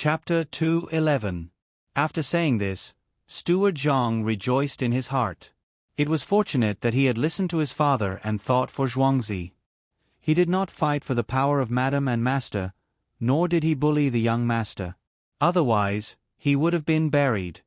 Chapter 211. After saying this, Steward Zhang rejoiced in his heart. It was fortunate that he had listened to his father and thought for Zhuangzi. He did not fight for the power of madam and master, nor did he bully the young master. Otherwise, he would have been buried.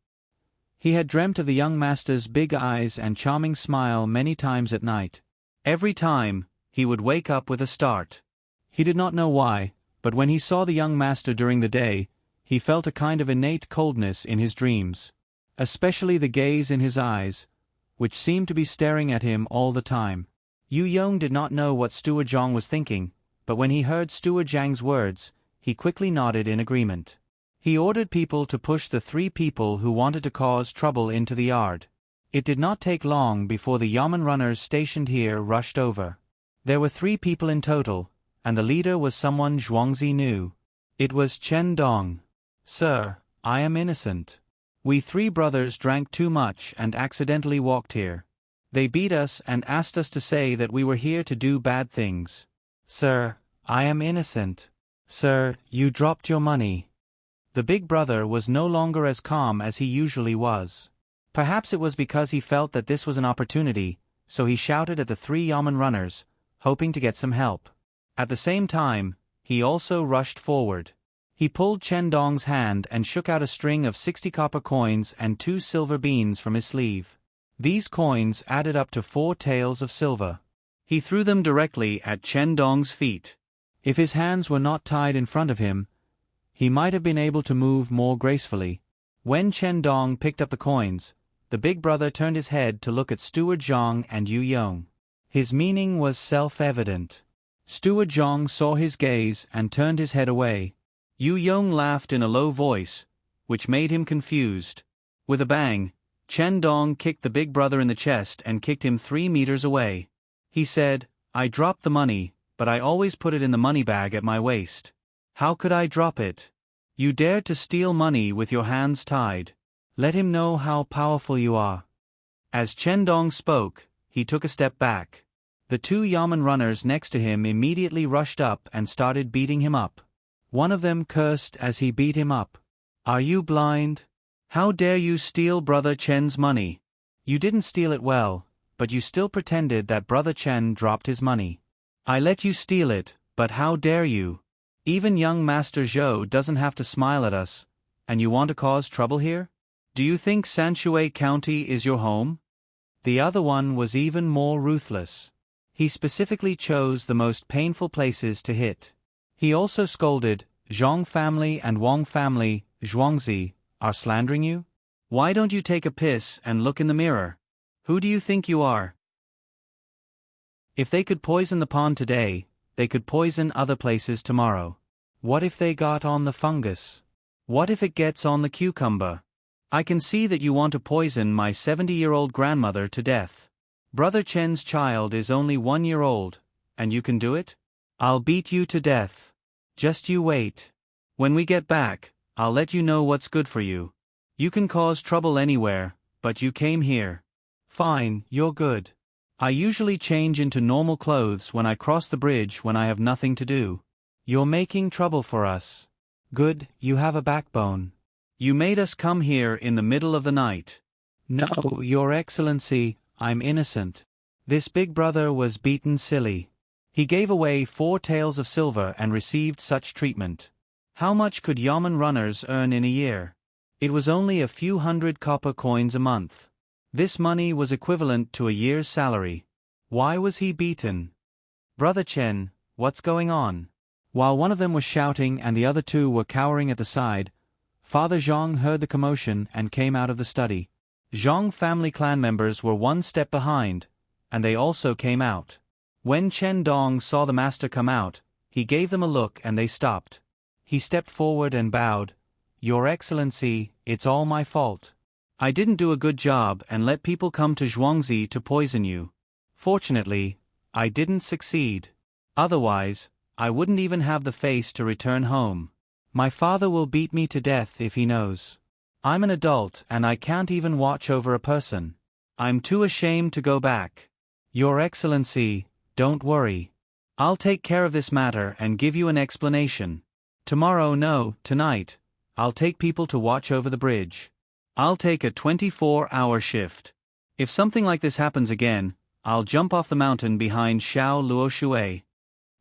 He had dreamt of the young master's big eyes and charming smile many times at night. Every time, he would wake up with a start. He did not know why, but when he saw the young master during the day, he felt a kind of innate coldness in his dreams. Especially the gaze in his eyes, which seemed to be staring at him all the time. Yu Yong did not know what Steward Zhang was thinking, but when he heard Steward Zhang's words, he quickly nodded in agreement. He ordered people to push the 3 people who wanted to cause trouble into the yard. It did not take long before the yamen runners stationed here rushed over. There were 3 people in total, and the leader was someone Zhuangzi knew. It was Chen Dong. "Sir, I am innocent. We 3 brothers drank too much and accidentally walked here. They beat us and asked us to say that we were here to do bad things. Sir, I am innocent. Sir, you dropped your money." The big brother was no longer as calm as he usually was. Perhaps it was because he felt that this was an opportunity, so he shouted at the 3 yamen runners, hoping to get some help. At the same time, he also rushed forward. He pulled Chen Dong's hand and shook out a string of 60 copper coins and 2 silver beans from his sleeve. These coins added up to 4 taels of silver. He threw them directly at Chen Dong's feet. If his hands were not tied in front of him, he might have been able to move more gracefully. When Chen Dong picked up the coins, the big brother turned his head to look at Steward Zhang and Yu Yong. His meaning was self-evident. Steward Zhang saw his gaze and turned his head away. Yu Yong laughed in a low voice, which made him confused. With a bang, Chen Dong kicked the big brother in the chest and kicked him 3 meters away. He said, "I dropped the money, but I always put it in the money bag at my waist. How could I drop it? You dared to steal money with your hands tied. Let him know how powerful you are." As Chen Dong spoke, he took a step back. The 2 yamen runners next to him immediately rushed up and started beating him up. One of them cursed as he beat him up. "Are you blind? How dare you steal Brother Chen's money? You didn't steal it well, but you still pretended that Brother Chen dropped his money. I let you steal it, but how dare you? Even young Master Zhou doesn't have to smile at us, and you want to cause trouble here? Do you think Sanshui County is your home?" The other one was even more ruthless. He specifically chose the most painful places to hit. He also scolded, "Zhang family and Wang family, Zhuangzi, are slandering you? Why don't you take a piss and look in the mirror? Who do you think you are?" If they could poison the pond today, they could poison other places tomorrow. What if they got on the fungus? What if it gets on the cucumber? I can see that you want to poison my 70-year-old grandmother to death. Brother Chen's child is only 1 year old, and you can do it? I'll beat you to death. Just you wait. When we get back, I'll let you know what's good for you. You can cause trouble anywhere, but you came here. Fine, you're good. I usually change into normal clothes when I cross the bridge when I have nothing to do. You're making trouble for us. Good, you have a backbone. You made us come here in the middle of the night. No, Your Excellency, I'm innocent. This big brother was beaten silly. He gave away 4 taels of silver and received such treatment. How much could yamen runners earn in a year? It was only a few hundred copper coins a month. This money was equivalent to a year's salary. Why was he beaten? Brother Chen, what's going on? While one of them was shouting and the other 2 were cowering at the side, Father Zhang heard the commotion and came out of the study. Zhang family clan members were 1 step behind, and they also came out. When Chen Dong saw the master come out, he gave them a look and they stopped. He stepped forward and bowed. Your Excellency, it's all my fault. I didn't do a good job and let people come to Zhuangzi to poison you. Fortunately, I didn't succeed. Otherwise, I wouldn't even have the face to return home. My father will beat me to death if he knows. I'm an adult and I can't even watch over a person. I'm too ashamed to go back. Your Excellency, don't worry. I'll take care of this matter and give you an explanation. Tomorrow, no, tonight, I'll take people to watch over the bridge. I'll take a 24-hour shift. If something like this happens again, I'll jump off the mountain behind Xiao Luoshui."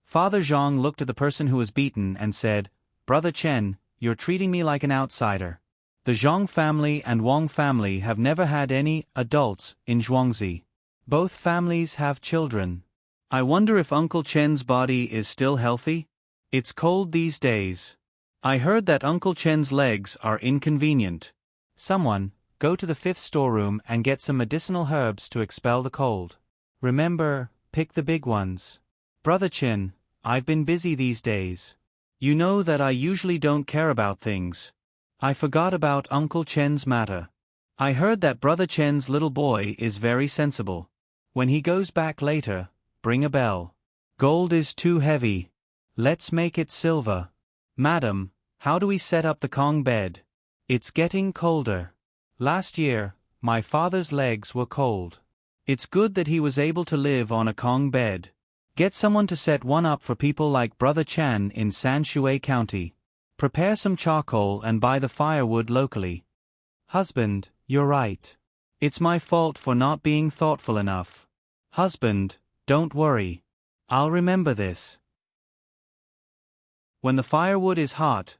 Father Zhang looked at the person who was beaten and said, "Brother Chen, you're treating me like an outsider. The Zhang family and Wang family have never had any adults in Zhuangzi. Both families have children. I wonder if Uncle Chen's body is still healthy? It's cold these days. I heard that Uncle Chen's legs are inconvenient. Someone, go to the 5th storeroom and get some medicinal herbs to expel the cold. Remember, pick the big ones. Brother Chen, I've been busy these days. You know that I usually don't care about things. I forgot about Uncle Chen's matter. I heard that Brother Chen's little boy is very sensible. When he goes back later, bring a bell. Gold is too heavy. Let's make it silver. Madam, how do we set up the Kong bed? It's getting colder. Last year, my father's legs were cold. It's good that he was able to live on a Kong bed. Get someone to set one up for people like Brother Chan in Sanshui County. Prepare some charcoal and buy the firewood locally. Husband, you're right. It's my fault for not being thoughtful enough. Husband, don't worry. I'll remember this. When the firewood is hot,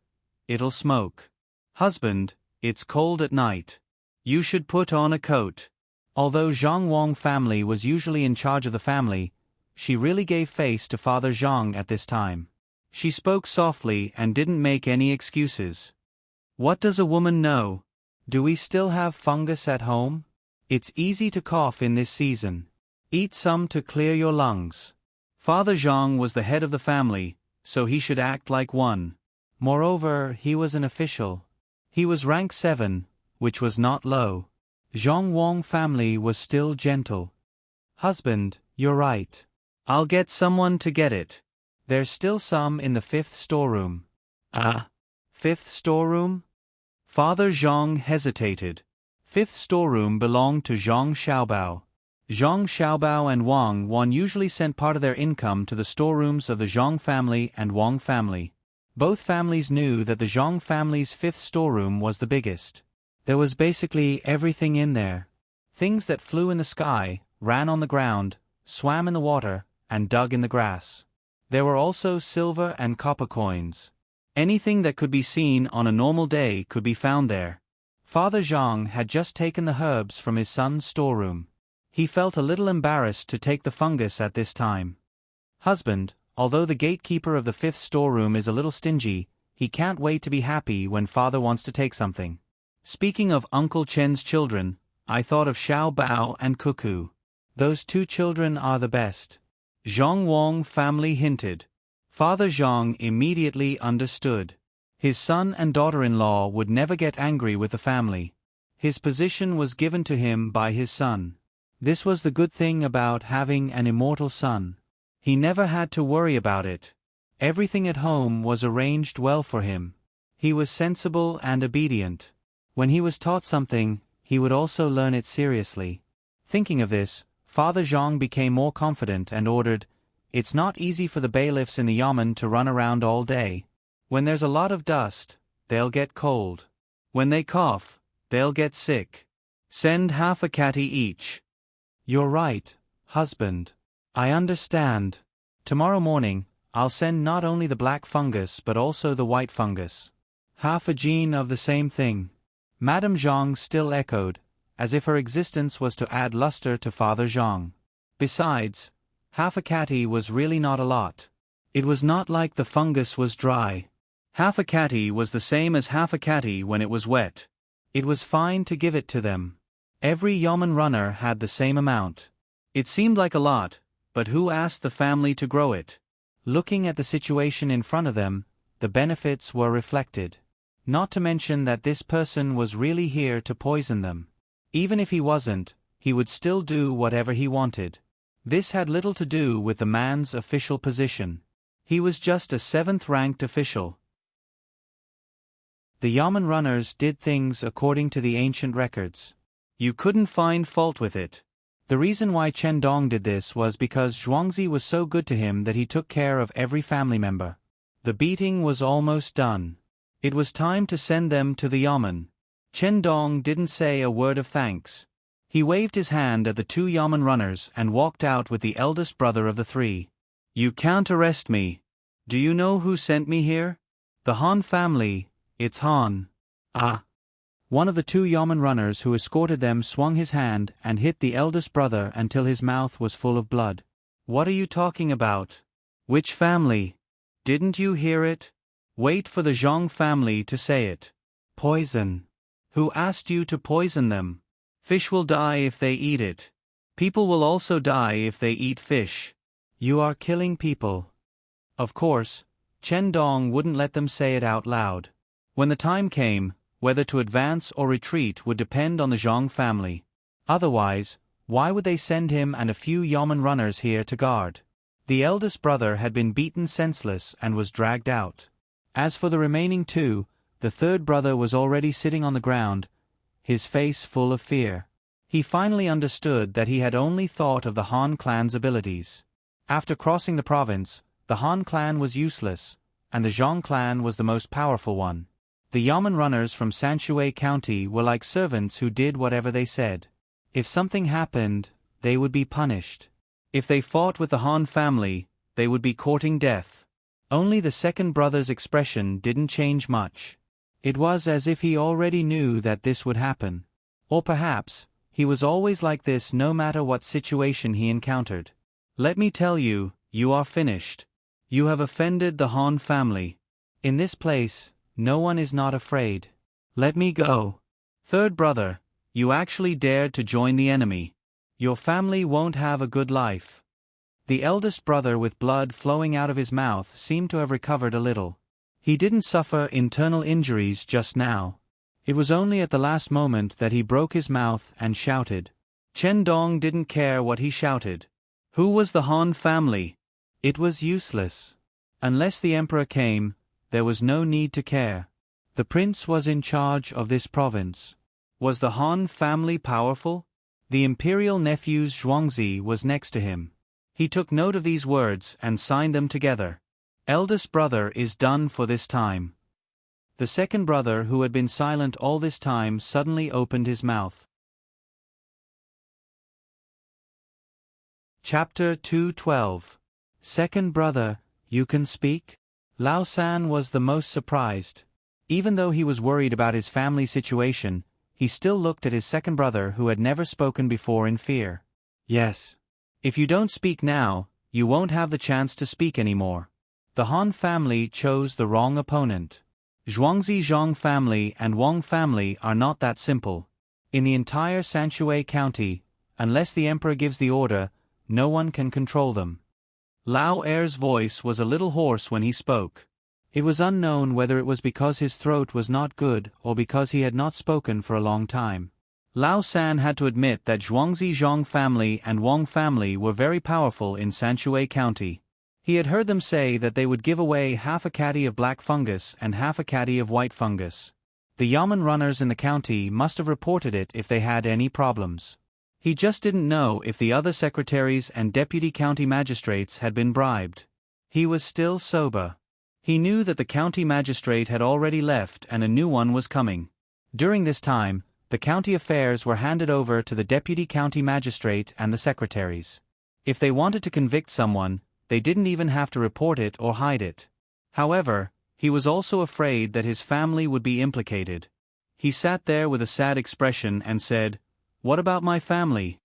it'll smoke. Husband, it's cold at night. You should put on a coat. Although Zhang Wang family was usually in charge of the family, she really gave face to Father Zhang at this time. She spoke softly and didn't make any excuses. What does a woman know? Do we still have fungus at home? It's easy to cough in this season. Eat some to clear your lungs. Father Zhang was the head of the family, so he should act like one. Moreover, he was an official. He was rank 7, which was not low. Zhang Wang family was still gentle. Husband, you're right. I'll get someone to get it. There's still some in the 5th storeroom. Ah, 5th storeroom? Father Zhang hesitated. 5th storeroom belonged to Zhang Xiaobao. Zhang Xiaobao and Wang Wan usually sent part of their income to the storerooms of the Zhang family and Wang family. Both families knew that the Zhang family's 5th storeroom was the biggest. There was basically everything in there. Things that flew in the sky, ran on the ground, swam in the water, and dug in the grass. There were also silver and copper coins. Anything that could be seen on a normal day could be found there. Father Zhang had just taken the herbs from his son's storeroom. He felt a little embarrassed to take the fungus at this time. Husband, although the gatekeeper of the 5th storeroom is a little stingy, he can't wait to be happy when father wants to take something. Speaking of Uncle Chen's children, I thought of Xiao Bao and Cuckoo. Those 2 children are the best. Zhang Wang family hinted. Father Zhang immediately understood. His son and daughter-in-law would never get angry with the family. His position was given to him by his son. This was the good thing about having an immortal son. He never had to worry about it. Everything at home was arranged well for him. He was sensible and obedient. When he was taught something, he would also learn it seriously. Thinking of this, Father Zhang became more confident and ordered, "It's not easy for the bailiffs in the yamen to run around all day. When there's a lot of dust, they'll get cold. When they cough, they'll get sick. Send half a catty each." "You're right, husband. I understand. Tomorrow morning, I'll send not only the black fungus but also the white fungus. Half a gene of the same thing." Madame Zhang still echoed, as if her existence was to add luster to Father Zhang. Besides, half a catty was really not a lot. It was not like the fungus was dry. Half a catty was the same as half a catty when it was wet. It was fine to give it to them. Every yamen runner had the same amount. It seemed like a lot, but who asked the family to grow it? Looking at the situation in front of them, the benefits were reflected. Not to mention that this person was really here to poison them. Even if he wasn't, he would still do whatever he wanted. This had little to do with the man's official position. He was just a 7th-ranked official. The yamen runners did things according to the ancient records. You couldn't find fault with it. The reason why Chen Dong did this was because Zhuangzi was so good to him that he took care of every family member. The beating was almost done. It was time to send them to the yamen. Chen Dong didn't say a word of thanks. He waved his hand at the two yamen runners and walked out with the eldest brother of the three. You can't arrest me. Do you know who sent me here? The Han family. It's Han. Ah. One of the two yamen runners who escorted them swung his hand and hit the eldest brother until his mouth was full of blood. What are you talking about? Which family? Didn't you hear it? Wait for the Zhang family to say it. Poison. Who asked you to poison them? Fish will die if they eat it. People will also die if they eat fish. You are killing people. Of course, Chen Dong wouldn't let them say it out loud. When the time came, whether to advance or retreat would depend on the Zhang family. Otherwise, why would they send him and a few yamen runners here to guard? The eldest brother had been beaten senseless and was dragged out. As for the remaining two, the third brother was already sitting on the ground, his face full of fear. He finally understood that he had only thought of the Han clan's abilities. After crossing the province, the Han clan was useless, and the Zhang clan was the most powerful one. The yamen runners from Sanshui County were like servants who did whatever they said. If something happened, they would be punished. If they fought with the Han family, they would be courting death. Only the second brother's expression didn't change much. It was as if he already knew that this would happen. Or perhaps, he was always like this no matter what situation he encountered. Let me tell you, you are finished. You have offended the Han family. In this place, no one is not afraid. Let me go. Third brother, you actually dared to join the enemy. Your family won't have a good life. The eldest brother with blood flowing out of his mouth seemed to have recovered a little. He didn't suffer internal injuries just now. It was only at the last moment that he broke his mouth and shouted. Chen Dong didn't care what he shouted. Who was the Han family? It was useless. Unless the emperor came, there was no need to care. The prince was in charge of this province. Was the Han family powerful? The imperial nephew's Zhuangzi was next to him. He took note of these words and signed them together. Eldest brother is done for this time. The second brother, who had been silent all this time, suddenly opened his mouth. Chapter 212. Second brother, you can speak? Lao San was the most surprised. Even though he was worried about his family situation, he still looked at his second brother who had never spoken before in fear. Yes. If you don't speak now, you won't have the chance to speak anymore. The Han family chose the wrong opponent. Zhuangzi Zhang family and Wang family are not that simple. In the entire Sanshui County, unless the emperor gives the order, no one can control them. Lao Er's voice was a little hoarse when he spoke. It was unknown whether it was because his throat was not good or because he had not spoken for a long time. Lao San had to admit that Zhuangzi Zhang family and Wang family were very powerful in Sanshui County. He had heard them say that they would give away half a caddy of black fungus and half a caddy of white fungus. The yamen runners in the county must have reported it if they had any problems. He just didn't know if the other secretaries and deputy county magistrates had been bribed. He was still sober. He knew that the county magistrate had already left and a new one was coming. During this time, the county affairs were handed over to the deputy county magistrate and the secretaries. If they wanted to convict someone, they didn't even have to report it or hide it. However, he was also afraid that his family would be implicated. He sat there with a sad expression and said, "What about my family?"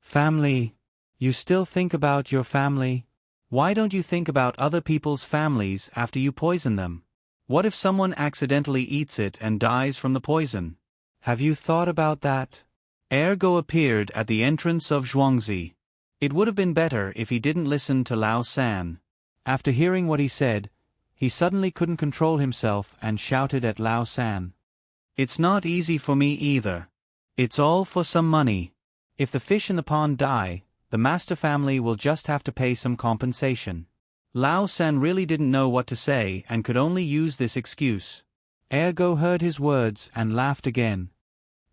Family? You still think about your family? Why don't you think about other people's families after you poison them? What if someone accidentally eats it and dies from the poison? Have you thought about that? Ergo appeared at the entrance of Zhuangzi. It would have been better if he didn't listen to Lao San. After hearing what he said, he suddenly couldn't control himself and shouted at Lao San. It's not easy for me either. It's all for some money. If the fish in the pond die, the master family will just have to pay some compensation. Lao San really didn't know what to say and could only use this excuse. Ergo heard his words and laughed again.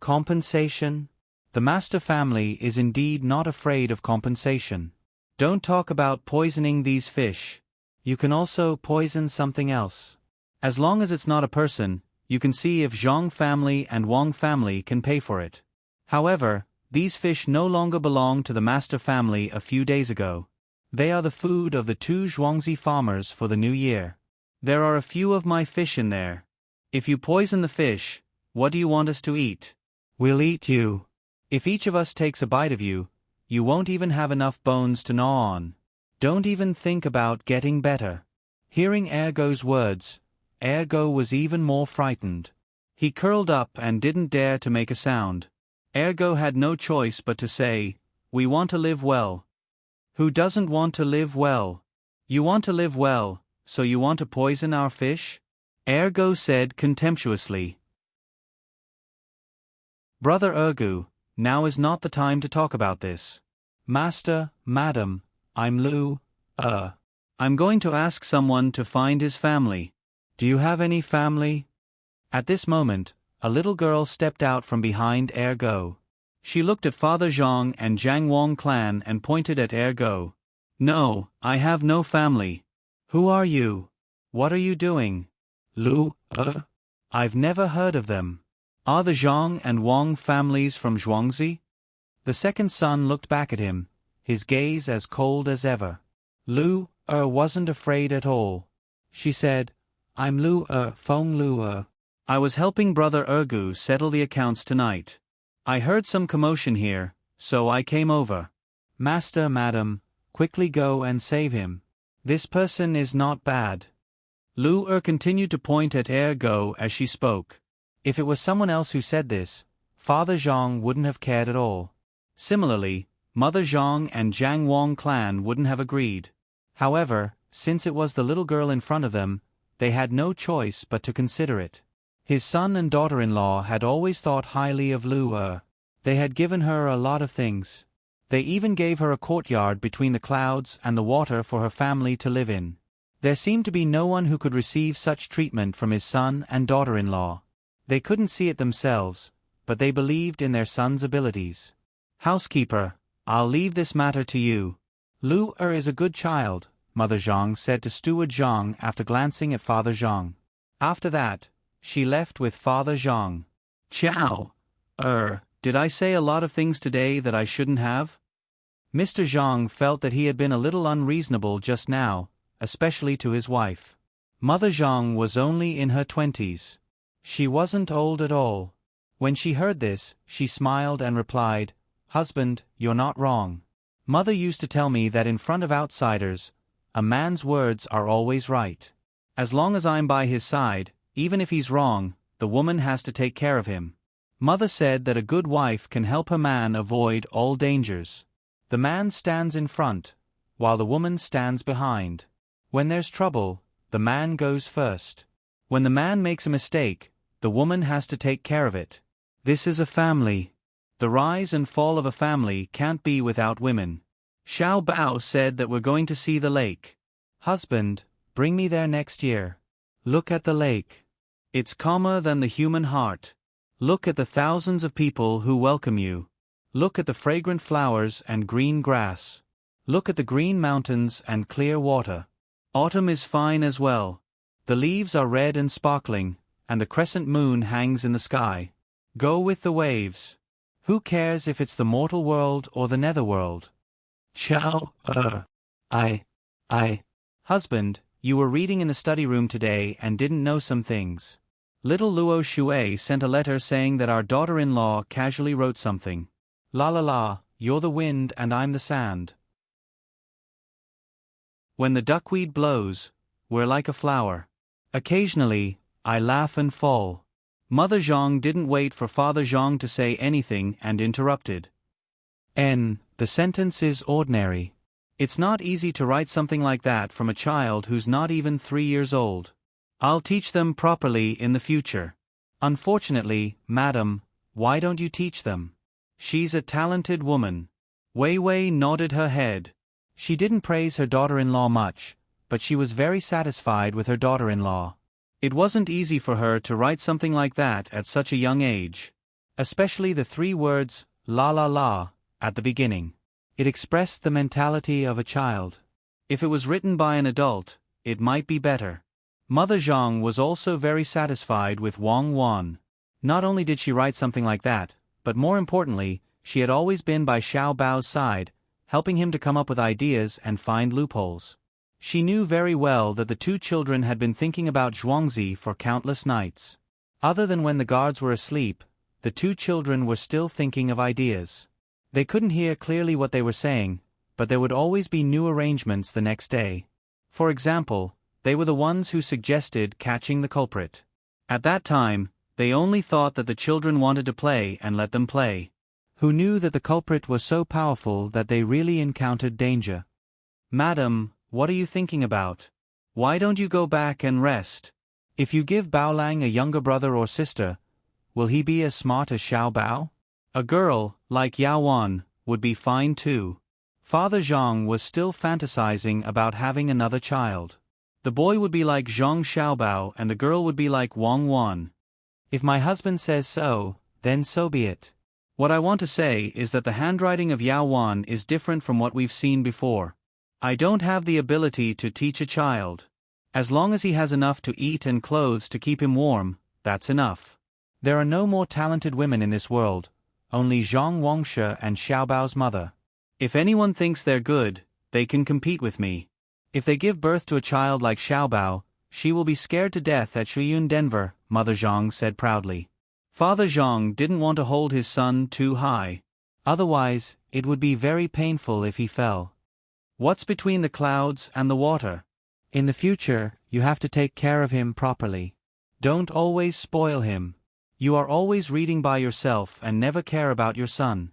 Compensation? The master family is indeed not afraid of compensation. Don't talk about poisoning these fish. You can also poison something else. As long as it's not a person, you can see if Zhang family and Wang family can pay for it. However, these fish no longer belong to the master family a few days ago. They are the food of the 2 Zhuangzi farmers for the new year. There are a few of my fish in there. If you poison the fish, what do you want us to eat? We'll eat you. If each of us takes a bite of you, you won't even have enough bones to gnaw on. Don't even think about getting better. Hearing Ergo's words, Ergo was even more frightened. He curled up and didn't dare to make a sound. Ergo had no choice but to say, "We want to live well." Who doesn't want to live well? You want to live well, so you want to poison our fish? Ergo said contemptuously. Brother Ergo, now is not the time to talk about this. Master, madam, I'm Lu. I'm going to ask someone to find his family. Do you have any family? At this moment, a little girl stepped out from behind Ergo. She looked at Father Zhang and Jiang Wang clan and pointed at Ergo. No, I have no family. Who are you? What are you doing? Lu, I've never heard of them. Are the Zhang and Wang families from Zhuangzi? The second son looked back at him, his gaze as cold as ever. Lu, wasn't afraid at all. She said, I'm Lu, Feng Lu, I was helping Brother Ergu settle the accounts tonight. I heard some commotion here, so I came over. Master, madam, quickly go and save him. This person is not bad. Lu continued to point at Ergo as she spoke. If it was someone else who said this, Father Zhang wouldn't have cared at all. Similarly, Mother Zhang and Jiang Wang clan wouldn't have agreed. However, since it was the little girl in front of them, they had no choice but to consider it. His son and daughter-in-law had always thought highly of Lu. They had given her a lot of things. They even gave her a courtyard between the clouds and the water for her family to live in. There seemed to be no one who could receive such treatment from his son and daughter-in-law. They couldn't see it themselves, but they believed in their son's abilities. Housekeeper, I'll leave this matter to you. Lu is a good child, Mother Zhang said to Steward Zhang after glancing at Father Zhang. After that, she left with Father Zhang. Ciao. Did I say a lot of things today that I shouldn't have? Mr. Zhang felt that he had been a little unreasonable just now, especially to his wife. Mother Zhang was only in her 20s. She wasn't old at all. When she heard this, she smiled and replied, Husband, you're not wrong. Mother used to tell me that in front of outsiders, a man's words are always right. As long as I'm by his side, even if he's wrong, the woman has to take care of him. Mother said that a good wife can help her man avoid all dangers. The man stands in front, while the woman stands behind. When there's trouble, the man goes first. When the man makes a mistake, the woman has to take care of it. This is a family. The rise and fall of a family can't be without women. Xiao Bao said that we're going to see the lake. Husband, bring me there next year. Look at the lake. It's calmer than the human heart. Look at the thousands of people who welcome you. Look at the fragrant flowers and green grass. Look at the green mountains and clear water. Autumn is fine as well. The leaves are red and sparkling, and the crescent moon hangs in the sky. Go with the waves. Who cares if it's the mortal world or the netherworld? Ciao, Husband, you were reading in the study room today and didn't know some things. Little Luo Shui sent a letter saying that our daughter-in-law casually wrote something. La la la, you're the wind and I'm the sand. When the duckweed blows, we're like a flower. Occasionally, I laugh and fall. Mother Zhang didn't wait for Father Zhang to say anything and interrupted. The sentence is ordinary. It's not easy to write something like that from a child who's not even 3 years old. I'll teach them properly in the future. Unfortunately, madam, why don't you teach them? She's a talented woman. Wei Wei nodded her head. She didn't praise her daughter-in-law much, but she was very satisfied with her daughter-in-law. It wasn't easy for her to write something like that at such a young age. Especially the 3 words, la la la, at the beginning. It expressed the mentality of a child. If it was written by an adult, it might be better. Mother Zhang was also very satisfied with Wang Wan. Not only did she write something like that, but more importantly, she had always been by Xiao Bao's side, helping him to come up with ideas and find loopholes. She knew very well that the two children had been thinking about Zhuangzi for countless nights. Other than when the guards were asleep, the two children were still thinking of ideas. They couldn't hear clearly what they were saying, but there would always be new arrangements the next day. For example, they were the ones who suggested catching the culprit. At that time, they only thought that the children wanted to play and let them play. Who knew that the culprit was so powerful that they really encountered danger? "Madam, what are you thinking about? Why don't you go back and rest? If you give Baolang a younger brother or sister, will he be as smart as Xiao Bao? A girl, like Yao Wan, would be fine too." Father Zhang was still fantasizing about having another child. The boy would be like Zhang Xiaobao and the girl would be like Wang Wan. If my husband says so, then so be it. What I want to say is that the handwriting of Yao Wan is different from what we've seen before. I don't have the ability to teach a child. As long as he has enough to eat and clothes to keep him warm, that's enough. There are no more talented women in this world, only Zhang Wangshe and Xiaobao's mother. If anyone thinks they're good, they can compete with me. If they give birth to a child like Xiaobao, she will be scared to death at Shuyun Denver, Mother Zhang said proudly. Father Zhang didn't want to hold his son too high. Otherwise, it would be very painful if he fell. What's between the clouds and the water? In the future, you have to take care of him properly. Don't always spoil him. You are always reading by yourself and never care about your son.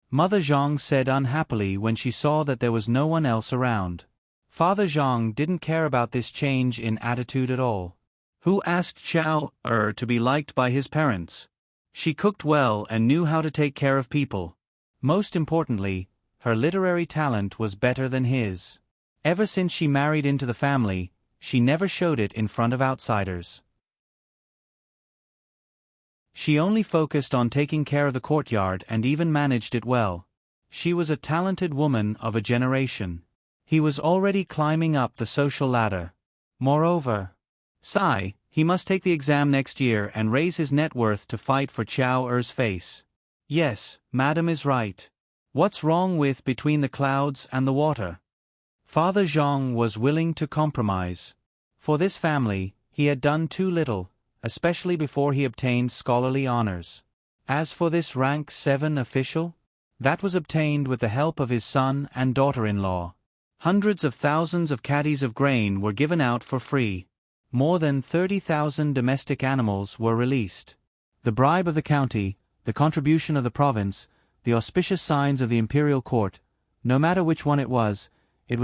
Mother Zhang said unhappily when she saw that there was no one else around. Father Zhang didn't care about this change in attitude at all. Who asked Xiao to be liked by his parents? She cooked well and knew how to take care of people. Most importantly, her literary talent was better than his. Ever since she married into the family, she never showed it in front of outsiders. She only focused on taking care of the courtyard and even managed it well. She was a talented woman of a generation. He was already climbing up the social ladder. Moreover, he must take the exam next year and raise his net worth to fight for Chao Er's face. Yes, Madam is right. What's wrong with between the clouds and the water? Father Zhang was willing to compromise. For this family, he had done too little, especially before he obtained scholarly honors. As for this rank 7 official, that was obtained with the help of his son and daughter-in-law. Hundreds of thousands of caddies of grain were given out for free. More than 30,000 domestic animals were released. The bribe of the county, the contribution of the province, the auspicious signs of the imperial court, no matter which one it was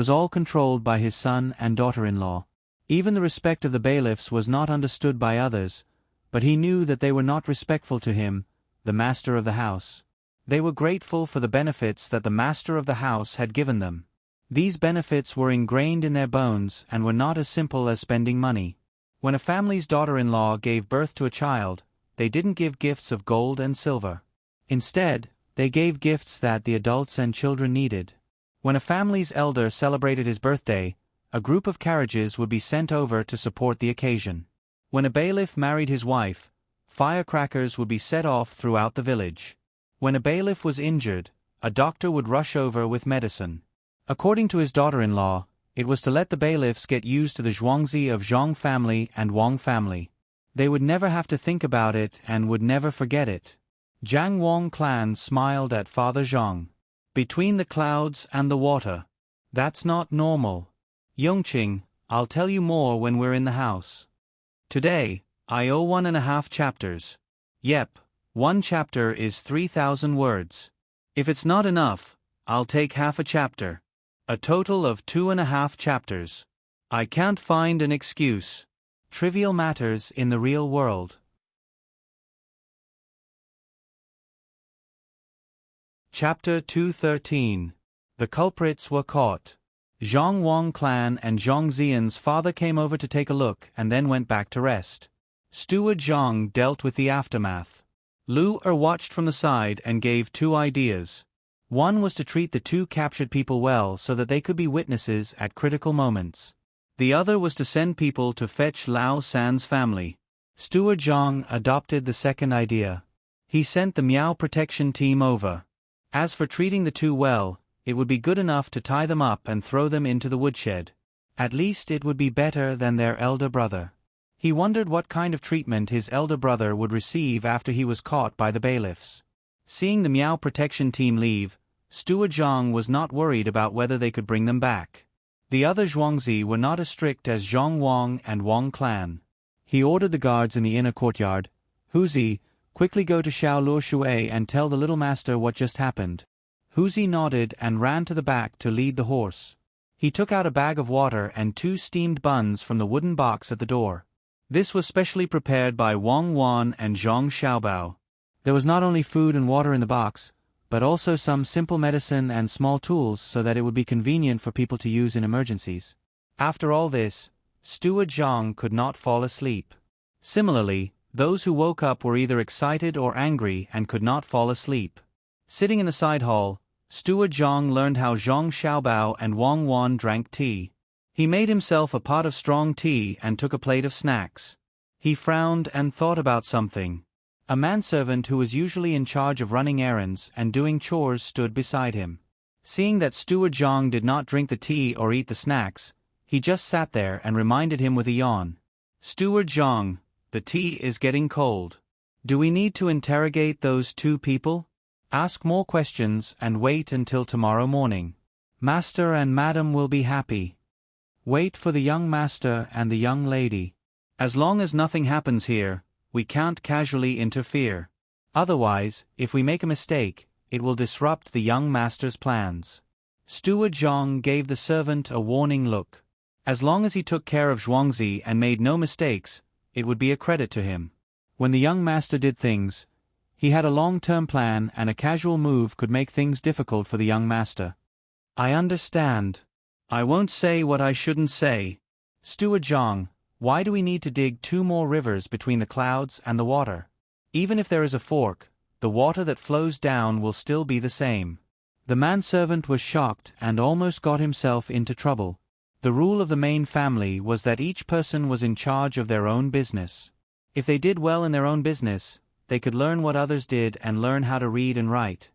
all controlled by his son and daughter-in-law. Even the respect of the bailiffs was not understood by others, but he knew that they were not respectful to him, the master of the house. They were grateful for the benefits that the master of the house had given them. These benefits were ingrained in their bones and were not as simple as spending money. When a family's daughter-in-law gave birth to a child, they didn't give gifts of gold and silver. Instead, they gave gifts that the adults and children needed. When a family's elder celebrated his birthday, a group of carriages would be sent over to support the occasion. When a bailiff married his wife, firecrackers would be set off throughout the village. When a bailiff was injured, a doctor would rush over with medicine. According to his daughter-in-law, it was to let the bailiffs get used to the Zhuangzi of Zhang family and Wang family. They would never have to think about it and would never forget it. Jiang Wang clan smiled at Father Zhang. Between the clouds and the water. That's not normal. Yongqing, I'll tell you more when we're in the house. Today, I owe 1.5 chapters. Yep, 1 chapter is 3,000 words. If it's not enough, I'll take half a chapter. A total of 2.5 chapters. I can't find an excuse. Trivial matters in the real world. Chapter 213. The culprits were caught. Zhang Wang clan and Zhang Ziyan's father came over to take a look and then went back to rest. Steward Zhang dealt with the aftermath. Lu watched from the side and gave 2 ideas. One was to treat the 2 captured people well so that they could be witnesses at critical moments. The other was to send people to fetch Lao San's family. Steward Zhang adopted the second idea. He sent the Miao protection team over. As for treating the two well, it would be good enough to tie them up and throw them into the woodshed. At least it would be better than their elder brother. He wondered what kind of treatment his elder brother would receive after he was caught by the bailiffs. Seeing the Miao protection team leave, Steward Zhang was not worried about whether they could bring them back. The other Zhuangzi were not as strict as Zhong Wang and Wang Clan. He ordered the guards in the inner courtyard, "Huzi, quickly go to Xiao Luoshui and tell the little master what just happened." Huzi nodded and ran to the back to lead the horse. He took out a bag of water and 2 steamed buns from the wooden box at the door. This was specially prepared by Wang Wan and Zhang Xiaobao. There was not only food and water in the box, but also some simple medicine and small tools so that it would be convenient for people to use in emergencies. After all this, Steward Zhang could not fall asleep. Similarly, those who woke up were either excited or angry and could not fall asleep. Sitting in the side hall, Steward Zhang learned how Zhang Xiaobao and Wang Wan drank tea. He made himself a pot of strong tea and took a plate of snacks. He frowned and thought about something. A manservant who was usually in charge of running errands and doing chores stood beside him. Seeing that Steward Zhang did not drink the tea or eat the snacks, he just sat there and reminded him with a yawn. "Steward Zhang, the tea is getting cold. Do we need to interrogate those 2 people? Ask more questions and wait until tomorrow morning. Master and Madam will be happy. Wait for the young master and the young lady. As long as nothing happens here, we can't casually interfere. Otherwise, if we make a mistake, it will disrupt the young master's plans." Steward Zhang gave the servant a warning look. As long as he took care of Zhuangzi and made no mistakes, it would be a credit to him. When the young master did things, he had a long-term plan, and a casual move could make things difficult for the young master. "I understand. I won't say what I shouldn't say. Steward Zhang, why do we need to dig 2 more rivers between the clouds and the water? Even if there is a fork, the water that flows down will still be the same." The manservant was shocked and almost got himself into trouble. The rule of the main family was that each person was in charge of their own business. If they did well in their own business, they could learn what others did and learn how to read and write.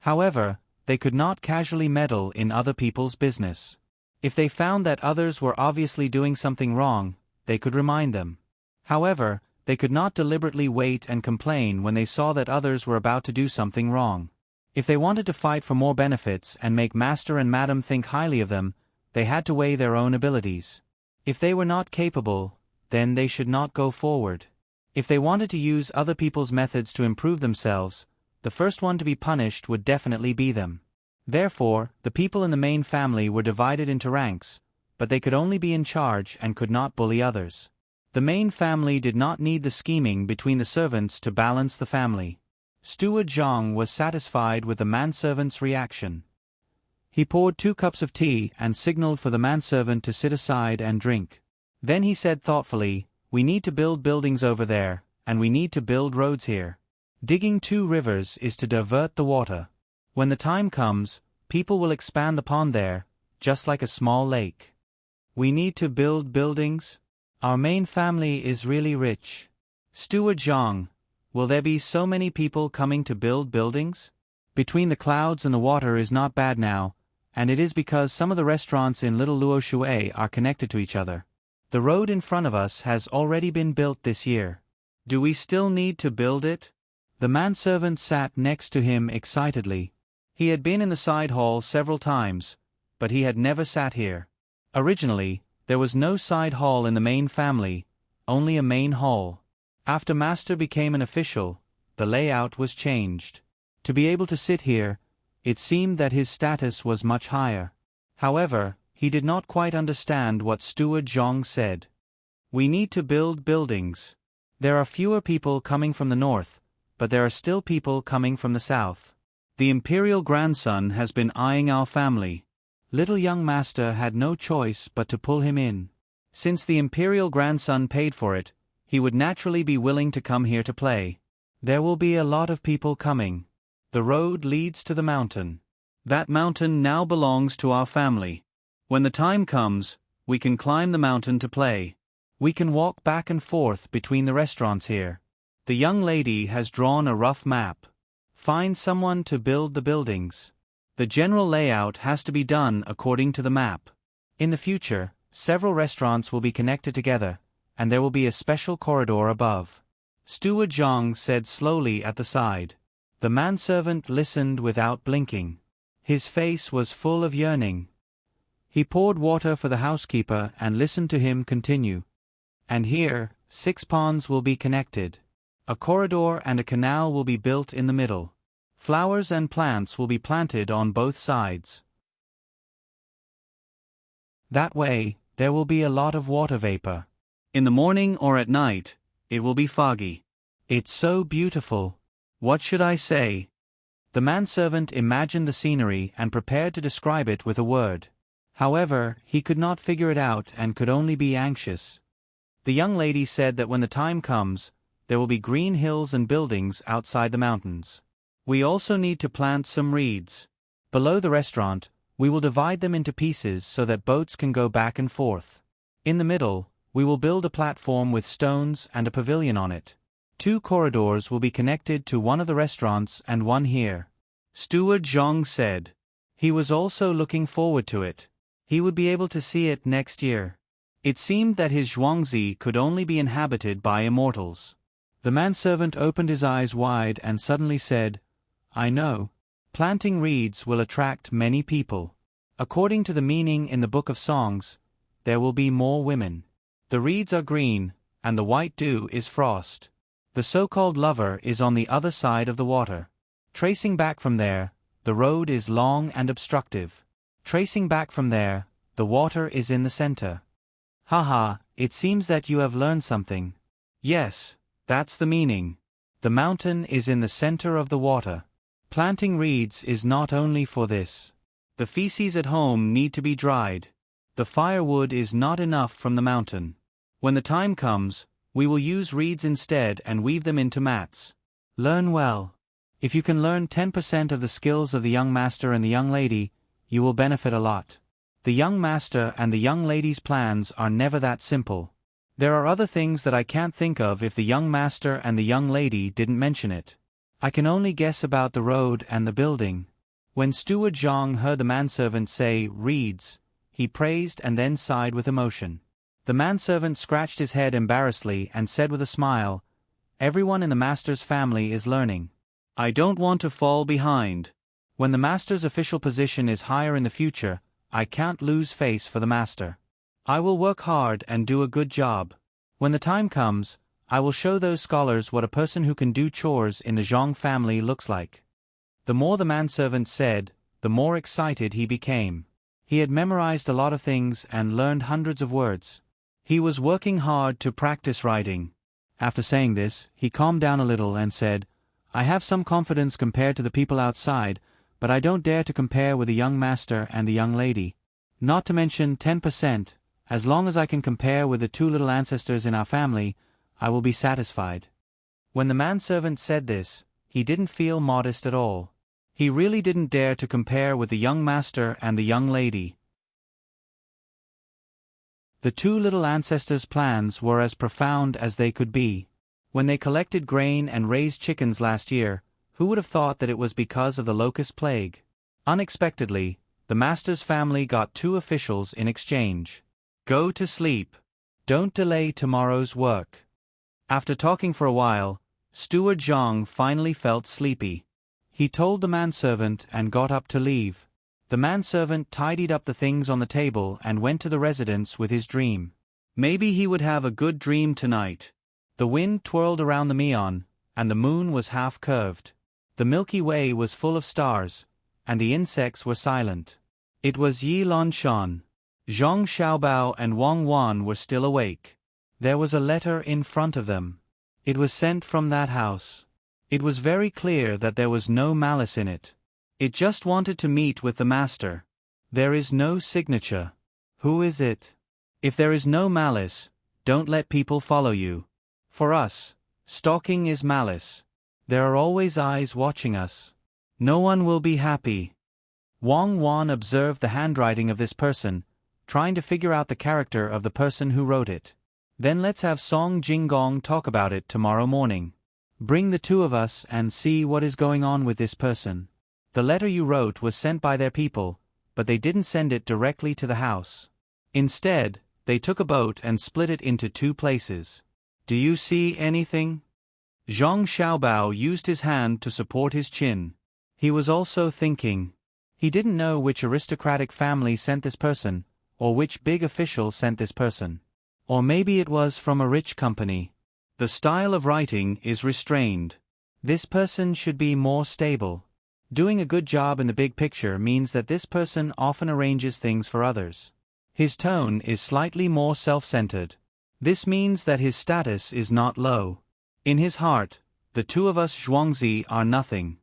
However, they could not casually meddle in other people's business. If they found that others were obviously doing something wrong, they could remind them. However, they could not deliberately wait and complain when they saw that others were about to do something wrong. If they wanted to fight for more benefits and make Master and Madam think highly of them, they had to weigh their own abilities. If they were not capable, then they should not go forward. If they wanted to use other people's methods to improve themselves, the first one to be punished would definitely be them. Therefore, the people in the main family were divided into ranks, but they could only be in charge and could not bully others. The main family did not need the scheming between the servants to balance the family. Steward Zhang was satisfied with the manservant's reaction. He poured 2 cups of tea and signaled for the manservant to sit aside and drink. Then he said thoughtfully, "We need to build buildings over there, and we need to build roads here. Digging 2 rivers is to divert the water. When the time comes, people will expand the pond there, just like a small lake. We need to build buildings. Our main family is really rich. Steward Zhang, will there be so many people coming to build buildings? Between the clouds and the water is not bad now, and it is because some of the restaurants in Little Luoshui are connected to each other. The road in front of us has already been built this year. Do we still need to build it?" The manservant sat next to him excitedly. He had been in the side hall several times, but he had never sat here. Originally, there was no side hall in the main family, only a main hall. After Master became an official, the layout was changed. To be able to sit here, it seemed that his status was much higher. However, he did not quite understand what Steward Zhang said. "We need to build buildings. There are fewer people coming from the north, but there are still people coming from the south. The imperial grandson has been eyeing our family. Little young master had no choice but to pull him in. Since the imperial grandson paid for it, he would naturally be willing to come here to play. There will be a lot of people coming. The road leads to the mountain. That mountain now belongs to our family. When the time comes, we can climb the mountain to play. We can walk back and forth between the restaurants here. The young lady has drawn a rough map. Find someone to build the buildings. The general layout has to be done according to the map. In the future, several restaurants will be connected together, and there will be a special corridor above. Steward Zhang said slowly at the side. The manservant listened without blinking. His face was full of yearning. He poured water for the housekeeper and listened to him continue. And here, 6 ponds will be connected. A corridor and a canal will be built in the middle. Flowers and plants will be planted on both sides. That way, there will be a lot of water vapor. In the morning or at night, it will be foggy. It's so beautiful. What should I say? The manservant imagined the scenery and prepared to describe it with a word. However, he could not figure it out and could only be anxious. The young lady said that when the time comes, there will be green hills and buildings outside the mountains. We also need to plant some reeds. Below the restaurant, we will divide them into pieces so that boats can go back and forth. In the middle, we will build a platform with stones and a pavilion on it. 2 corridors will be connected to one of the restaurants and one here. Steward Zhang said. He was also looking forward to it. He would be able to see it next year. It seemed that his Zhuangzi could only be inhabited by immortals. The manservant opened his eyes wide and suddenly said, I know. Planting reeds will attract many people. According to the meaning in the Book of Songs, there will be more women. The reeds are green, and the white dew is frost. The so-called lover is on the other side of the water. Tracing back from there, the road is long and obstructive. Tracing back from there, the water is in the center. Haha, it seems that you have learned something. Yes, that's the meaning. The mountain is in the center of the water. Planting reeds is not only for this. The feces at home need to be dried. The firewood is not enough from the mountain. When the time comes, we will use reeds instead and weave them into mats. Learn well. If you can learn 10% of the skills of the young master and the young lady, you will benefit a lot. The young master and the young lady's plans are never that simple. There are other things that I can't think of if the young master and the young lady didn't mention it. I can only guess about the road and the building. When Steward Zhang heard the manservant say, reeds, he praised and then sighed with emotion. The manservant scratched his head embarrassedly and said with a smile, everyone in the master's family is learning. I don't want to fall behind. When the master's official position is higher in the future, I can't lose face for the master. I will work hard and do a good job. When the time comes, I will show those scholars what a person who can do chores in the Zhang family looks like. The more the manservant said, the more excited he became. He had memorized a lot of things and learned hundreds of words. He was working hard to practice writing. After saying this, he calmed down a little and said, I have some confidence compared to the people outside, but I don't dare to compare with the young master and the young lady. Not to mention 10%, as long as I can compare with the 2 little ancestors in our family, I will be satisfied. When the manservant said this, he didn't feel modest at all. He really didn't dare to compare with the young master and the young lady. The 2 little ancestors' plans were as profound as they could be. When they collected grain and raised chickens last year, who would have thought that it was because of the locust plague? Unexpectedly, the master's family got 2 officials in exchange. Go to sleep. Don't delay tomorrow's work. After talking for a while, Steward Zhang finally felt sleepy. He told the manservant and got up to leave. The manservant tidied up the things on the table and went to the residence with his dream. Maybe he would have a good dream tonight. The wind twirled around the Meon, and the moon was half-curved. The Milky Way was full of stars, and the insects were silent. It was Yi Lanshan. Zhang Xiaobao and Wang Wan were still awake. There was a letter in front of them. It was sent from that house. It was very clear that there was no malice in it. It just wanted to meet with the master. There is no signature. Who is it? If there is no malice, don't let people follow you. For us, stalking is malice. There are always eyes watching us. No one will be happy. Wang Wan observed the handwriting of this person, trying to figure out the character of the person who wrote it. Then let's have Song Jinggong talk about it tomorrow morning. Bring the two of us and see what is going on with this person. The letter you wrote was sent by their people, but they didn't send it directly to the house. Instead, they took a boat and split it into two places. Do you see anything? Zhang Xiaobao used his hand to support his chin. He was also thinking. He didn't know which aristocratic family sent this person, or which big official sent this person. Or maybe it was from a rich company. The style of writing is restrained. This person should be more stable. Doing a good job in the big picture means that this person often arranges things for others. His tone is slightly more self-centered. This means that his status is not low. In his heart, the two of us Zhuangzi are nothing.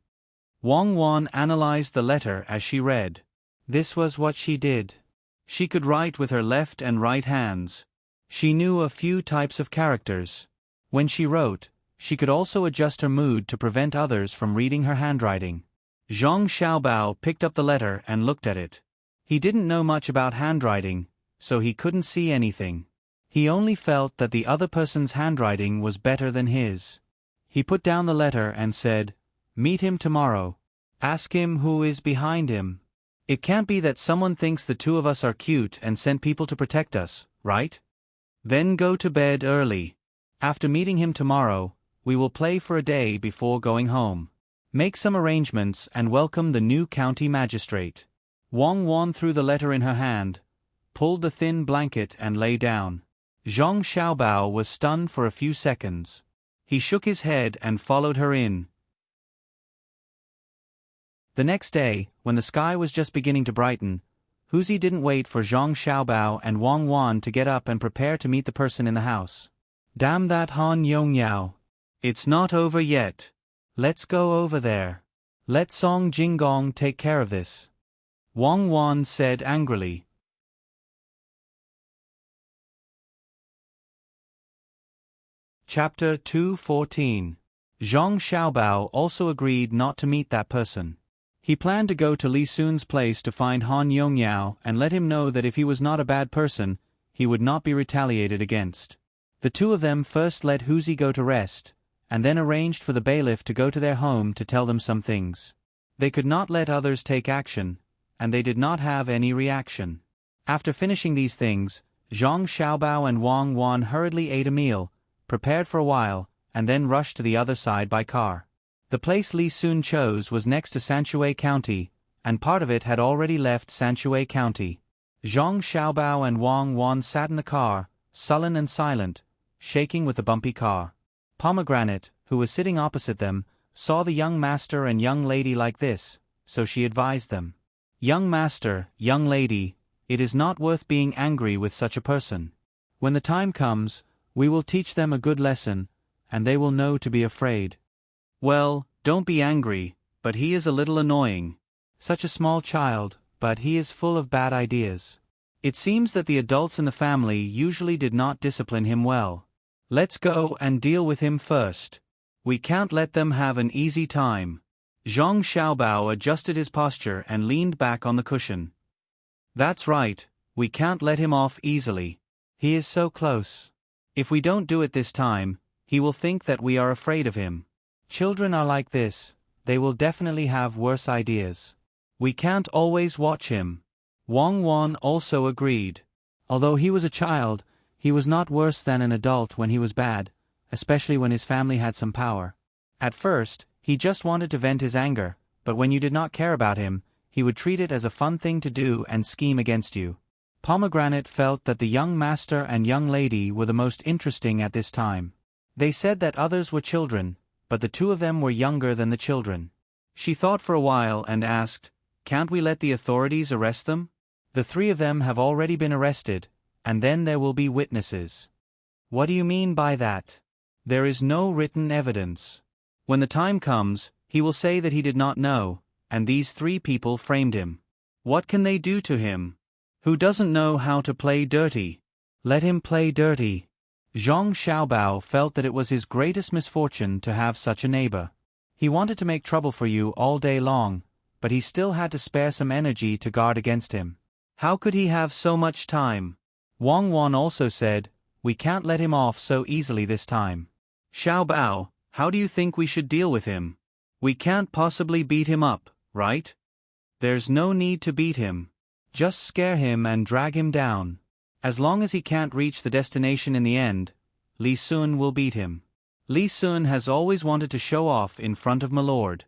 Wang Wan analyzed the letter as she read. This was what she did. She could write with her left and right hands. She knew a few types of characters. When she wrote, she could also adjust her mood to prevent others from reading her handwriting. Zhang Xiaobao picked up the letter and looked at it. He didn't know much about handwriting, so he couldn't see anything. He only felt that the other person's handwriting was better than his. He put down the letter and said, "Meet him tomorrow. Ask him who is behind him. It can't be that someone thinks the two of us are cute and sent people to protect us, right? Then go to bed early. After meeting him tomorrow, we will play for a day before going home. Make some arrangements and welcome the new county magistrate." Wang Wan threw the letter in her hand, pulled the thin blanket and lay down. Zhang Xiaobao was stunned for a few seconds. He shook his head and followed her in. The next day, when the sky was just beginning to brighten, Huzi didn't wait for Zhang Xiaobao and Wang Wan to get up and prepare to meet the person in the house. "Damn that Han Yongyao. It's not over yet. Let's go over there. Let Song Jinggong take care of this," Wang Wan said angrily. Chapter 2:14. Zhang Xiaobao also agreed not to meet that person. He planned to go to Li Sun's place to find Han Yongyao and let him know that if he was not a bad person, he would not be retaliated against. The two of them first let Huzi go to rest, and then arranged for the bailiff to go to their home to tell them some things. They could not let others take action, and they did not have any reaction. After finishing these things, Zhang Xiaobao and Wang Wan hurriedly ate a meal, prepared for a while, and then rushed to the other side by car. The place Li Sun chose was next to Sanshui County, and part of it had already left Sanshui County. Zhang Xiaobao and Wang Wan sat in the car, sullen and silent, shaking with the bumpy car. Pomegranate, who was sitting opposite them, saw the young master and young lady like this, so she advised them. "Young master, young lady, it is not worth being angry with such a person. When the time comes, we will teach them a good lesson, and they will know to be afraid." "Well, don't be angry, but he is a little annoying. Such a small child, but he is full of bad ideas. It seems that the adults in the family usually did not discipline him well. Let's go and deal with him first. We can't let them have an easy time." Zhang Xiaobao adjusted his posture and leaned back on the cushion. "That's right, we can't let him off easily. He is so close. If we don't do it this time, he will think that we are afraid of him. Children are like this, they will definitely have worse ideas. We can't always watch him." Wang Wan also agreed. Although he was a child, he was not worse than an adult when he was bad, especially when his family had some power. At first, he just wanted to vent his anger, but when you did not care about him, he would treat it as a fun thing to do and scheme against you. Pomegranate felt that the young master and young lady were the most interesting at this time. They said that others were children, but the two of them were younger than the children. She thought for a while and asked, "Can't we let the authorities arrest them? The three of them have already been arrested, and then there will be witnesses." "What do you mean by that?" "There is no written evidence. When the time comes, he will say that he did not know, and these three people framed him. What can they do to him? Who doesn't know how to play dirty? Let him play dirty." Zhang Xiaobao felt that it was his greatest misfortune to have such a neighbor. He wanted to make trouble for you all day long, but he still had to spare some energy to guard against him. How could he have so much time? Wang Wan also said, "We can't let him off so easily this time." Xiao Bao, how do you think we should deal with him? We can't possibly beat him up, right? There's no need to beat him. Just scare him and drag him down. As long as he can't reach the destination in the end, Li Sun will beat him. Li Sun has always wanted to show off in front of my lord.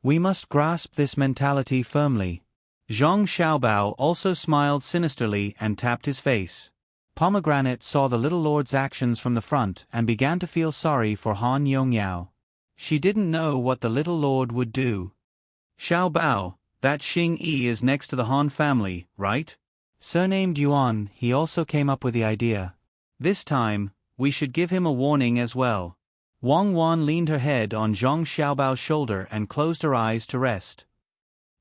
We must grasp this mentality firmly. Zhang Xiaobao also smiled sinisterly and tapped his face. Pomegranate saw the little lord's actions from the front and began to feel sorry for Han Yongyao. She didn't know what the little lord would do. Xiaobao, that Xing Yi is next to the Han family, right? Surnamed Yuan, he also came up with the idea. This time, we should give him a warning as well. Wang Wan leaned her head on Zhang Xiaobao's shoulder and closed her eyes to rest.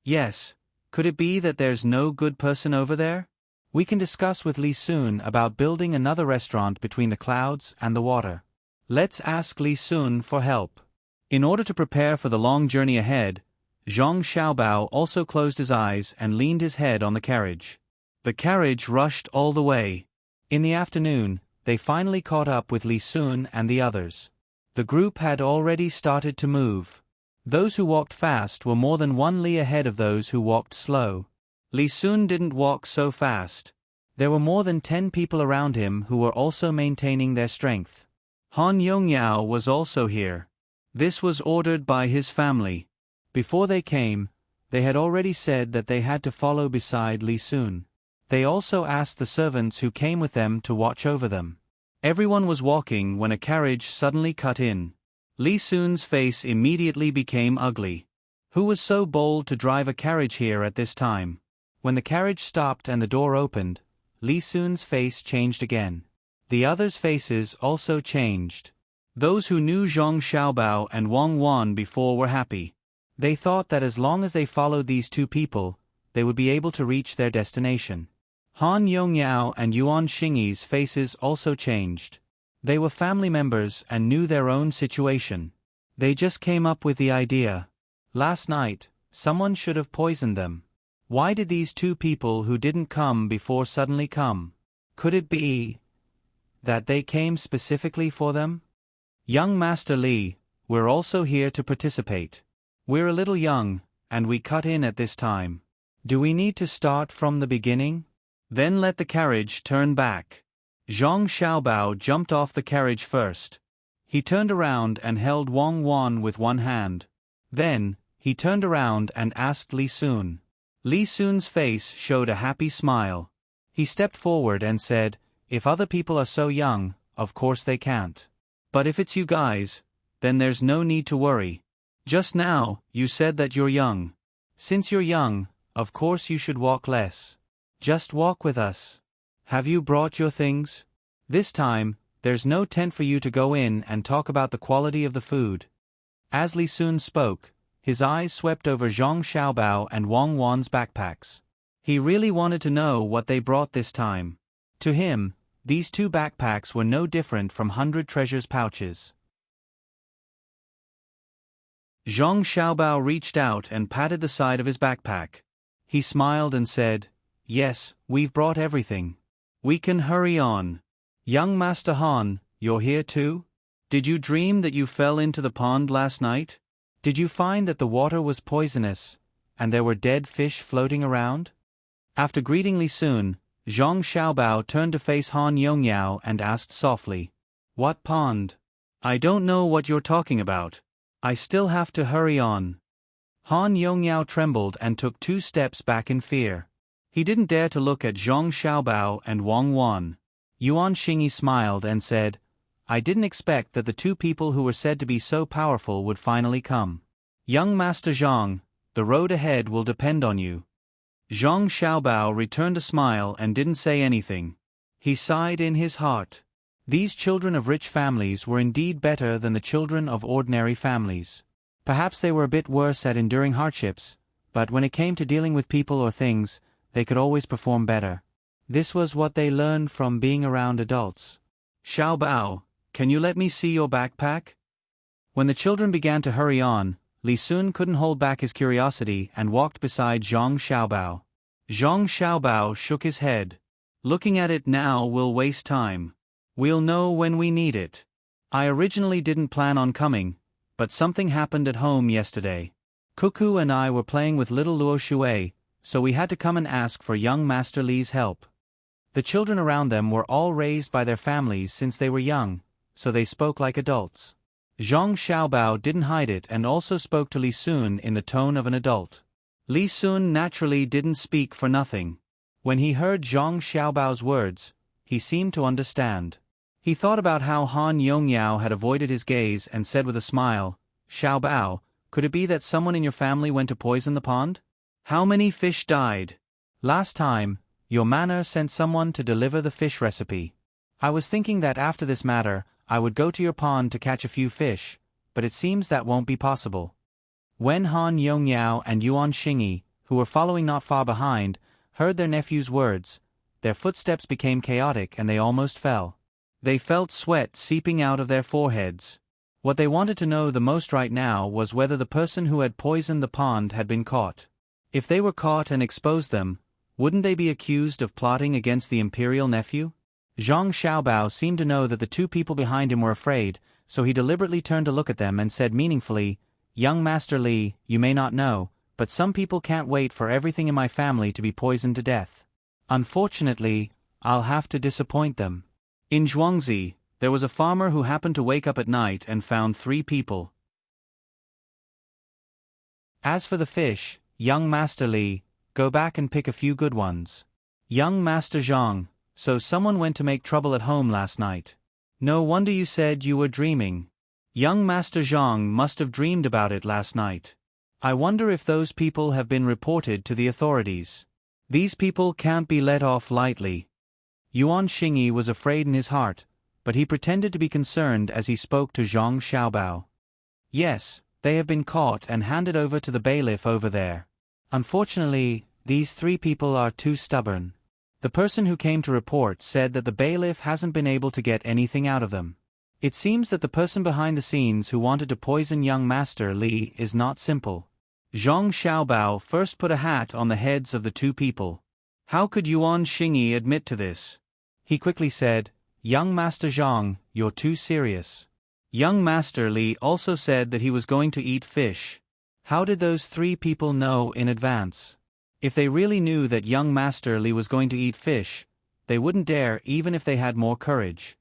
Yes, could it be that there's no good person over there? We can discuss with Li Sun about building another restaurant between the clouds and the water. Let's ask Li Sun for help. In order to prepare for the long journey ahead, Zhang Xiaobao also closed his eyes and leaned his head on the carriage. The carriage rushed all the way. In the afternoon, they finally caught up with Li Sun and the others. The group had already started to move. Those who walked fast were more than 1 li ahead of those who walked slow. Li Sun didn't walk so fast. There were more than 10 people around him who were also maintaining their strength. Han Yongyao was also here. This was ordered by his family. Before they came, they had already said that they had to follow beside Li Sun. They also asked the servants who came with them to watch over them. Everyone was walking when a carriage suddenly cut in. Li Sun's face immediately became ugly. Who was so bold to drive a carriage here at this time? When the carriage stopped and the door opened, Li Sun's face changed again. The others' faces also changed. Those who knew Zhang Xiaobao and Wang Wan before were happy. They thought that as long as they followed these two people, they would be able to reach their destination. Han Yongyao and Yuan Xingyi's faces also changed. They were family members and knew their own situation. They just came up with the idea. Last night, someone should have poisoned them. Why did these two people who didn't come before suddenly come? Could it be that they came specifically for them? Young Master Li, we're also here to participate. We're a little young, and we cut in at this time. Do we need to start from the beginning? Then let the carriage turn back. Zhang Xiaobao jumped off the carriage first. He turned around and held Wang Wan with one hand. Then, he turned around and asked Li Sun. Li Sun's face showed a happy smile. He stepped forward and said, "If other people are so young, of course they can't. But if it's you guys, then there's no need to worry. Just now, you said that you're young. Since you're young, of course you should walk less. Just walk with us. Have you brought your things? This time, there's no tent for you to go in and talk about the quality of the food." As Li Sun spoke, his eyes swept over Zhang Xiaobao and Wang Wan's backpacks. He really wanted to know what they brought this time. To him, these two backpacks were no different from 100 treasures pouches. Zhang Xiaobao reached out and patted the side of his backpack. He smiled and said, "Yes, we've brought everything. We can hurry on. Young Master Han, you're here too? Did you dream that you fell into the pond last night? Did you find that the water was poisonous, and there were dead fish floating around?" After greeting Li Sun, Zhang Xiaobao turned to face Han Yongyao and asked softly, "What pond? I don't know what you're talking about. I still have to hurry on." Han Yongyao trembled and took 2 steps back in fear. He didn't dare to look at Zhang Xiaobao and Wang Wan. Yuan Xingyi smiled and said, "I didn't expect that the two people who were said to be so powerful would finally come. Young Master Zhang, the road ahead will depend on you." Zhang Xiaobao returned a smile and didn't say anything. He sighed in his heart. These children of rich families were indeed better than the children of ordinary families. Perhaps they were a bit worse at enduring hardships, but when it came to dealing with people or things, they could always perform better. This was what they learned from being around adults. "Xiaobao, can you let me see your backpack?" When the children began to hurry on, Li Sun couldn't hold back his curiosity and walked beside Zhang Xiaobao. Zhang Xiaobao shook his head. Looking at it now will waste time. We'll know when we need it. I originally didn't plan on coming, but something happened at home yesterday. Cuckoo and I were playing with little Luo Shui, so we had to come and ask for young Master Li's help. The children around them were all raised by their families since they were young, so they spoke like adults. Zhang Xiaobao didn't hide it and also spoke to Li Sun in the tone of an adult. Li Sun naturally didn't speak for nothing. When he heard Zhang Xiaobao's words, he seemed to understand. He thought about how Han Yongyao had avoided his gaze and said with a smile, "Xiaobao, could it be that someone in your family went to poison the pond? How many fish died? Last time, your manor sent someone to deliver the fish recipe. I was thinking that after this matter, I would go to your pond to catch a few fish, but it seems that won't be possible." When Han Yongyao and Yuan Xingyi, who were following not far behind, heard their nephew's words, their footsteps became chaotic and they almost fell. They felt sweat seeping out of their foreheads. What they wanted to know the most right now was whether the person who had poisoned the pond had been caught. If they were caught and exposed them, wouldn't they be accused of plotting against the imperial nephew? Zhang Xiaobao seemed to know that the two people behind him were afraid, so he deliberately turned to look at them and said meaningfully, "Young Master Li, you may not know, but some people can't wait for everything in my family to be poisoned to death. Unfortunately, I'll have to disappoint them." In Zhuangzi, there was a farmer who happened to wake up at night and found 3 people. As for the fish, young Master Li, go back and pick a few good ones. Young Master Zhang, so someone went to make trouble at home last night. No wonder you said you were dreaming. Young Master Zhang must have dreamed about it last night. I wonder if those people have been reported to the authorities. These people can't be let off lightly. Yuan Xingyi was afraid in his heart, but he pretended to be concerned as he spoke to Zhang Xiaobao. Yes, they have been caught and handed over to the bailiff over there. Unfortunately, these 3 people are too stubborn. The person who came to report said that the bailiff hasn't been able to get anything out of them. It seems that the person behind the scenes who wanted to poison young Master Li is not simple. Zhang Xiaobao first put a hat on the heads of the 2 people. How could Yuan Xingyi admit to this? He quickly said, "Young Master Zhang, you're too serious." Young Master Li also said that he was going to eat fish. How did those 3 people know in advance? If they really knew that young Master Li was going to eat fish, they wouldn't dare even if they had more courage.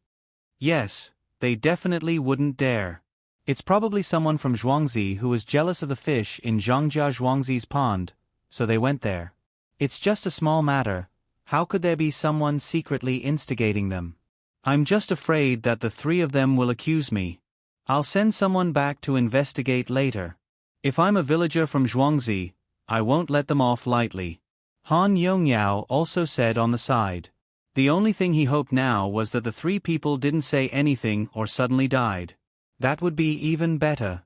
Yes, they definitely wouldn't dare. It's probably someone from Zhuangzi who was jealous of the fish in Zhangjia Zhuangzi's pond, so they went there. It's just a small matter. How could there be someone secretly instigating them? I'm just afraid that the 3 of them will accuse me. I'll send someone back to investigate later. If I'm a villager from Zhuangzi, I won't let them off lightly. Han Yongyao also said on the side. The only thing he hoped now was that the 3 people didn't say anything or suddenly died. That would be even better.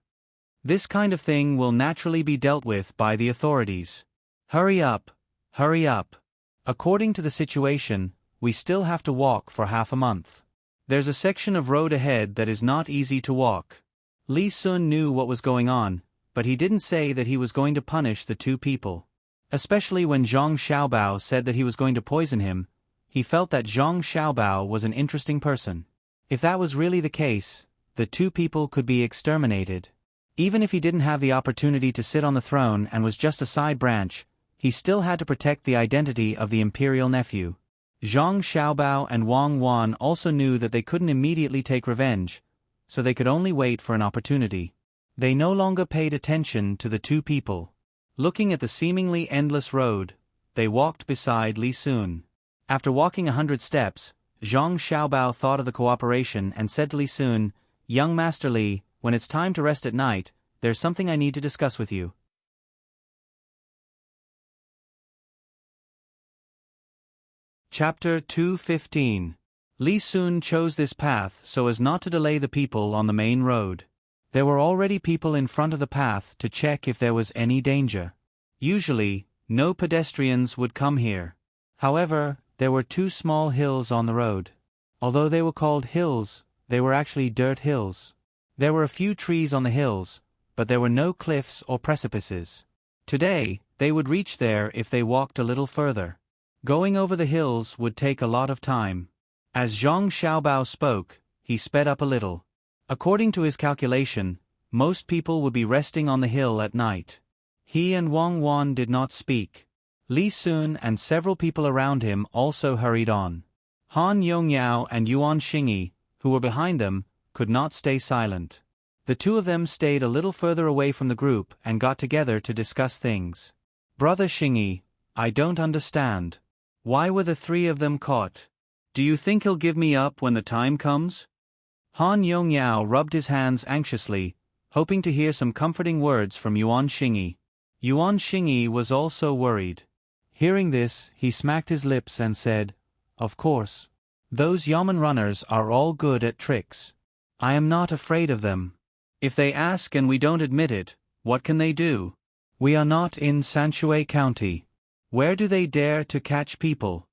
This kind of thing will naturally be dealt with by the authorities. Hurry up, hurry up. According to the situation, we still have to walk for half a month. There's a section of road ahead that is not easy to walk. Li Sun knew what was going on, but he didn't say that he was going to punish the 2 people. Especially when Zhang Xiaobao said that he was going to poison him, he felt that Zhang Xiaobao was an interesting person. If that was really the case, the 2 people could be exterminated. Even if he didn't have the opportunity to sit on the throne and was just a side branch, he still had to protect the identity of the imperial nephew. Zhang Xiaobao and Wang Wan also knew that they couldn't immediately take revenge, so they could only wait for an opportunity. They no longer paid attention to the 2 people. Looking at the seemingly endless road, they walked beside Li Sun. After walking 100 steps, Zhang Xiaobao thought of the cooperation and said to Li Sun, "Young Master Li, when it's time to rest at night, there's something I need to discuss with you." Chapter 215. Li Sun chose this path so as not to delay the people on the main road. There were already people in front of the path to check if there was any danger. Usually, no pedestrians would come here. However, there were 2 small hills on the road. Although they were called hills, they were actually dirt hills. There were a few trees on the hills, but there were no cliffs or precipices. Today, they would reach there if they walked a little further. Going over the hills would take a lot of time. As Zhang Xiaobao spoke, he sped up a little. According to his calculation, most people would be resting on the hill at night. He and Wang Wan did not speak. Li Sun and several people around him also hurried on. Han Yongyao and Yuan Xingyi, who were behind them, could not stay silent. The two of them stayed a little further away from the group and got together to discuss things. Brother Xingyi, I don't understand. Why were the three of them caught? Do you think he'll give me up when the time comes? Han Yongyao rubbed his hands anxiously, hoping to hear some comforting words from Yuan Xingyi. Yuan Xingyi was also worried. Hearing this, he smacked his lips and said, Of course. Those Yamen runners are all good at tricks. I am not afraid of them. If they ask and we don't admit it, what can they do? We are not in Sanshui County. Where do they dare to catch people?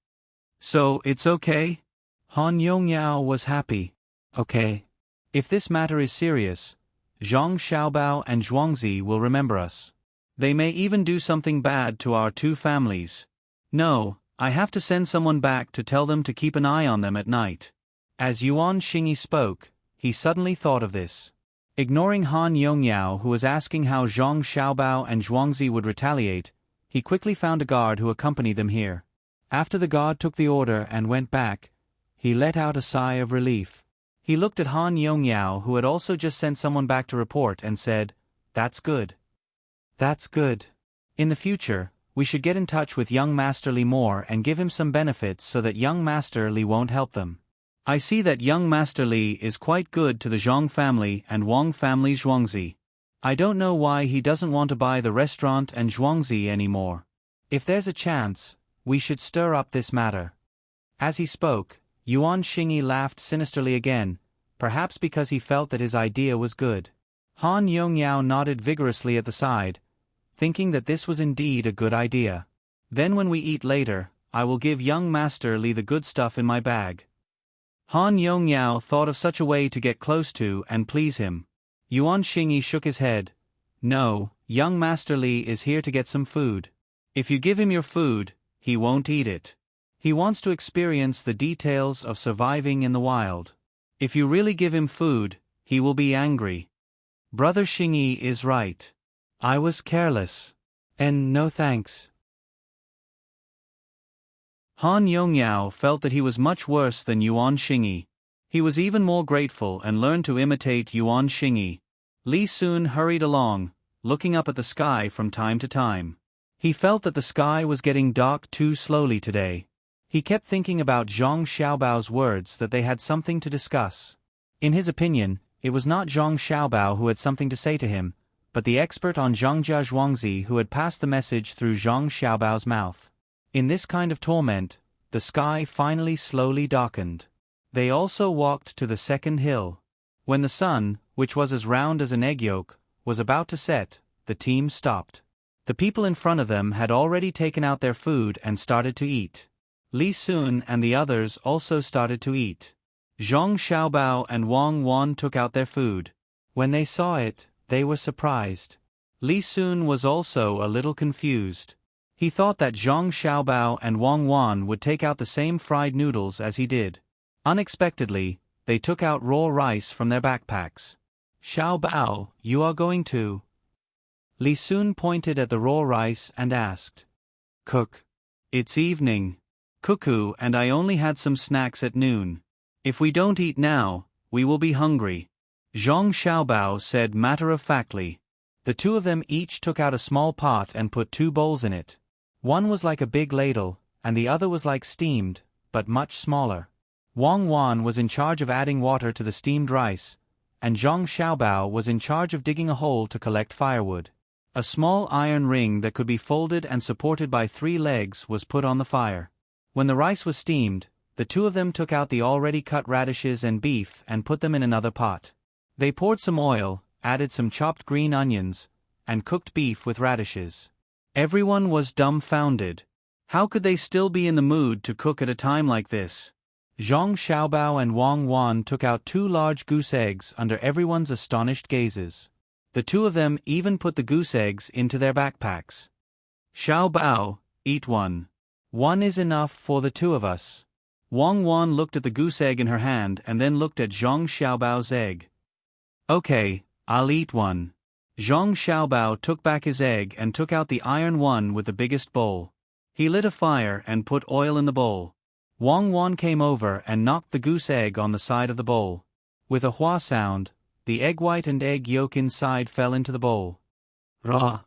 So, it's okay? Han Yongyao was happy. Okay. If this matter is serious, Zhang Xiaobao and Zhuangzi will remember us. They may even do something bad to our two families. No, I have to send someone back to tell them to keep an eye on them at night. As Yuan Xingyi spoke, he suddenly thought of this. Ignoring Han Yongyao, who was asking how Zhang Xiaobao and Zhuangzi would retaliate, he quickly found a guard who accompanied them here. After the guard took the order and went back, he let out a sigh of relief. He looked at Han Yongyao, who had also just sent someone back to report, and said, That's good. That's good. In the future, we should get in touch with young Master Li more and give him some benefits so that young Master Li won't help them. I see that young Master Li is quite good to the Zhang family and Wang family's Zhuangzi. I don't know why he doesn't want to buy the restaurant and Zhuangzi anymore. If there's a chance, we should stir up this matter. As he spoke, Yuan Xingyi laughed sinisterly again, perhaps because he felt that his idea was good. Han Yongyao nodded vigorously at the side, thinking that this was indeed a good idea. Then when we eat later, I will give young Master Li the good stuff in my bag. Han Yongyao thought of such a way to get close to and please him. Yuan Xingyi shook his head. No, young Master Li is here to get some food. If you give him your food, he won't eat it. He wants to experience the details of surviving in the wild. If you really give him food, he will be angry. Brother Xingyi is right. I was careless. And no thanks. Han Yongyao felt that he was much worse than Yuan Xingyi. He was even more grateful and learned to imitate Yuan Xingyi. Li Sun hurried along, looking up at the sky from time to time. He felt that the sky was getting dark too slowly today. He kept thinking about Zhang Xiaobao's words that they had something to discuss. In his opinion, it was not Zhang Xiaobao who had something to say to him, but the expert on Zhangjia Zhuangzi who had passed the message through Zhang Xiaobao's mouth. In this kind of torment, the sky finally slowly darkened. They also walked to the second hill. When the sun, which was as round as an egg yolk, was about to set, the team stopped. The people in front of them had already taken out their food and started to eat. Li Sun and the others also started to eat. Zhang Xiaobao and Wang Wan took out their food. When they saw it, they were surprised. Li Sun was also a little confused. He thought that Zhang Xiaobao and Wang Wan would take out the same fried noodles as he did. Unexpectedly, they took out raw rice from their backpacks. Xiaobao, you are going to? Li Sun pointed at the raw rice and asked. Cook. It's evening. Cuckoo, and I only had some snacks at noon. If we don't eat now, we will be hungry. Zhang Xiaobao said matter-of-factly. The two of them each took out a small pot and put 2 bowls in it. One was like a big ladle, and the other was like steamed, but much smaller. Wang Wan was in charge of adding water to the steamed rice, and Zhang Xiaobao was in charge of digging a hole to collect firewood. A small iron ring that could be folded and supported by 3 legs was put on the fire. When the rice was steamed, the two of them took out the already cut radishes and beef and put them in another pot. They poured some oil, added some chopped green onions, and cooked beef with radishes. Everyone was dumbfounded. How could they still be in the mood to cook at a time like this? Zhang Xiaobao and Wang Wan took out 2 large goose eggs under everyone's astonished gazes. The two of them even put the goose eggs into their backpacks. Xiao Bao, eat one. One is enough for the two of us. Wang Wan looked at the goose egg in her hand and then looked at Zhang Xiaobao's egg. Okay, I'll eat one. Zhang Xiaobao took back his egg and took out the iron one with the biggest bowl. He lit a fire and put oil in the bowl. Wang Wan came over and knocked the goose egg on the side of the bowl. With a hua sound, the egg white and egg yolk inside fell into the bowl. Raw.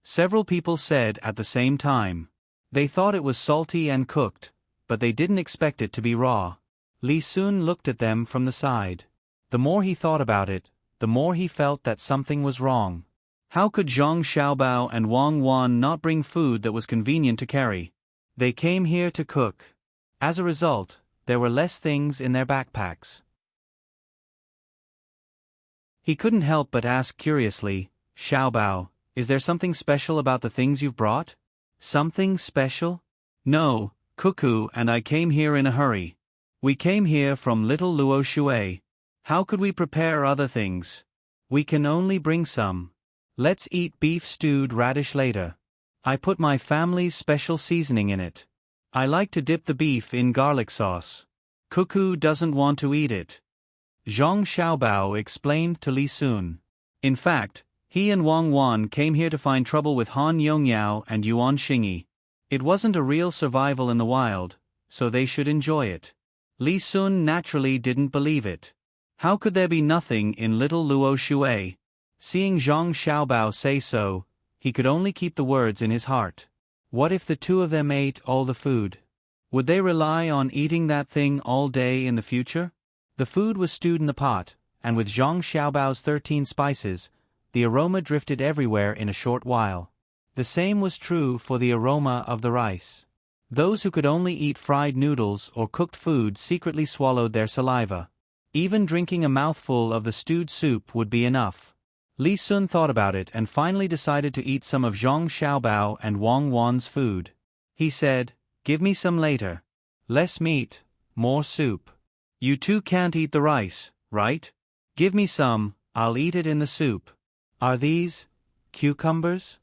Several people said at the same time. They thought it was salty and cooked, but they didn't expect it to be raw. Li Sun looked at them from the side. The more he thought about it, the more he felt that something was wrong. How could Zhang Xiaobao and Wang Wan not bring food that was convenient to carry? They came here to cook. As a result, there were less things in their backpacks. He couldn't help but ask curiously, Xiaobao, is there something special about the things you've brought? Something special? No, Cuckoo and I came here in a hurry. We came here from Little Luo Shui. How could we prepare other things? We can only bring some. Let's eat beef stewed radish later. I put my family's special seasoning in it. I like to dip the beef in garlic sauce. Cuckoo doesn't want to eat it. Zhang Xiaobao explained to Li Sun. In fact, he and Wang Wan came here to find trouble with Han Yongyao and Yuan Xingyi. It wasn't a real survival in the wild, so they should enjoy it. Li Sun naturally didn't believe it. How could there be nothing in Little Luo Shui? Seeing Zhang Xiaobao say so, he could only keep the words in his heart. What if the two of them ate all the food? Would they rely on eating that thing all day in the future? The food was stewed in the pot, and with Zhang Xiaobao's 13 spices, the aroma drifted everywhere in a short while. The same was true for the aroma of the rice. Those who could only eat fried noodles or cooked food secretly swallowed their saliva. Even drinking a mouthful of the stewed soup would be enough. Li Sun thought about it and finally decided to eat some of Zhang Xiaobao and Wang Wan's food. He said, "Give me some later. Less meat, more soup. You two can't eat the rice, right? Give me some, I'll eat it in the soup. Are these cucumbers?"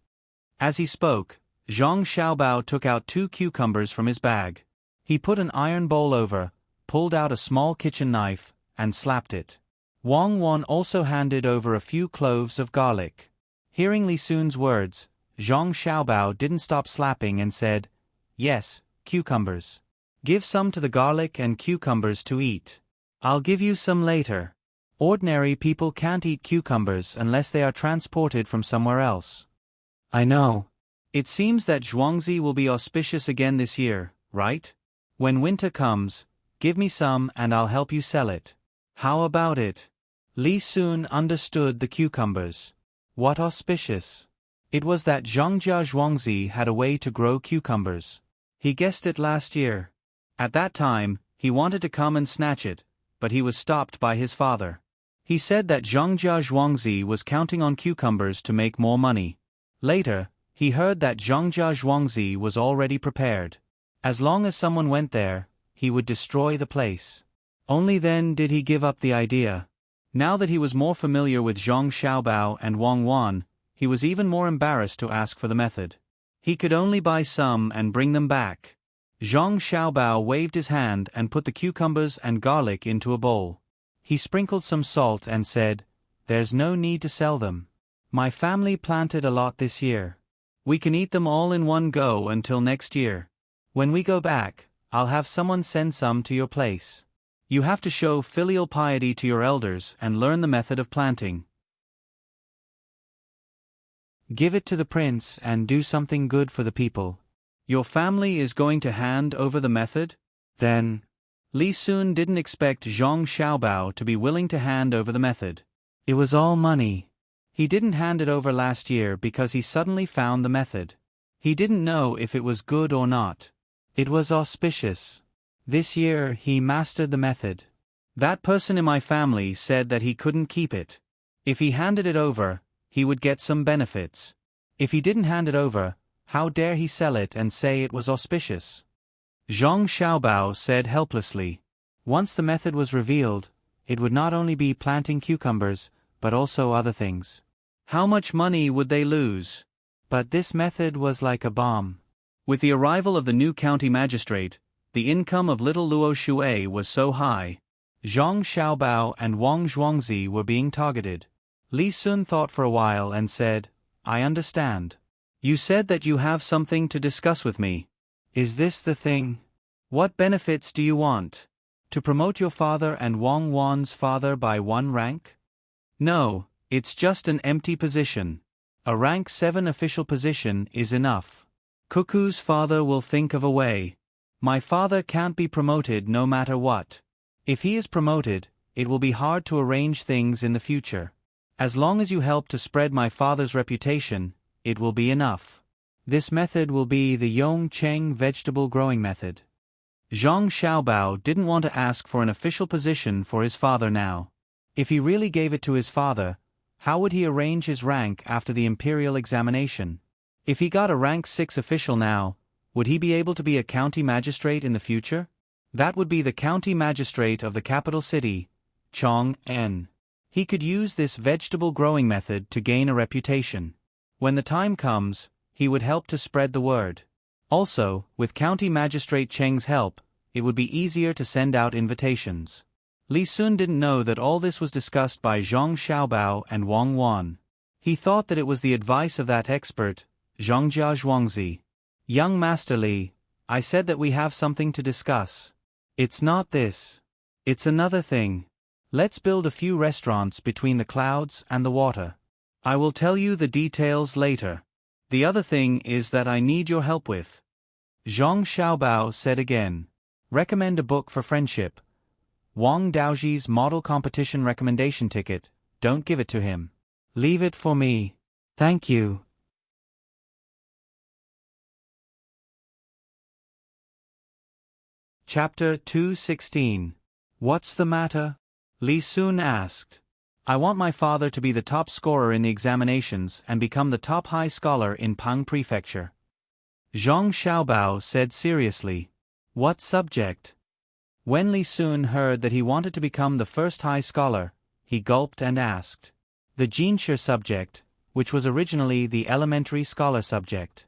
As he spoke, Zhang Xiaobao took out 2 cucumbers from his bag. He put an iron bowl over, pulled out a small kitchen knife, and slapped it. Wang Wan also handed over a few cloves of garlic. Hearing Li Sun's words, Zhang Xiaobao didn't stop slapping and said, "Yes, cucumbers. Give some to the garlic and cucumbers to eat. I'll give you some later. Ordinary people can't eat cucumbers unless they are transported from somewhere else." I know. It seems that Zhuangzi will be auspicious again this year, right? When winter comes, give me some and I'll help you sell it. How about it? Li Sun understood the cucumbers. What auspicious? It was that Zhangjia Zhuangzi had a way to grow cucumbers. He guessed it last year. At that time, he wanted to come and snatch it, but he was stopped by his father. He said that Zhangjia Zhuangzi was counting on cucumbers to make more money. Later, he heard that Zhangjia Zhuangzi was already prepared. As long as someone went there, he would destroy the place. Only then did he give up the idea. Now that he was more familiar with Zhang Xiaobao and Wang Wan, he was even more embarrassed to ask for the method. He could only buy some and bring them back. Zhang Xiaobao waved his hand and put the cucumbers and garlic into a bowl. He sprinkled some salt and said, "There's no need to sell them. My family planted a lot this year. We can eat them all in one go until next year. When we go back, I'll have someone send some to your place. You have to show filial piety to your elders and learn the method of planting. Give it to the prince and do something good for the people. Your family is going to hand over the method? Then." Li Sun didn't expect Zhang Xiaobao to be willing to hand over the method. It was all money. He didn't hand it over last year because he suddenly found the method. He didn't know if it was good or not. It was auspicious. This year he mastered the method. That person in my family said that he couldn't keep it. If he handed it over, he would get some benefits. If he didn't hand it over, how dare he sell it and say it was auspicious? Zhang Xiaobao said helplessly. Once the method was revealed, it would not only be planting cucumbers, but also other things. How much money would they lose? But this method was like a bomb. With the arrival of the new county magistrate, the income of little Luo Shui was so high. Zhang Xiaobao and Wang Zhuangzi were being targeted. Li Sun thought for a while and said, I understand. You said that you have something to discuss with me. Is this the thing? What benefits do you want? To promote your father and Wang Wan's father by 1 rank? No, it's just an empty position. A rank 7 official position is enough. Cuckoo's father will think of a way. My father can't be promoted no matter what. If he is promoted, it will be hard to arrange things in the future. As long as you help to spread my father's reputation, it will be enough. This method will be the Yong Cheng vegetable growing method. Zhang Xiaobao didn't want to ask for an official position for his father now. If he really gave it to his father, how would he arrange his rank after the imperial examination? If he got a rank 6 official now, would he be able to be a county magistrate in the future? That would be the county magistrate of the capital city, Chong'an. He could use this vegetable growing method to gain a reputation. When the time comes, he would help to spread the word. Also, with county magistrate Cheng's help, it would be easier to send out invitations. Li Sun didn't know that all this was discussed by Zhang Xiaobao and Wang Wan. He thought that it was the advice of that expert, Zhangjia Zhuangzi. Young Master Li, I said that we have something to discuss. It's not this. It's another thing. Let's build a few restaurants between the clouds and the water. I will tell you the details later. The other thing is that I need your help with. Zhang Xiaobao said again. Recommend a book for friendship. Wang Daoji's model competition recommendation ticket, don't give it to him. Leave it for me. Thank you. Chapter 216. What's the matter? Li Sun asked. I want my father to be the top scorer in the examinations and become the top high scholar in Pang Prefecture. Zhang Xiaobao said seriously. What subject? When Li Sun heard that he wanted to become the first high scholar, he gulped and asked. The Jinshe subject, which was originally the elementary scholar subject.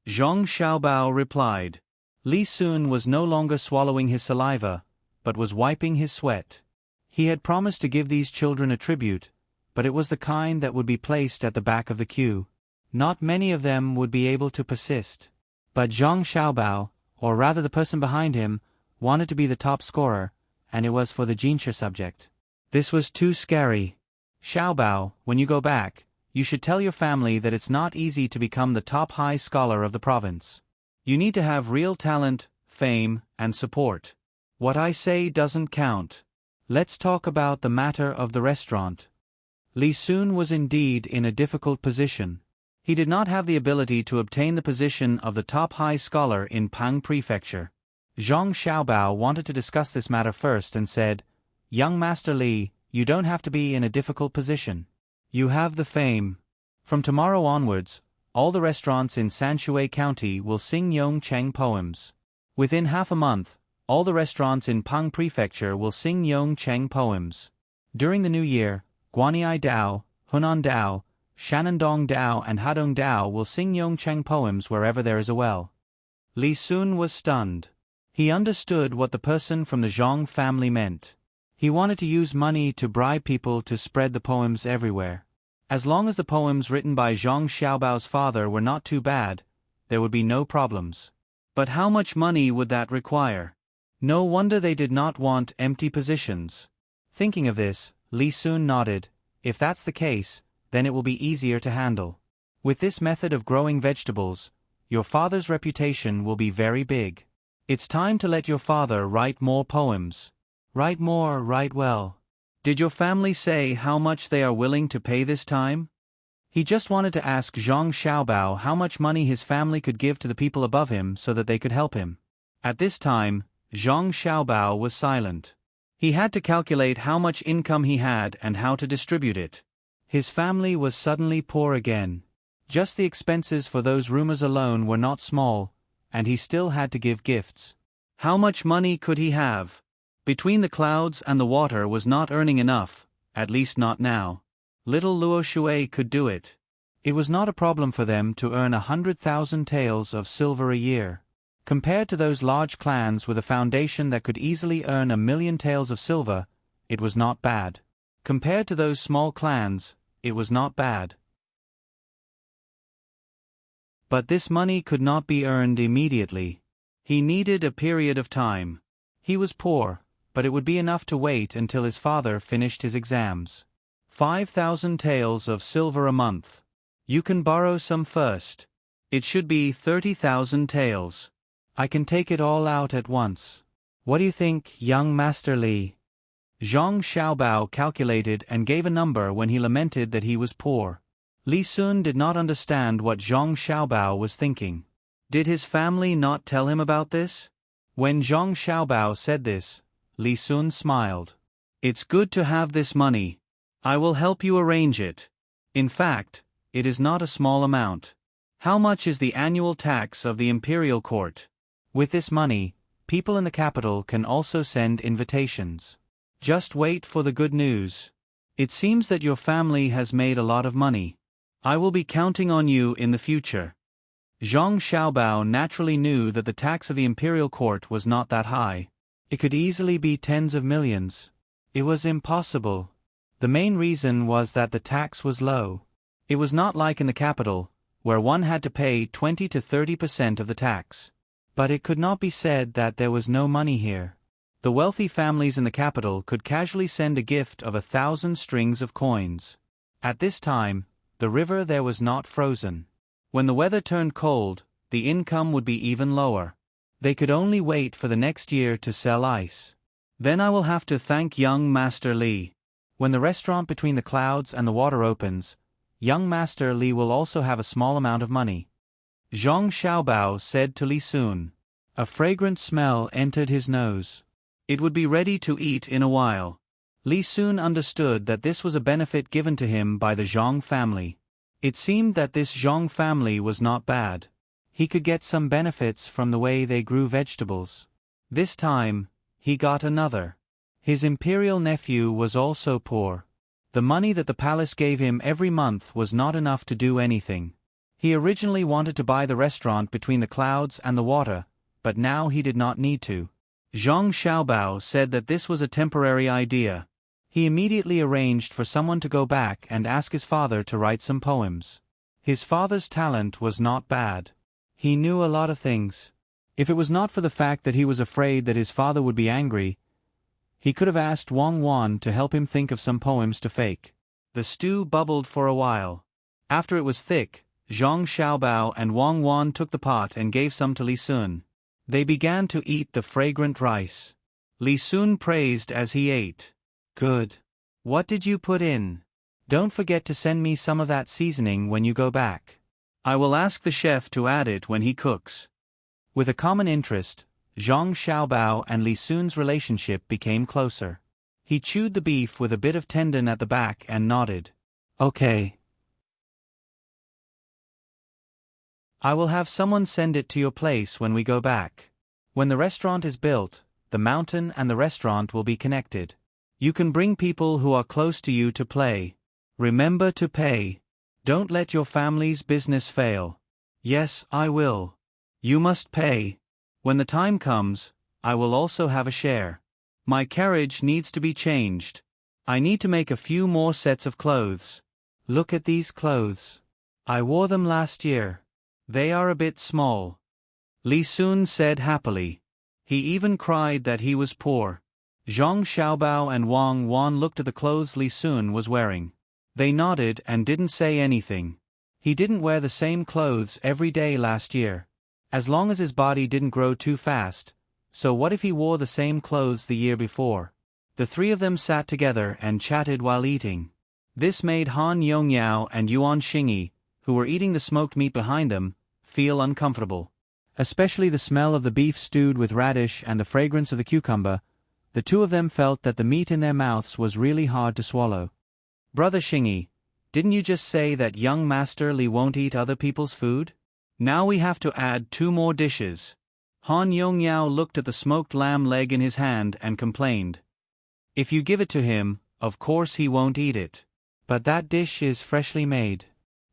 Zhang Xiaobao replied. Li Sun was no longer swallowing his saliva, but was wiping his sweat. He had promised to give these children a tribute, but it was the kind that would be placed at the back of the queue. Not many of them would be able to persist. But Zhang Xiaobao, or rather the person behind him, wanted to be the top scorer, and it was for the Jinshe subject. This was too scary. Xiaobao, when you go back, you should tell your family that it's not easy to become the top high scholar of the province. You need to have real talent, fame, and support. What I say doesn't count. Let's talk about the matter of the restaurant. Li Sun was indeed in a difficult position. He did not have the ability to obtain the position of the top high scholar in Pang Prefecture. Zhang Xiaobao wanted to discuss this matter first and said, Young Master Li, you don't have to be in a difficult position. You have the fame. From tomorrow onwards, all the restaurants in Sanshui County will sing Yong Cheng poems. Within half a month, all the restaurants in Pang Prefecture will sing Yong Cheng poems. During the new year, Guanyi Dao, Hunan Dao, Shanandong Dao and Hadong Dao will sing Yong Cheng poems wherever there is a well. Li Sun was stunned. He understood what the person from the Zhang family meant. He wanted to use money to bribe people to spread the poems everywhere. As long as the poems written by Zhang Xiaobao's father were not too bad, there would be no problems. But how much money would that require? No wonder they did not want empty positions. Thinking of this, Li Sun nodded. If that's the case, then it will be easier to handle. With this method of growing vegetables, your father's reputation will be very big. It's time to let your father write more poems. Write more, write well. Did your family say how much they are willing to pay this time? He just wanted to ask Zhang Xiaobao how much money his family could give to the people above him so that they could help him. At this time, Zhang Xiaobao was silent. He had to calculate how much income he had and how to distribute it. His family was suddenly poor again. Just the expenses for those rooms alone were not small, and he still had to give gifts. How much money could he have? Between the clouds and the water was not earning enough, at least not now. Little Luo Shui could do it. It was not a problem for them to earn 100,000 taels of silver a year. Compared to those large clans with a foundation that could easily earn 1,000,000 taels of silver, it was not bad. Compared to those small clans, it was not bad. But this money could not be earned immediately. He needed a period of time. He was poor, but it would be enough to wait until his father finished his exams. 5,000 taels of silver a month. You can borrow some first. It should be 30,000 taels. I can take it all out at once. What do you think, young Master Li? Zhang Xiaobao calculated and gave a number when he lamented that he was poor. Li Sun did not understand what Zhang Xiaobao was thinking. Did his family not tell him about this? When Zhang Xiaobao said this, Li Sun smiled. It's good to have this money. I will help you arrange it. In fact, it is not a small amount. How much is the annual tax of the imperial court? With this money, people in the capital can also send invitations. Just wait for the good news. It seems that your family has made a lot of money. I will be counting on you in the future. Zhang Xiaobao naturally knew that the tax of the imperial court was not that high. It could easily be tens of millions. It was impossible. The main reason was that the tax was low. It was not like in the capital, where one had to pay 20 to 30% of the tax. But it could not be said that there was no money here. The wealthy families in the capital could casually send a gift of 1,000 strings of coins. At this time, the river there was not frozen. When the weather turned cold, the income would be even lower. They could only wait for the next year to sell ice. Then I will have to thank young Master Li. When the restaurant between the clouds and the water opens, young Master Li will also have a small amount of money. Zhang Xiaobao said to Li Sun. A fragrant smell entered his nose. It would be ready to eat in a while. Li Sun understood that this was a benefit given to him by the Zhang family. It seemed that this Zhang family was not bad. He could get some benefits from the way they grew vegetables. This time, he got another. His imperial nephew was also poor. The money that the palace gave him every month was not enough to do anything. He originally wanted to buy the restaurant between the clouds and the water, but now he did not need to. Zhang Xiaobao said that this was a temporary idea. He immediately arranged for someone to go back and ask his father to write some poems. His father's talent was not bad. He knew a lot of things. If it was not for the fact that he was afraid that his father would be angry, he could have asked Wang Wan to help him think of some poems to fake. The stew bubbled for a while. After it was thick, Zhang Xiaobao and Wang Wan took the pot and gave some to Li Sun. They began to eat the fragrant rice. Li Sun praised as he ate. Good. What did you put in? Don't forget to send me some of that seasoning when you go back. I will ask the chef to add it when he cooks. With a common interest, Zhang Xiaobao and Li Sun's relationship became closer. He chewed the beef with a bit of tendon at the back and nodded. Okay. I will have someone send it to your place when we go back. When the restaurant is built, the mountain and the restaurant will be connected. You can bring people who are close to you to play. Remember to pay. Don't let your family's business fail. Yes, I will. You must pay. When the time comes, I will also have a share. My carriage needs to be changed. I need to make a few more sets of clothes. Look at these clothes. I wore them last year. They are a bit small. Li Sun said happily. He even cried that he was poor. Zhang Xiaobao and Wang Wan looked at the clothes Li Sun was wearing. They nodded and didn't say anything. He didn't wear the same clothes every day last year. As long as his body didn't grow too fast, so what if he wore the same clothes the year before? The three of them sat together and chatted while eating. This made Han Yongyao and Yuan Xingyi, who were eating the smoked meat behind them, feel uncomfortable. Especially the smell of the beef stewed with radish and the fragrance of the cucumber. The two of them felt that the meat in their mouths was really hard to swallow. Brother Xingyi, didn't you just say that young Master Li won't eat other people's food? Now we have to add 2 more dishes. Han Yongyao looked at the smoked lamb leg in his hand and complained. If you give it to him, of course he won't eat it. But that dish is freshly made.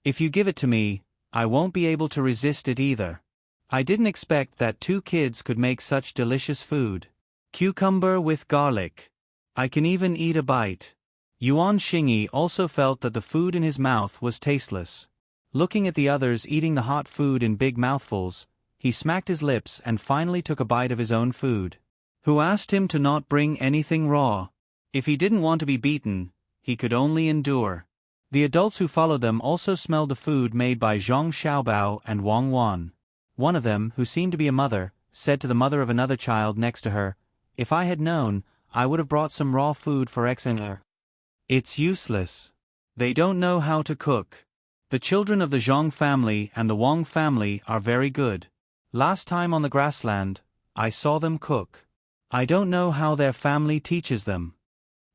If you give it to me, I won't be able to resist it either. I didn't expect that 2 kids could make such delicious food. Cucumber with garlic. I can even eat a bite. Yuan Xingyi also felt that the food in his mouth was tasteless. Looking at the others eating the hot food in big mouthfuls, he smacked his lips and finally took a bite of his own food. Who asked him to not bring anything raw? If he didn't want to be beaten, he could only endure. The adults who followed them also smelled the food made by Zhang Xiaobao and Wang Wan. One of them, who seemed to be a mother, said to the mother of another child next to her, "If I had known, I would have brought some raw food for Xener. It's useless. They don't know how to cook. The children of the Zhang family and the Wang family are very good. Last time on the grassland, I saw them cook. I don't know how their family teaches them."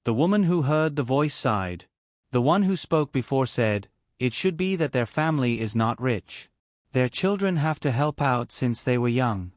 The woman who heard the voice sighed. The one who spoke before said, "It should be that their family is not rich. Their children have to help out since they were young."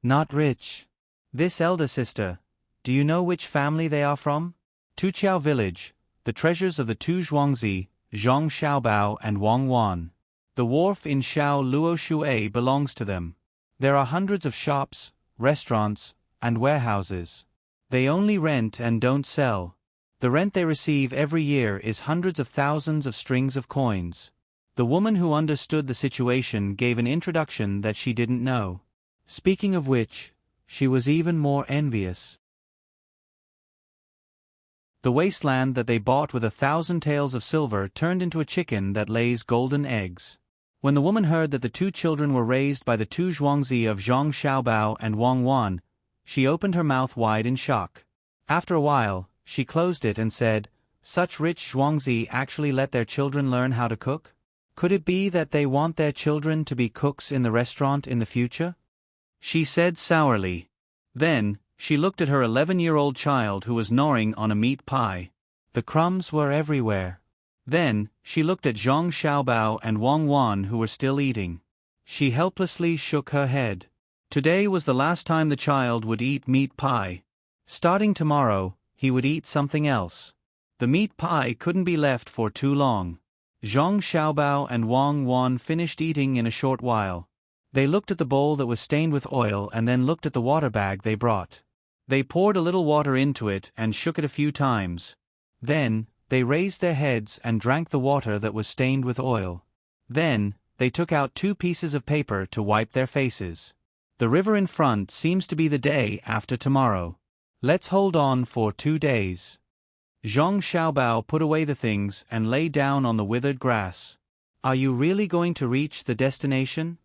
Not rich. This elder sister, do you know which family they are from? Tuqiao village, the treasures of the 2 Zhuangzi, Zhang Xiaobao and Wang Wan. The wharf in Xiao Luo Shui belongs to them. There are hundreds of shops, restaurants, and warehouses. They only rent and don't sell. The rent they receive every year is hundreds of thousands of strings of coins. The woman who understood the situation gave an introduction that she didn't know. Speaking of which, she was even more envious. The wasteland that they bought with 1,000 taels of silver turned into a chicken that lays golden eggs. When the woman heard that the 2 children were raised by the 2 Zhuangzi of Zhang Xiaobao and Wang Wan, she opened her mouth wide in shock. After a while, she closed it and said, "Such rich Zhuangzi actually let their children learn how to cook? Could it be that they want their children to be cooks in the restaurant in the future?" She said sourly. Then, she looked at her 11-year-old child who was gnawing on a meat pie. The crumbs were everywhere. Then, she looked at Zhang Xiaobao and Wang Wan who were still eating. She helplessly shook her head. Today was the last time the child would eat meat pie. Starting tomorrow, he would eat something else. The meat pie couldn't be left for too long. Zhang Xiaobao and Wang Wan finished eating in a short while. They looked at the bowl that was stained with oil and then looked at the water bag they brought. They poured a little water into it and shook it a few times. Then, they raised their heads and drank the water that was stained with oil. Then, they took out 2 pieces of paper to wipe their faces. The river in front seems to be the day after tomorrow. Let's hold on for 2 days. Zhang Xiaobao put away the things and lay down on the withered grass. Are you really going to reach the destination?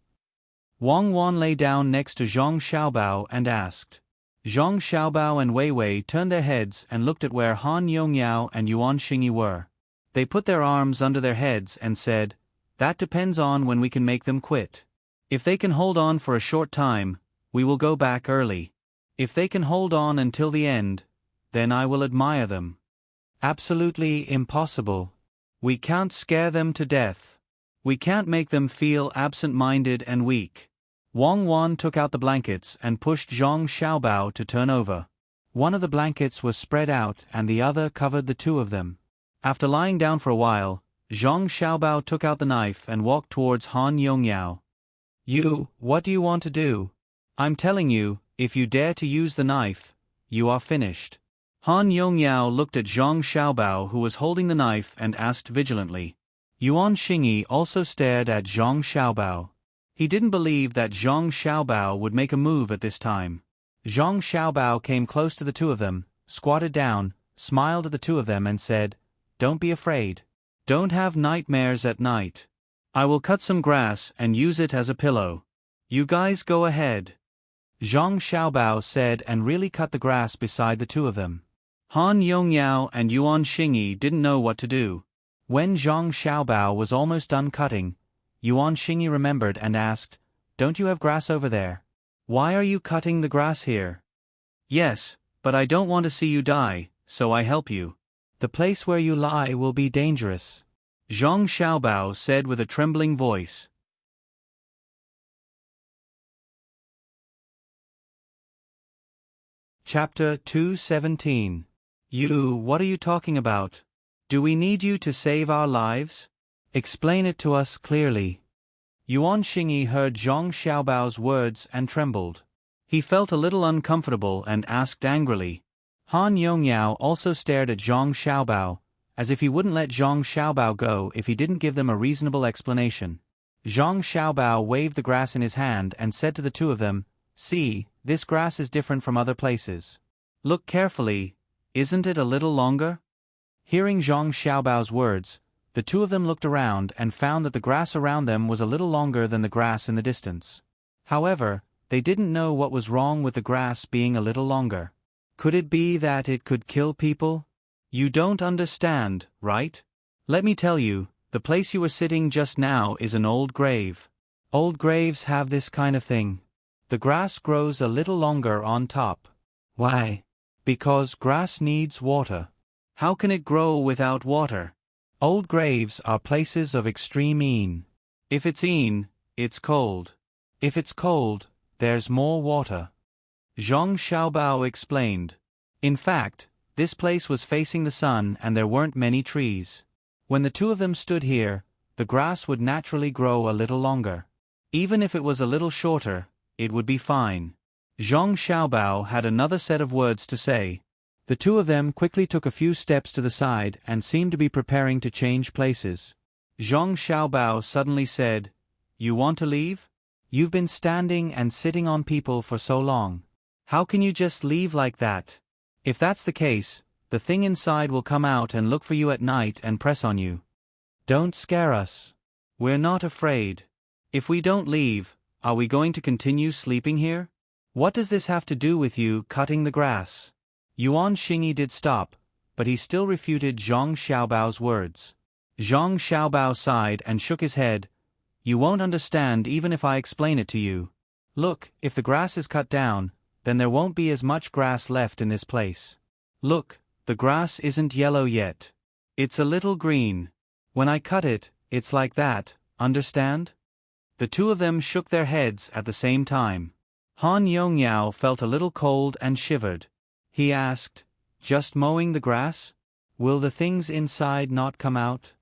Wang Wan lay down next to Zhang Xiaobao and asked. Zhang Xiaobao and Wei Wei turned their heads and looked at where Han Yongyao and Yuan Xingyi were. They put their arms under their heads and said, "That depends on when we can make them quit. If they can hold on for a short time, we will go back early. If they can hold on until the end, then I will admire them." Absolutely impossible. We can't scare them to death. We can't make them feel absent-minded and weak. Wang Wan took out the blankets and pushed Zhang Xiaobao to turn over. One of the blankets was spread out and the other covered the 2 of them. After lying down for a while, Zhang Xiaobao took out the knife and walked towards Han Yongyao. What do you want to do? I'm telling you, if you dare to use the knife, you are finished." Han Yongyao looked at Zhang Xiaobao who was holding the knife and asked vigilantly. Yuan Xingyi also stared at Zhang Xiaobao. He didn't believe that Zhang Xiaobao would make a move at this time. Zhang Xiaobao came close to the 2 of them, squatted down, smiled at the 2 of them and said, "Don't be afraid. Don't have nightmares at night. I will cut some grass and use it as a pillow. You guys go ahead." Zhang Xiaobao said and really cut the grass beside the 2 of them. Han Yongyao and Yuan Xingyi didn't know what to do. When Zhang Xiaobao was almost done cutting, Yuan Xingyi remembered and asked, "Don't you have grass over there? Why are you cutting the grass here?" "Yes, but I don't want to see you die, so I help you. The place where you lie will be dangerous," Zhang Xiaobao said with a trembling voice. Chapter 217. What are you talking about? Do we need you to save our lives? Explain it to us clearly. Yuan Xingyi heard Zhang Xiaobao's words and trembled. He felt a little uncomfortable and asked angrily. Han Yongyao also stared at Zhang Xiaobao, as if he wouldn't let Zhang Xiaobao go if he didn't give them a reasonable explanation. Zhang Xiaobao waved the grass in his hand and said to the two of them, "See, this grass is different from other places. Look carefully, isn't it a little longer?" Hearing Zhang Xiaobao's words, the two of them looked around and found that the grass around them was a little longer than the grass in the distance. However, they didn't know what was wrong with the grass being a little longer. Could it be that it could kill people? You don't understand, right? Let me tell you, the place you were sitting just now is an old grave. Old graves have this kind of thing. The grass grows a little longer on top. Why? Because grass needs water. How can it grow without water? Old graves are places of extreme een. If it's een, it's cold. If it's cold, there's more water. Zhang Xiaobao explained. In fact, this place was facing the sun and there weren't many trees. When the two of them stood here, the grass would naturally grow a little longer. Even if it was a little shorter, it would be fine. Zhang Xiaobao had another set of words to say. The two of them quickly took a few steps to the side and seemed to be preparing to change places. Zhang Xiaobao suddenly said, "You want to leave? You've been standing and sitting on people for so long. How can you just leave like that? If that's the case, the thing inside will come out and look for you at night and press on you. Don't scare us. We're not afraid. If we don't leave, are we going to continue sleeping here? What does this have to do with you cutting the grass?" Yuan Xingyi did stop, but he still refuted Zhang Xiaobao's words. Zhang Xiaobao sighed and shook his head. "You won't understand even if I explain it to you. Look, if the grass is cut down, then there won't be as much grass left in this place. Look, the grass isn't yellow yet. It's a little green. When I cut it, it's like that, understand?" The two of them shook their heads at the same time. Han Yongyao felt a little cold and shivered. He asked, "Just mowing the grass? Will the things inside not come out?"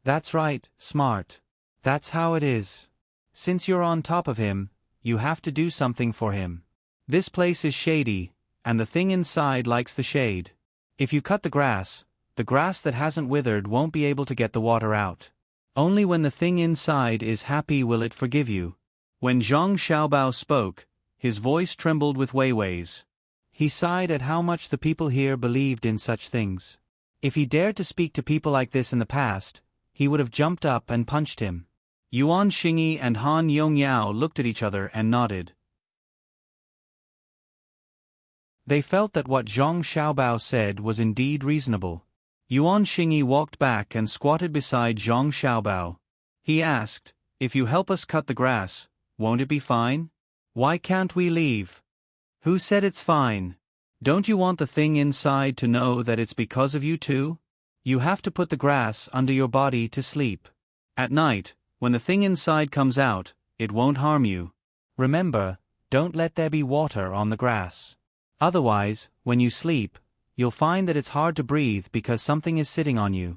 "That's right, smart. That's how it is. Since you're on top of him, you have to do something for him. This place is shady, and the thing inside likes the shade. If you cut the grass that hasn't withered won't be able to get the water out. Only when the thing inside is happy will it forgive you." When Zhang Xiaobao spoke, his voice trembled with weiways. He sighed at how much the people here believed in such things. If he dared to speak to people like this in the past, he would have jumped up and punched him. Yuan Xingyi and Han Yongyao looked at each other and nodded. They felt that what Zhang Xiaobao said was indeed reasonable. Yuan Xingyi walked back and squatted beside Zhang Xiaobao. He asked, "If you help us cut the grass, won't it be fine? Why can't we leave?" "Who said it's fine? Don't you want the thing inside to know that it's because of you too? You have to put the grass under your body to sleep. At night, when the thing inside comes out, it won't harm you. Remember, don't let there be water on the grass. Otherwise, when you sleep, you'll find that it's hard to breathe because something is sitting on you."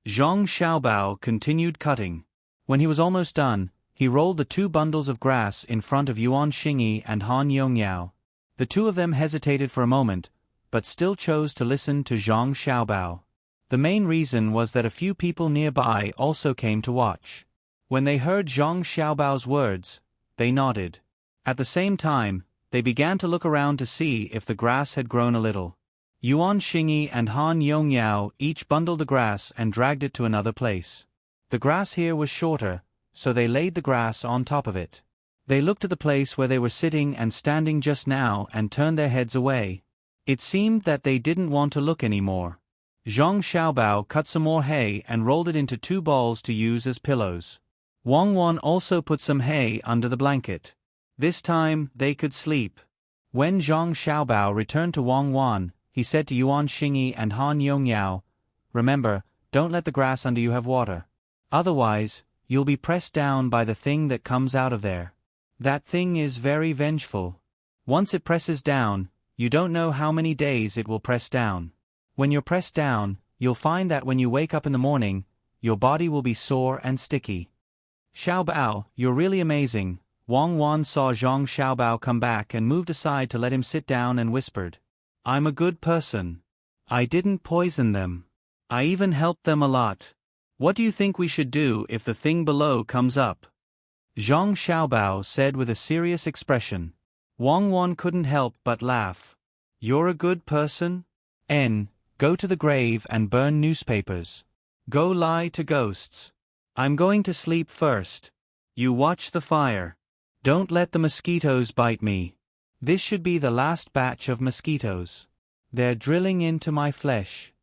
Zhang Xiaobao continued cutting. When he was almost done, he rolled the two bundles of grass in front of Yuan Xingyi and Han Yongyao. The two of them hesitated for a moment, but still chose to listen to Zhang Xiaobao. The main reason was that a few people nearby also came to watch. When they heard Zhang Xiaobao's words, they nodded. At the same time, they began to look around to see if the grass had grown a little. Yuan Xingyi and Han Yongyao each bundled the grass and dragged it to another place. The grass here was shorter, so they laid the grass on top of it. They looked at the place where they were sitting and standing just now and turned their heads away. It seemed that they didn't want to look anymore. Zhang Xiaobao cut some more hay and rolled it into two balls to use as pillows. Wang Wan also put some hay under the blanket. This time, they could sleep. When Zhang Xiaobao returned to Wang Wan, he said to Yuan Xingyi and Han Yongyao, "Remember, don't let the grass under you have water. Otherwise, you'll be pressed down by the thing that comes out of there. That thing is very vengeful. Once it presses down, you don't know how many days it will press down. When you're pressed down, you'll find that when you wake up in the morning, your body will be sore and sticky. Xiaobao, you're really amazing. Wang Wan saw Zhang Xiaobao come back and moved aside to let him sit down and whispered, I'm a good person. I didn't poison them. I even helped them a lot. What do you think we should do if the thing below comes up? Zhang Xiaobao said with a serious expression. Wang Wan couldn't help but laugh. You're a good person? Go to the grave and burn newspapers. Go lie to ghosts. I'm going to sleep first. You watch the fire. Don't let the mosquitoes bite me. This should be the last batch of mosquitoes. They're drilling into my flesh.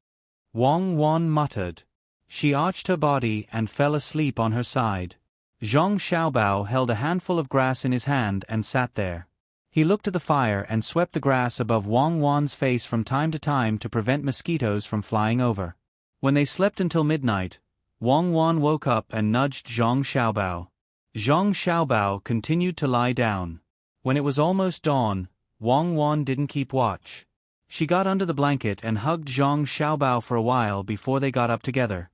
Wang Wan muttered. She arched her body and fell asleep on her side. Zhang Xiaobao held a handful of grass in his hand and sat there. He looked at the fire and swept the grass above Wang Wan's face from time to time to prevent mosquitoes from flying over. When they slept until midnight, Wang Wan woke up and nudged Zhang Xiaobao. Zhang Xiaobao continued to lie down. When it was almost dawn, Wang Wan didn't keep watch. She got under the blanket and hugged Zhang Xiaobao for a while before they got up together.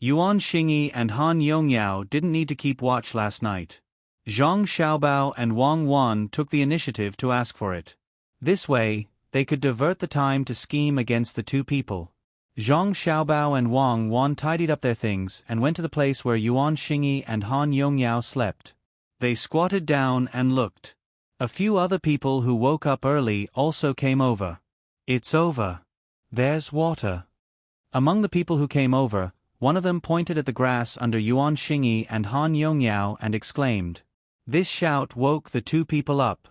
Yuan Xingyi and Han Yongyao didn't need to keep watch last night. Zhang Xiaobao and Wang Wan took the initiative to ask for it. This way, they could divert the time to scheme against the two people. Zhang Xiaobao and Wang Wan tidied up their things and went to the place where Yuan Xingyi and Han Yongyao slept. They squatted down and looked. A few other people who woke up early also came over. It's over. There's water. Among the people who came over, one of them pointed at the grass under Yuan Xingyi and Han Yongyao and exclaimed. This shout woke the two people up.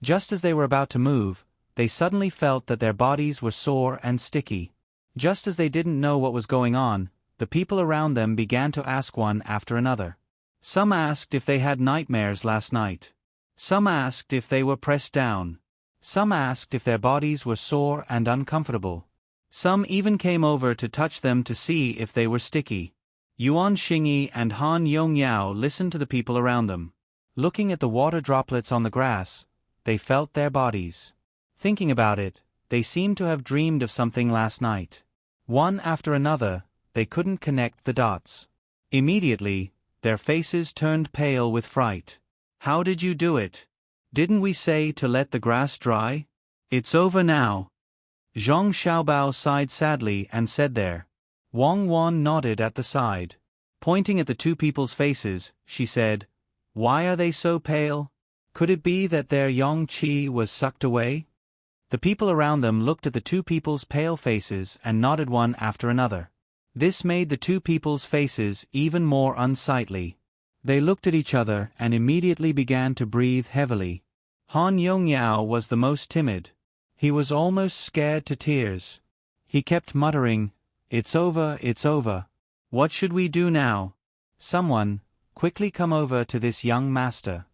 Just as they were about to move, they suddenly felt that their bodies were sore and sticky. Just as they didn't know what was going on, the people around them began to ask one after another. Some asked if they had nightmares last night. Some asked if they were pressed down. Some asked if their bodies were sore and uncomfortable. Some even came over to touch them to see if they were sticky. Yuan Xingyi and Han Yongyao listened to the people around them. Looking at the water droplets on the grass, they felt their bodies. Thinking about it, they seemed to have dreamed of something last night. One after another, they couldn't connect the dots. Immediately, their faces turned pale with fright. How did you do it? Didn't we say to let the grass dry? It's over now. Zhang Xiaobao sighed sadly and said there. Wang Wan nodded at the side. Pointing at the two people's faces, she said, Why are they so pale? Could it be that their yang qi was sucked away? The people around them looked at the two people's pale faces and nodded one after another. This made the two people's faces even more unsightly. They looked at each other and immediately began to breathe heavily. Han Yongyao was the most timid. He was almost scared to tears. He kept muttering, It's over, it's over. What should we do now? Someone, quickly come over to this young master.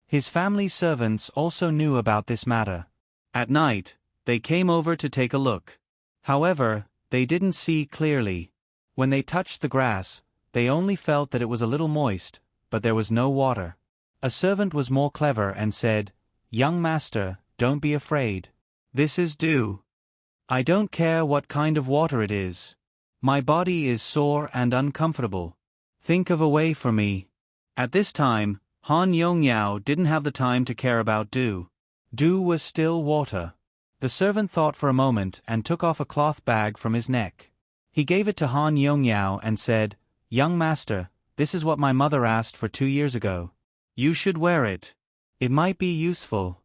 His family's servants also knew about this matter. At night, they came over to take a look. However, they didn't see clearly. When they touched the grass, they only felt that it was a little moist, but there was no water. A servant was more clever and said, Young master, don't be afraid. This is dew. I don't care what kind of water it is. My body is sore and uncomfortable. Think of a way for me. At this time, Han Yongyao didn't have the time to care about dew. Dew was still water. The servant thought for a moment and took off a cloth bag from his neck. He gave it to Han Yongyao and said, Young master, this is what my mother asked for 2 years ago. You should wear it. It might be useful.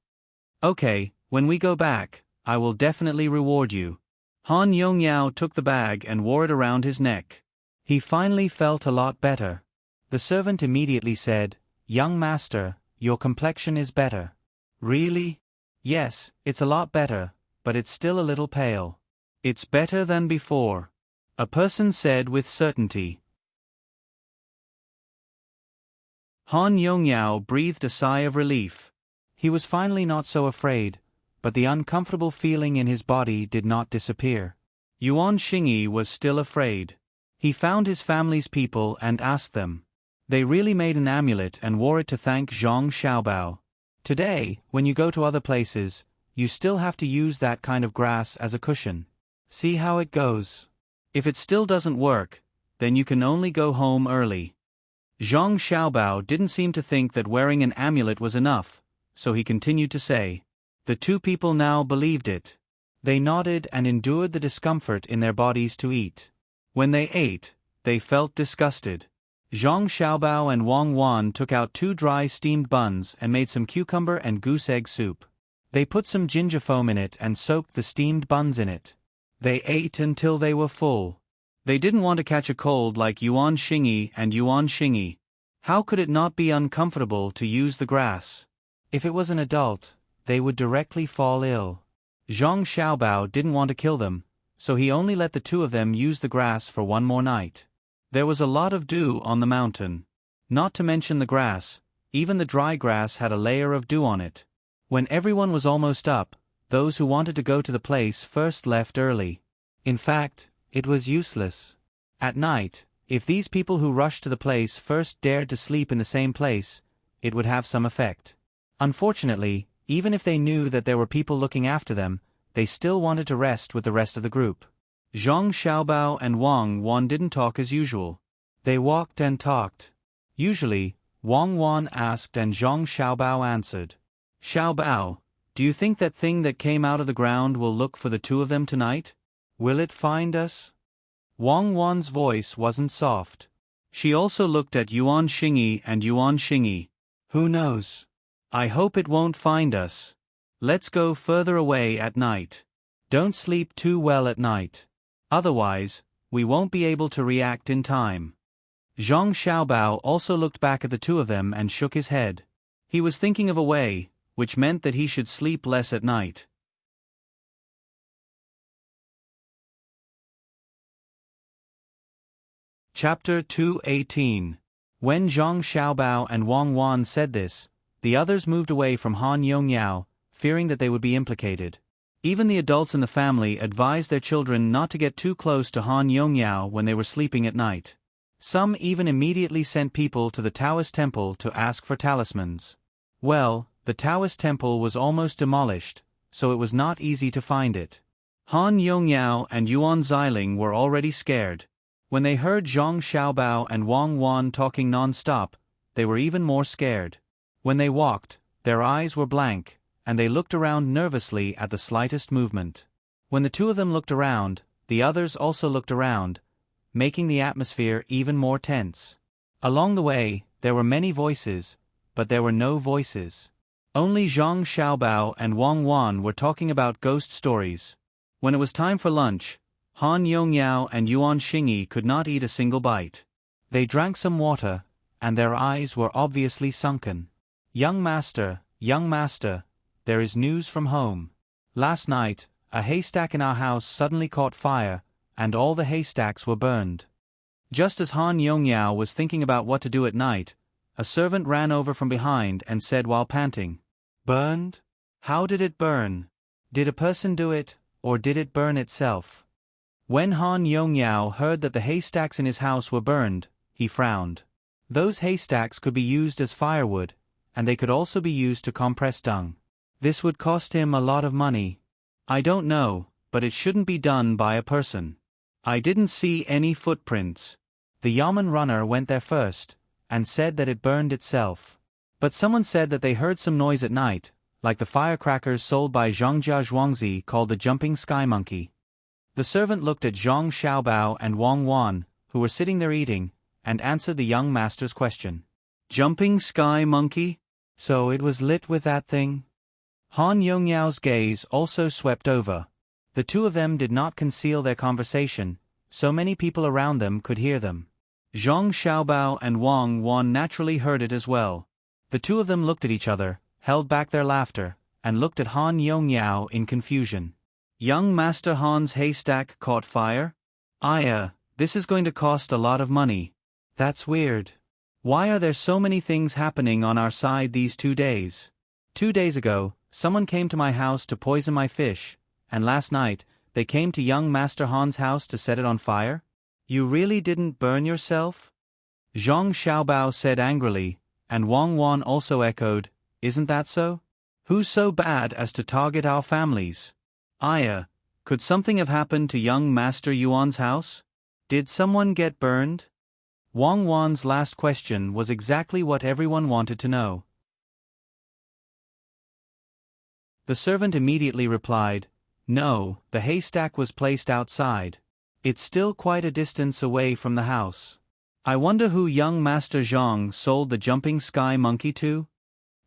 Okay, when we go back, I will definitely reward you. Han Yongyao took the bag and wore it around his neck. He finally felt a lot better. The servant immediately said, Young master, your complexion is better. Really? Yes, it's a lot better, but it's still a little pale. It's better than before. A person said with certainty. Han Yongyao breathed a sigh of relief. He was finally not so afraid, but the uncomfortable feeling in his body did not disappear. Yuan Xingyi was still afraid. He found his family's people and asked them. They really made an amulet and wore it to thank Zhang Xiaobao. Today, when you go to other places, you still have to use that kind of grass as a cushion. See how it goes. If it still doesn't work, then you can only go home early." Zhang Xiaobao didn't seem to think that wearing an amulet was enough, so he continued to say. The two people now believed it. They nodded and endured the discomfort in their bodies to eat. When they ate, they felt disgusted. Zhang Xiaobao and Wang Wan took out 2 dry steamed buns and made some cucumber and goose egg soup. They put some ginger foam in it and soaked the steamed buns in it. They ate until they were full. They didn't want to catch a cold like Yuan Xingyi and Yuan Xingyi. How could it not be uncomfortable to use the grass? If it was an adult, they would directly fall ill. Zhang Xiaobao didn't want to kill them, so he only let the two of them use the grass for one more night. There was a lot of dew on the mountain. Not to mention the grass, even the dry grass had a layer of dew on it. When everyone was almost up, those who wanted to go to the place first left early. In fact, it was useless. At night, if these people who rushed to the place first dared to sleep in the same place, it would have some effect. Unfortunately, even if they knew that there were people looking after them, they still wanted to rest with the rest of the group. Zhang Xiaobao and Wang Wan didn't talk as usual. They walked and talked. Usually, Wang Wan asked and Zhang Xiaobao answered. "Xiaobao, do you think that thing that came out of the ground will look for the two of them tonight? Will it find us?" Wang Wan's voice wasn't soft. She also looked at Yuan Xingyi and Yuan Xingyi. "Who knows? I hope it won't find us. Let's go further away at night. Don't sleep too well at night. Otherwise, we won't be able to react in time." Zhang Xiaobao also looked back at the two of them and shook his head. He was thinking of a way, which meant that he should sleep less at night. Chapter 218. When Zhang Xiaobao and Wang Wan said this, the others moved away from Han Yongyao, fearing that they would be implicated. Even the adults in the family advised their children not to get too close to Han Yongyao when they were sleeping at night. Some even immediately sent people to the Taoist temple to ask for talismans. Well, the Taoist temple was almost demolished, so it was not easy to find it. Han Yongyao and Yuan Xiling were already scared. When they heard Zhang Xiaobao and Wang Wan talking non-stop, they were even more scared. When they walked, their eyes were blank, and they looked around nervously at the slightest movement. When the two of them looked around, the others also looked around, making the atmosphere even more tense. Along the way, there were many voices, but there were no voices. Only Zhang Xiaobao and Wang Wan were talking about ghost stories. When it was time for lunch, Han Yongyao and Yuan Xingyi could not eat a single bite. They drank some water, and their eyes were obviously sunken. young master, there is news from home. Last night, a haystack in our house suddenly caught fire, and all the haystacks were burned." Just as Han Yongyao was thinking about what to do at night, a servant ran over from behind and said while panting, "Burned? How did it burn? Did a person do it, or did it burn itself?" When Han Yongyao heard that the haystacks in his house were burned, he frowned. Those haystacks could be used as firewood, and they could also be used to compress dung. This would cost him a lot of money. "I don't know, but it shouldn't be done by a person. I didn't see any footprints. The yamen runner went there first, and said that it burned itself. But someone said that they heard some noise at night, like the firecrackers sold by Zhangjia Zhuangzi called the jumping sky monkey." The servant looked at Zhang Xiaobao and Wang Wan, who were sitting there eating, and answered the young master's question. "Jumping sky monkey? So it was lit with that thing?" Han Yongyao's gaze also swept over. The two of them did not conceal their conversation, so many people around them could hear them. Zhang Xiaobao and Wang Wan naturally heard it as well. The two of them looked at each other, held back their laughter, and looked at Han Yongyao in confusion. "Young Master Han's haystack caught fire? This is going to cost a lot of money. That's weird. Why are there so many things happening on our side these 2 days? 2 days ago, someone came to my house to poison my fish, and last night, they came to young Master Han's house to set it on fire? You really didn't burn yourself?" Zhang Xiaobao said angrily, and Wang Wan also echoed, "Isn't that so?" Who's so bad as to target our families? Aya, could something have happened to young Master Yuan's house? Did someone get burned? Wang Wan's last question was exactly what everyone wanted to know. The servant immediately replied, "No, the haystack was placed outside. It's still quite a distance away from the house. I wonder who young Master Zhang sold the jumping sky monkey to?"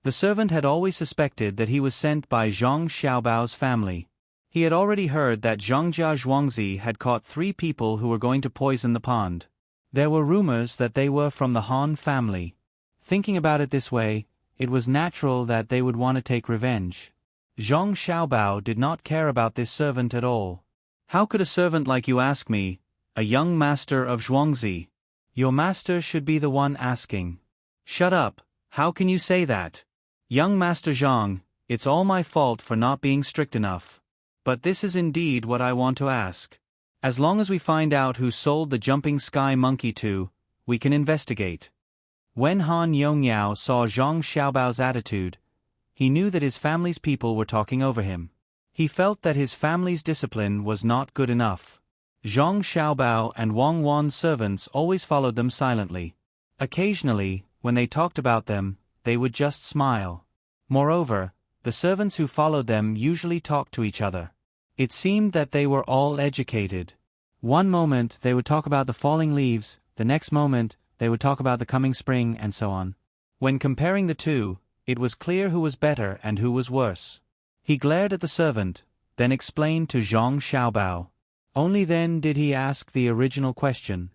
The servant had always suspected that he was sent by Zhang Xiaobao's family. He had already heard that Zhangjia Zhuangzi had caught 3 people who were going to poison the pond. There were rumors that they were from the Han family. Thinking about it this way, it was natural that they would want to take revenge. Zhang Xiaobao did not care about this servant at all. "How could a servant like you ask me, a young master of Zhuangzi? Your master should be the one asking." "Shut up, how can you say that? Young Master Zhang, it's all my fault for not being strict enough. But this is indeed what I want to ask. As long as we find out who sold the jumping sky monkey to, we can investigate." When Han Yongyao saw Zhang Xiaobao's attitude, he knew that his family's people were talking over him. He felt that his family's discipline was not good enough. Zhang Xiaobao and Wang Wan's servants always followed them silently. Occasionally, when they talked about them, they would just smile. Moreover, the servants who followed them usually talked to each other. It seemed that they were all educated. One moment they would talk about the falling leaves, the next moment they would talk about the coming spring, and so on. When comparing the two, it was clear who was better and who was worse. He glared at the servant, then explained to Zhang Xiaobao. Only then did he ask the original question.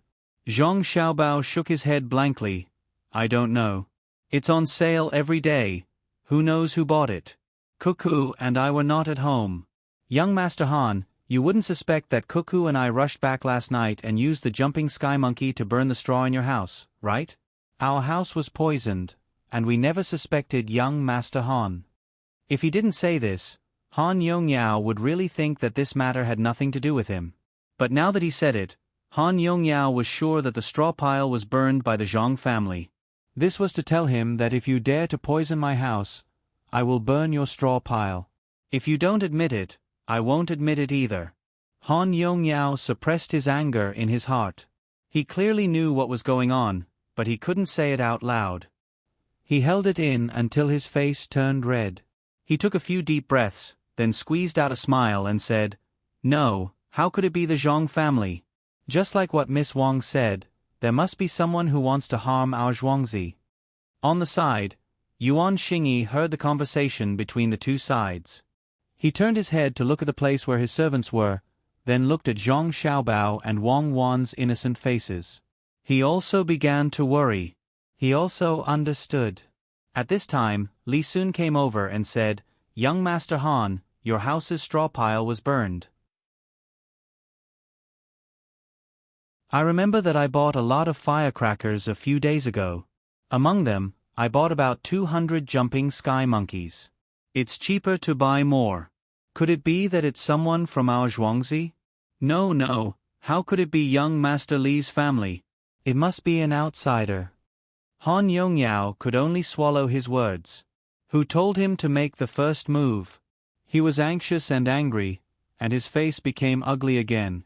Zhang Xiaobao shook his head blankly. "I don't know. It's on sale every day. Who knows who bought it? Cuckoo and I were not at home. Young Master Han, you wouldn't suspect that Cuckoo and I rushed back last night and used the jumping sky monkey to burn the straw in your house, right? Our house was poisoned, and we never suspected young Master Han." If he didn't say this, Han Yongyao would really think that this matter had nothing to do with him. But now that he said it, Han Yongyao was sure that the straw pile was burned by the Zhang family. This was to tell him that if you dare to poison my house, I will burn your straw pile. If you don't admit it, I won't admit it either. Han Yongyao suppressed his anger in his heart. He clearly knew what was going on, but he couldn't say it out loud. He held it in until his face turned red. He took a few deep breaths, then squeezed out a smile and said, "No, how could it be the Zhang family? Just like what Miss Wang said, there must be someone who wants to harm our Zhuangzi." On the side, Yuan Xingyi heard the conversation between the two sides. He turned his head to look at the place where his servants were, then looked at Zhang Xiaobao and Wang Wan's innocent faces. He also began to worry. He also understood. At this time, Li Sun came over and said, "Young Master Han, your house's straw pile was burned. I remember that I bought a lot of firecrackers a few days ago. Among them, I bought about 200 jumping sky monkeys. It's cheaper to buy more. Could it be that it's someone from our Zhuangzi? No, how could it be young Master Li's family? It must be an outsider." Han Yongyao could only swallow his words. Who told him to make the first move? He was anxious and angry, and his face became ugly again.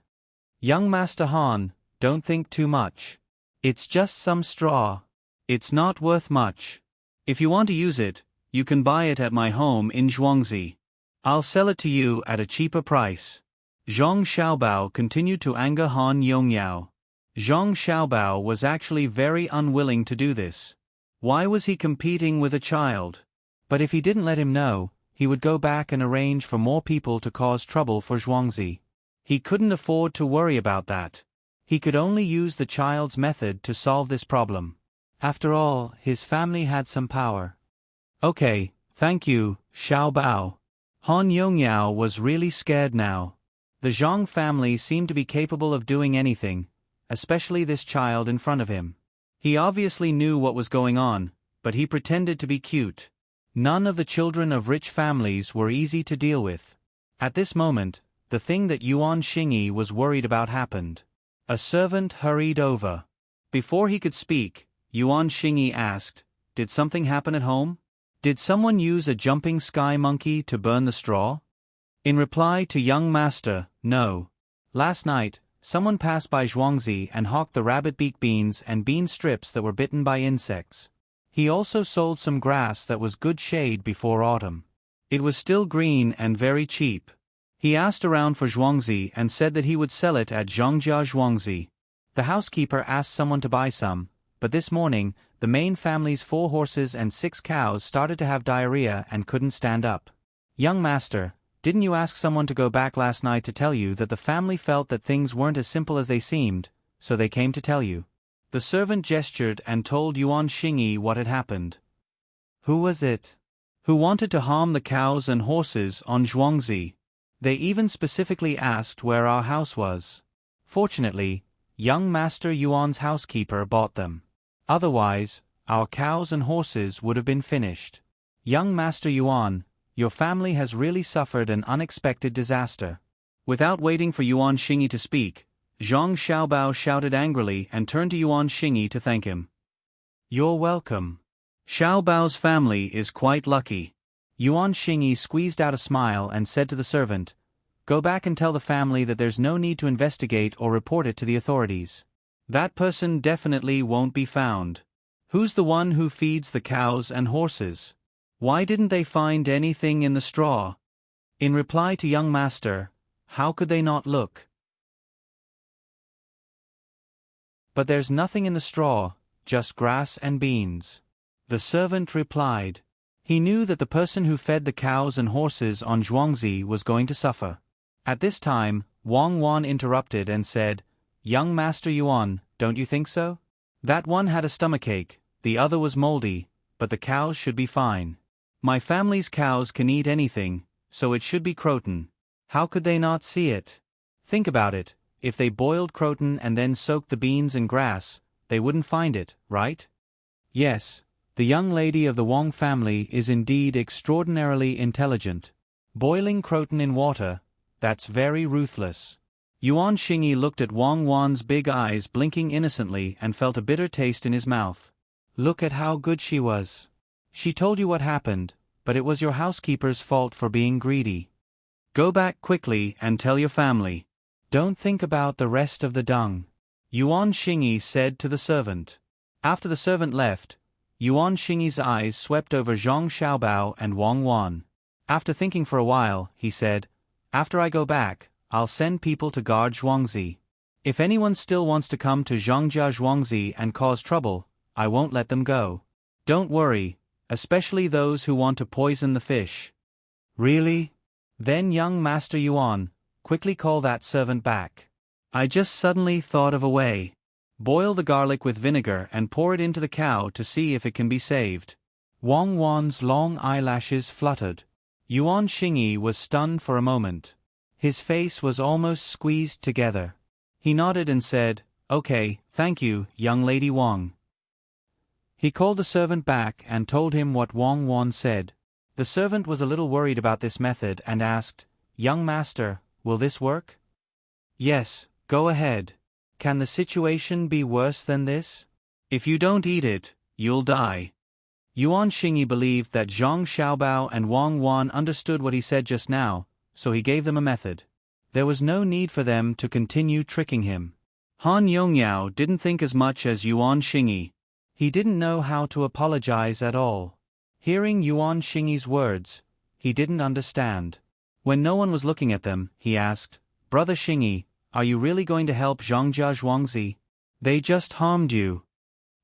"Young Master Han, don't think too much. It's just some straw. It's not worth much. If you want to use it, you can buy it at my home in Zhuangzi. I'll sell it to you at a cheaper price." Zhang Xiaobao continued to anger Han Yongyao. Zhang Xiaobao was actually very unwilling to do this. Why was he competing with a child? But if he didn't let him know, he would go back and arrange for more people to cause trouble for Zhuangzi. He couldn't afford to worry about that. He could only use the child's method to solve this problem. After all, his family had some power. "Okay, thank you, Xiaobao." Han Yongyao was really scared now. The Zhang family seemed to be capable of doing anything, especially this child in front of him. He obviously knew what was going on, but he pretended to be cute. None of the children of rich families were easy to deal with. At this moment, the thing that Yuan Xingyi was worried about happened. A servant hurried over. Before he could speak, Yuan Xingyi asked, "Did something happen at home?" Did someone use a jumping sky monkey to burn the straw? In reply to young master, no. Last night, someone passed by Zhuangzi and hawked the rabbit-beak beans and bean strips that were bitten by insects. He also sold some grass that was good shade before autumn. It was still green and very cheap. He asked around for Zhuangzi and said that he would sell it at Zhongjia Zhuangzi. The housekeeper asked someone to buy some, but this morning, the main family's 4 horses and 6 cows started to have diarrhea and couldn't stand up. Young master, didn't you ask someone to go back last night to tell you that the family felt that things weren't as simple as they seemed, so they came to tell you? The servant gestured and told Yuan Xingyi what had happened. Who was it? Who wanted to harm the cows and horses on Zhuangzi? They even specifically asked where our house was. Fortunately, young Master Yuan's housekeeper bought them. Otherwise, our cows and horses would have been finished. Young Master Yuan, your family has really suffered an unexpected disaster. Without waiting for Yuan Xingyi to speak, Zhang Xiaobao shouted angrily and turned to Yuan Xingyi to thank him. You're welcome. Xiaobao's family is quite lucky. Yuan Xingyi squeezed out a smile and said to the servant, Go back and tell the family that there's no need to investigate or report it to the authorities. That person definitely won't be found. Who's the one who feeds the cows and horses? Why didn't they find anything in the straw? In reply to young master, how could they not look? But there's nothing in the straw, just grass and beans. The servant replied. He knew that the person who fed the cows and horses on Zhuangzi was going to suffer. At this time, Wang Wan interrupted and said, Young Master Yuan, don't you think so? That one had a stomachache, the other was moldy, but the cows should be fine. My family's cows can eat anything, so it should be croton. How could they not see it? Think about it, if they boiled croton and then soaked the beans and grass, they wouldn't find it, right? Yes, the young lady of the Wang family is indeed extraordinarily intelligent. Boiling croton in water, that's very ruthless. Yuan Xingyi looked at Wang Wan's big eyes blinking innocently and felt a bitter taste in his mouth. Look at how good she was. She told you what happened, but it was your housekeeper's fault for being greedy. Go back quickly and tell your family. Don't think about the rest of the dung. Yuan Xingyi said to the servant. After the servant left, Yuan Xingyi's eyes swept over Zhang Xiaobao and Wang Wan. After thinking for a while, he said, After I go back, I'll send people to guard Zhuangzi. If anyone still wants to come to Zhongjia Zhuangzi and cause trouble, I won't let them go. Don't worry, especially those who want to poison the fish. Really? Then young Master Yuan, quickly call that servant back. I just suddenly thought of a way. Boil the garlic with vinegar and pour it into the cow to see if it can be saved. Wang Wan's long eyelashes fluttered. Yuan Xingyi was stunned for a moment. His face was almost squeezed together. He nodded and said, Okay, thank you, young lady Wang. He called the servant back and told him what Wang Wan said. The servant was a little worried about this method and asked, Young master, will this work? Yes, go ahead. Can the situation be worse than this? If you don't eat it, you'll die. Yuan Xingyi believed that Zhang Xiaobao and Wang Wan understood what he said just now, so he gave them a method. There was no need for them to continue tricking him. Han Yongyao didn't think as much as Yuan Xingyi. He didn't know how to apologize at all. Hearing Yuan Xingyi's words, he didn't understand. When no one was looking at them, he asked, Brother Xingyi, are you really going to help Zhongjia Zhuangzi? They just harmed you.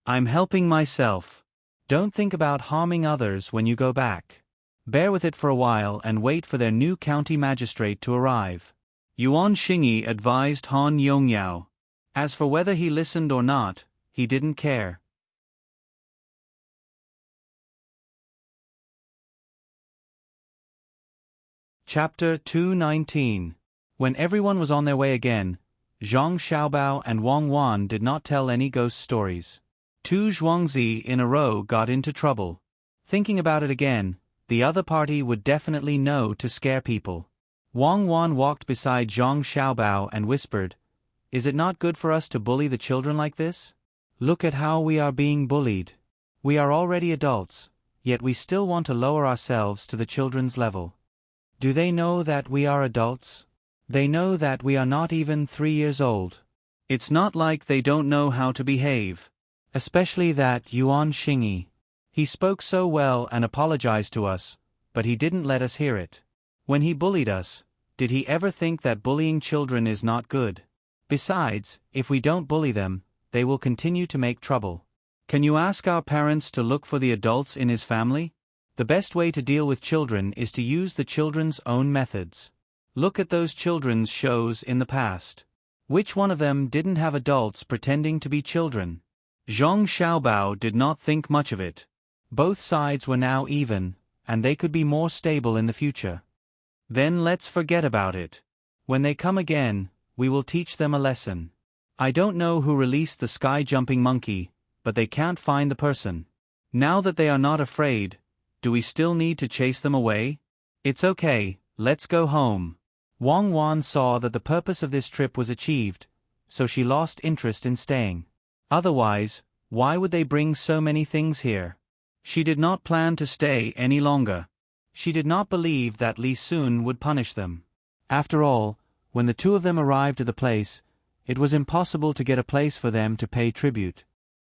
I'm helping myself. Don't think about harming others when you go back. Bear with it for a while and wait for their new county magistrate to arrive. Yuan Xingyi advised Han Yongyao. As for whether he listened or not, he didn't care. Chapter 219. When everyone was on their way again, Zhang Xiaobao and Wang Wan did not tell any ghost stories. 2 Zhuangzi in a row got into trouble. Thinking about it again, the other party would definitely know to scare people. Wang Wan walked beside Zhang Xiaobao and whispered, Is it not good for us to bully the children like this? Look at how we are being bullied. We are already adults, yet we still want to lower ourselves to the children's level. Do they know that we are adults? They know that we are not even 3 years old. It's not like they don't know how to behave. Especially that Yuan Xingyi. He spoke so well and apologized to us, but he didn't let us hear it. When he bullied us, did he ever think that bullying children is not good? Besides, if we don't bully them, they will continue to make trouble. Can you ask our parents to look for the adults in his family? The best way to deal with children is to use the children's own methods. Look at those children's shows in the past. Which one of them didn't have adults pretending to be children? Zhang Xiaobao did not think much of it. Both sides were now even, and they could be more stable in the future. Then let's forget about it. When they come again, we will teach them a lesson. I don't know who released the sky-jumping monkey, but they can't find the person. Now that they are not afraid, do we still need to chase them away? It's okay, let's go home. Wang Wan saw that the purpose of this trip was achieved, so she lost interest in staying. Otherwise, why would they bring so many things here? She did not plan to stay any longer. She did not believe that Li Sun would punish them. After all, when the two of them arrived at the place, it was impossible to get a place for them to pay tribute.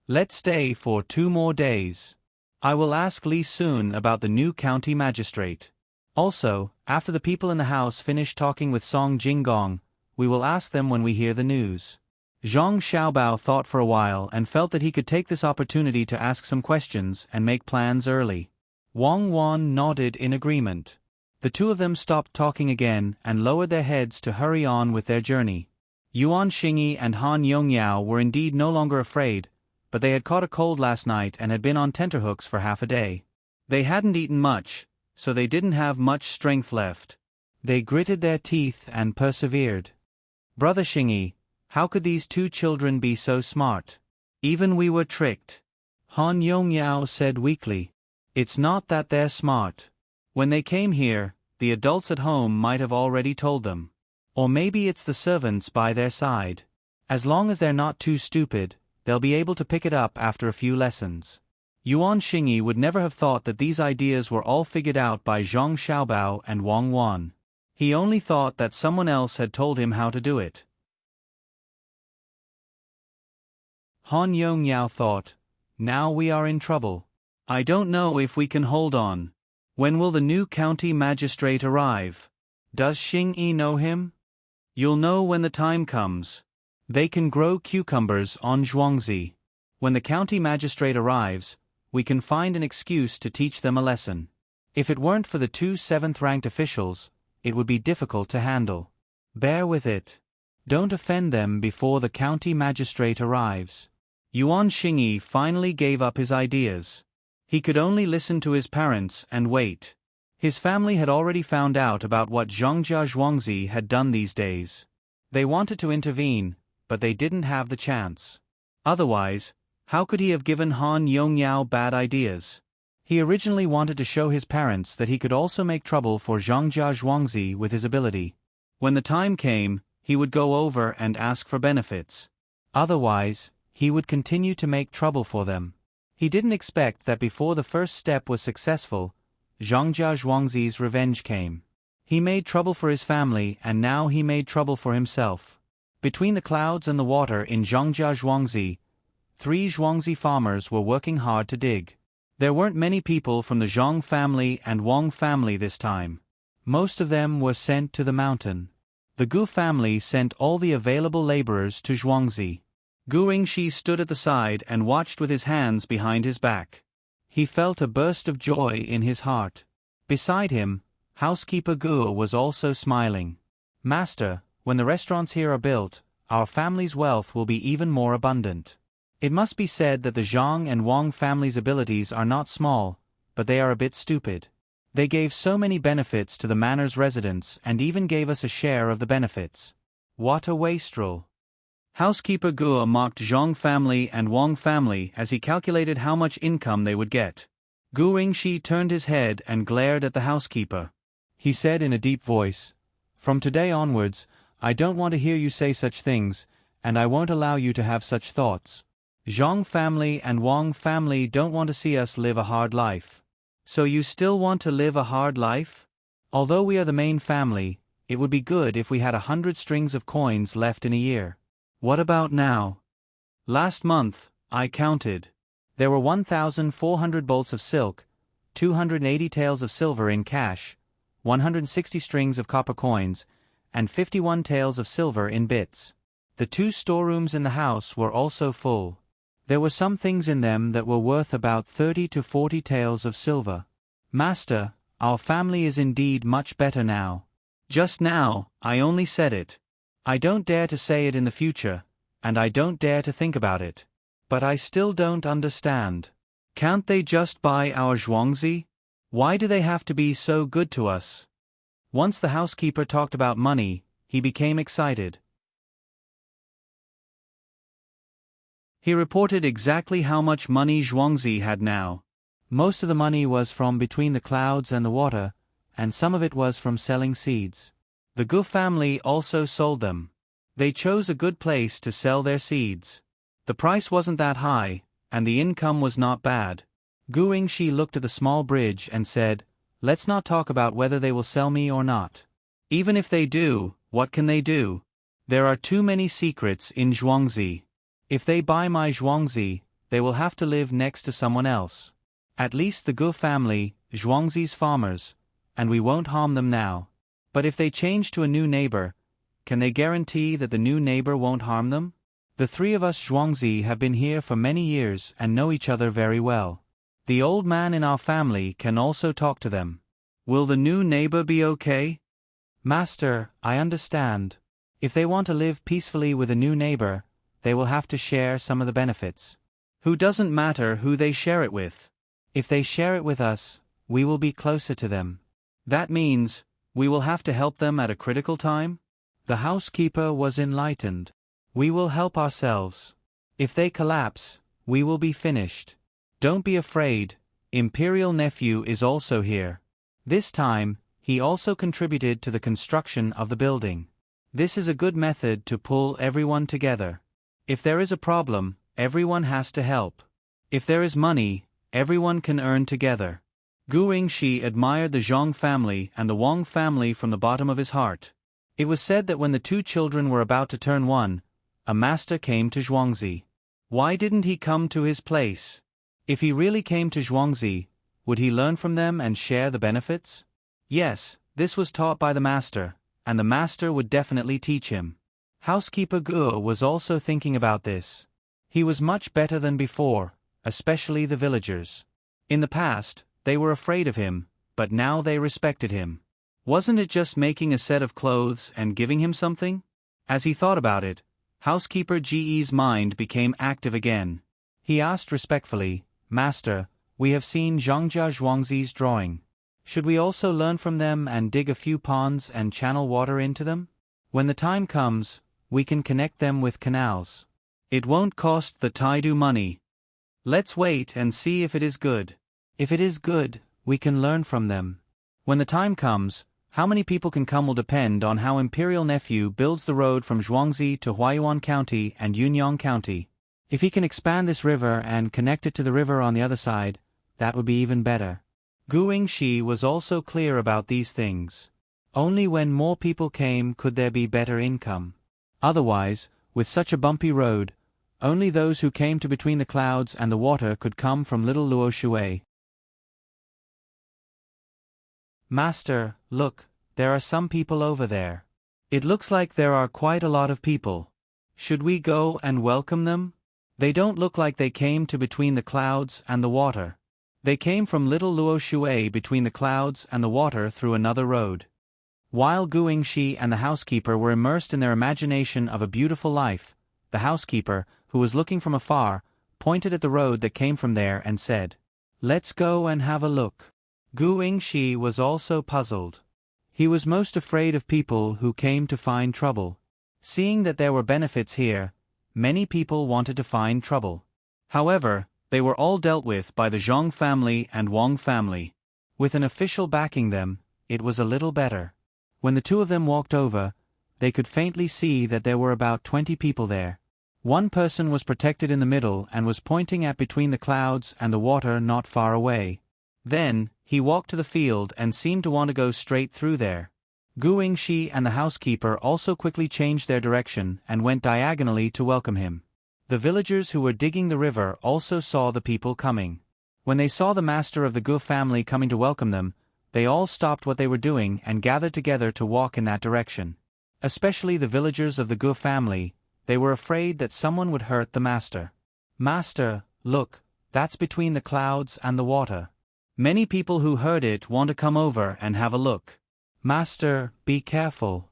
Let's stay for 2 more days. I will ask Li Sun about the new county magistrate. Also, after the people in the house finish talking with Song Jinggong, we will ask them when we hear the news. Zhang Xiaobao thought for a while and felt that he could take this opportunity to ask some questions and make plans early. Wang Wan nodded in agreement. The two of them stopped talking again and lowered their heads to hurry on with their journey. Yuan Xingyi and Han Yongyao were indeed no longer afraid, but they had caught a cold last night and had been on tenterhooks for half a day. They hadn't eaten much, so they didn't have much strength left. They gritted their teeth and persevered. Brother Xingyi, how could these 2 children be so smart? Even we were tricked. Han Yongyao said weakly. It's not that they're smart. When they came here, the adults at home might have already told them. Or maybe it's the servants by their side. As long as they're not too stupid, they'll be able to pick it up after a few lessons. Yuan Xingyi would never have thought that these ideas were all figured out by Zhang Xiaobao and Wang Wan. He only thought that someone else had told him how to do it. Han Yongyao thought, now we are in trouble. I don't know if we can hold on. When will the new county magistrate arrive? Does Xingyi know him? You'll know when the time comes. They can grow cucumbers on Zhuangzi. When the county magistrate arrives, we can find an excuse to teach them a lesson. If it weren't for the 2 7th-ranked officials, it would be difficult to handle. Bear with it. Don't offend them before the county magistrate arrives. Yuan Xingyi finally gave up his ideas. He could only listen to his parents and wait. His family had already found out about what Zhongjia Zhuangzi had done these days. They wanted to intervene, but they didn't have the chance. Otherwise, how could he have given Han Yongyao bad ideas? He originally wanted to show his parents that he could also make trouble for Zhongjia Zhuangzi with his ability. When the time came, he would go over and ask for benefits. Otherwise, he would continue to make trouble for them. He didn't expect that before the first step was successful, Zhongjia Zhuangzi's revenge came. He made trouble for his family and now he made trouble for himself. Between the clouds and the water in Zhongjia Zhuangzi, 3 Zhuangzi farmers were working hard to dig. There weren't many people from the Zhang family and Wang family this time. Most of them were sent to the mountain. The Gu family sent all the available laborers to Zhuangzi. Gu Ringshi stood at the side and watched with his hands behind his back. He felt a burst of joy in his heart. Beside him, housekeeper Gu was also smiling. Master, when the restaurants here are built, our family's wealth will be even more abundant. It must be said that the Zhang and Wang families' abilities are not small, but they are a bit stupid. They gave so many benefits to the manor's residents and even gave us a share of the benefits. What a wastrel! Housekeeper Gu mocked Zhang family and Wang family as he calculated how much income they would get. Gu Ringshi turned his head and glared at the housekeeper. He said in a deep voice, "From today onwards, I don't want to hear you say such things, and I won't allow you to have such thoughts. Zhang family and Wang family don't want to see us live a hard life. So you still want to live a hard life? Although we are the main family, it would be good if we had 100 strings of coins left in a year. What about now? Last month, I counted. There were 1,400 bolts of silk, 280 taels of silver in cash, 160 strings of copper coins, and 51 taels of silver in bits. The 2 storerooms in the house were also full. There were some things in them that were worth about 30 to 40 taels of silver. Master, our family is indeed much better now. Just now, I only said it. I don't dare to say it in the future, and I don't dare to think about it. But I still don't understand. Can't they just buy our zhuangzi? Why do they have to be so good to us? Once the housekeeper talked about money, he became excited. He reported exactly how much money Zhuangzi had now. Most of the money was from between the clouds and the water, and some of it was from selling seeds. The Gu family also sold them. They chose a good place to sell their seeds. The price wasn't that high, and the income was not bad. Gu Yingxi looked at the small bridge and said, "Let's not talk about whether they will sell me or not. Even if they do, what can they do? There are too many secrets in Zhuangzi. If they buy my zhuangzi, they will have to live next to someone else. At least the Gu family, Zhuangzi's farmers, and we won't harm them now. But if they change to a new neighbor, can they guarantee that the new neighbor won't harm them? The 3 of us Zhuangzi have been here for many years and know each other very well. The old man in our family can also talk to them. Will the new neighbor be okay?" "Master, I understand. If they want to live peacefully with a new neighbor, they will have to share some of the benefits. Who doesn't matter who they share it with. If they share it with us, we will be closer to them. That means, we will have to help them at a critical time?" The housekeeper was enlightened. "We will help ourselves. If they collapse, we will be finished. Don't be afraid, Imperial Nephew is also here." This time, he also contributed to the construction of the building. This is a good method to pull everyone together. If there is a problem, everyone has to help. If there is money, everyone can earn together. Gu Yingxi admired the Zhang family and the Wang family from the bottom of his heart. It was said that when the 2 children were about to turn 1, a master came to Zhuangzi. Why didn't he come to his place? If he really came to Zhuangzi, would he learn from them and share the benefits? Yes, this was taught by the master, and the master would definitely teach him. Housekeeper Gu was also thinking about this. He was much better than before, especially the villagers. In the past, they were afraid of him, but now they respected him. Wasn't it just making a set of clothes and giving him something? As he thought about it, Housekeeper Ge's mind became active again. He asked respectfully, "Master, we have seen Zhangjia Zhuangzi's drawing. Should we also learn from them and dig a few ponds and channel water into them? When the time comes, we can connect them with canals. It won't cost the Taidu money. Let's wait and see if it is good. If it is good, we can learn from them. When the time comes, how many people can come will depend on how Imperial Nephew builds the road from Zhuangzi to Huayuan County and Yunyang County. If he can expand this river and connect it to the river on the other side, that would be even better." Gu Yingxi was also clear about these things. Only when more people came could there be better income. Otherwise, with such a bumpy road, only those who came to between the clouds and the water could come from Little Luo Shui. "Master, look, there are some people over there. It looks like there are quite a lot of people. Should we go and welcome them? They don't look like they came to between the clouds and the water. They came from Little Luo Shui between the clouds and the water through another road." While Gu Yingxi and the housekeeper were immersed in their imagination of a beautiful life, the housekeeper, who was looking from afar, pointed at the road that came from there and said, "Let's go and have a look." Gu Yingxi was also puzzled. He was most afraid of people who came to find trouble. Seeing that there were benefits here, many people wanted to find trouble. However, they were all dealt with by the Zhang family and Wang family. With an official backing them, it was a little better. When the 2 of them walked over, they could faintly see that there were about 20 people there. One person was protected in the middle and was pointing at between the clouds and the water not far away. Then, He walked to the field and seemed to want to go straight through there. Gu Yingxi and the housekeeper also quickly changed their direction and went diagonally to welcome him. The villagers who were digging the river also saw the people coming. When they saw the master of the Gu family coming to welcome them, they all stopped what they were doing and gathered together to walk in that direction. Especially the villagers of the Gu family, they were afraid that someone would hurt the master. "Master, look, that's between the clouds and the water." Many people who heard it want to come over and have a look. "Master, be careful."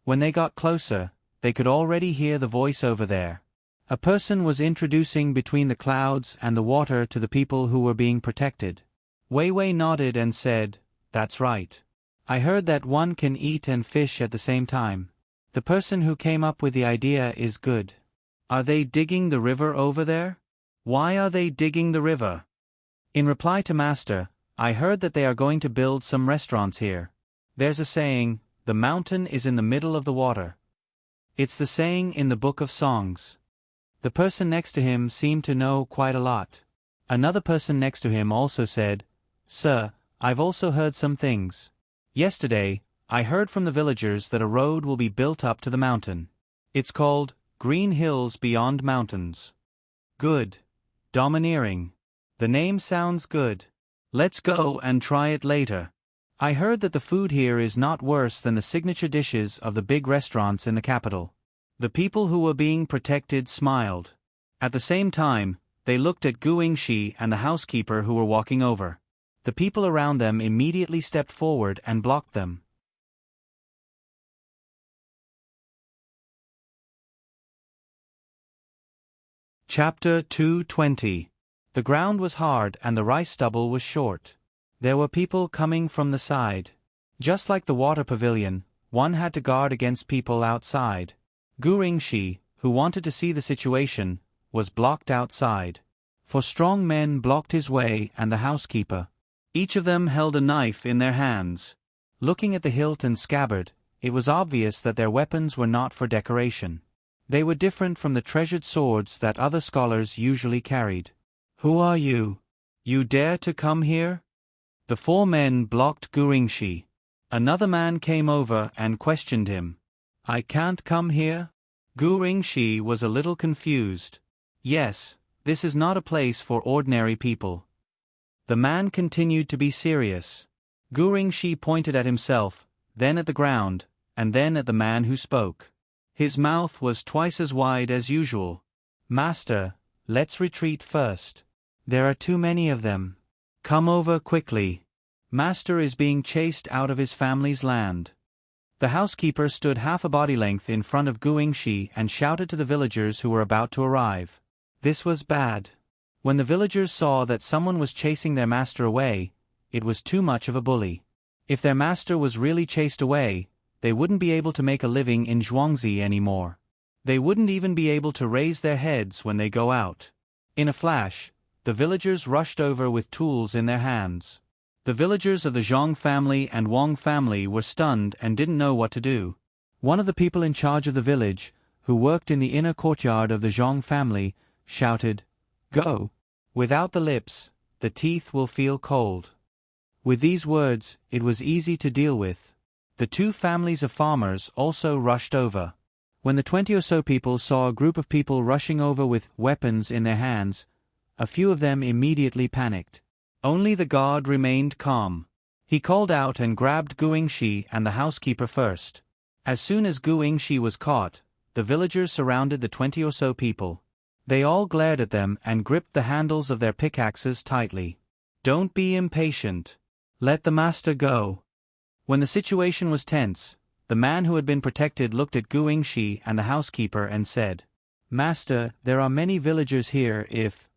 When they got closer, they could already hear the voice over there. A person was introducing between the clouds and the water to the people who were being protected. Wei Wei nodded and said, "That's right. I heard that one can eat and fish at the same time. The person who came up with the idea is good." "Are they digging the river over there? Why are they digging the river?" In reply to Master, "I heard that they are going to build some restaurants here. There's a saying, the mountain is in the middle of the water. It's the saying in the Book of Songs." The person next to him seemed to know quite a lot. Another person next to him also said, "Sir, I've also heard some things. Yesterday, I heard from the villagers that a road will be built up to the mountain. It's called Green Hills Beyond Mountains." "Good. Domineering. The name sounds good. Let's go and try it later. I heard that the food here is not worse than the signature dishes of the big restaurants in the capital." The people who were being protected smiled. At the same time, they looked at Gu Yingxi and the housekeeper who were walking over. The people around them immediately stepped forward and blocked them. Chapter 220. The ground was hard and the rice stubble was short. There were people coming from the side. Just like the water pavilion, one had to guard against people outside. Gu Yingxi, who wanted to see the situation, was blocked outside. For strong men blocked his way and the housekeeper. Each of them held a knife in their hands. Looking at the hilt and scabbard, it was obvious that their weapons were not for decoration. They were different from the treasured swords that other scholars usually carried. "Who are you? You dare to come here?" The four men blocked Gu Yingxi. Another man came over and questioned him. "I can't come here?" Gu Yingxi was a little confused. "Yes, this is not a place for ordinary people." The man continued to be serious. Gu Yingxi pointed at himself, then at the ground, and then at the man who spoke. His mouth was twice as wide as usual. "Master, let's retreat first. There are too many of them. Come over quickly. Master is being chased out of his family's land." The housekeeper stood half a body length in front of Gu Yingxi and shouted to the villagers who were about to arrive. This was bad. When the villagers saw that someone was chasing their master away, it was too much of a bully. If their master was really chased away, they wouldn't be able to make a living in Zhuangzi anymore. They wouldn't even be able to raise their heads when they go out. In a flash, the villagers rushed over with tools in their hands. The villagers of the Zhang family and Wang family were stunned and didn't know what to do. One of the people in charge of the village, who worked in the inner courtyard of the Zhang family, shouted, "Go! Without the lips, the teeth will feel cold." With these words, it was easy to deal with. The two families of farmers also rushed over. When the 20 or so people saw a group of people rushing over with weapons in their hands, a few of them immediately panicked. Only the guard remained calm. He called out and grabbed Gu Yingxi and the housekeeper first. As soon as Gu Yingxi was caught, the villagers surrounded the 20 or so people. They all glared at them and gripped the handles of their pickaxes tightly. "Don't be impatient. Let the master go." When the situation was tense, the man who had been protected looked at Gu Yingxi and the housekeeper and said, "Master, there are many villagers here if...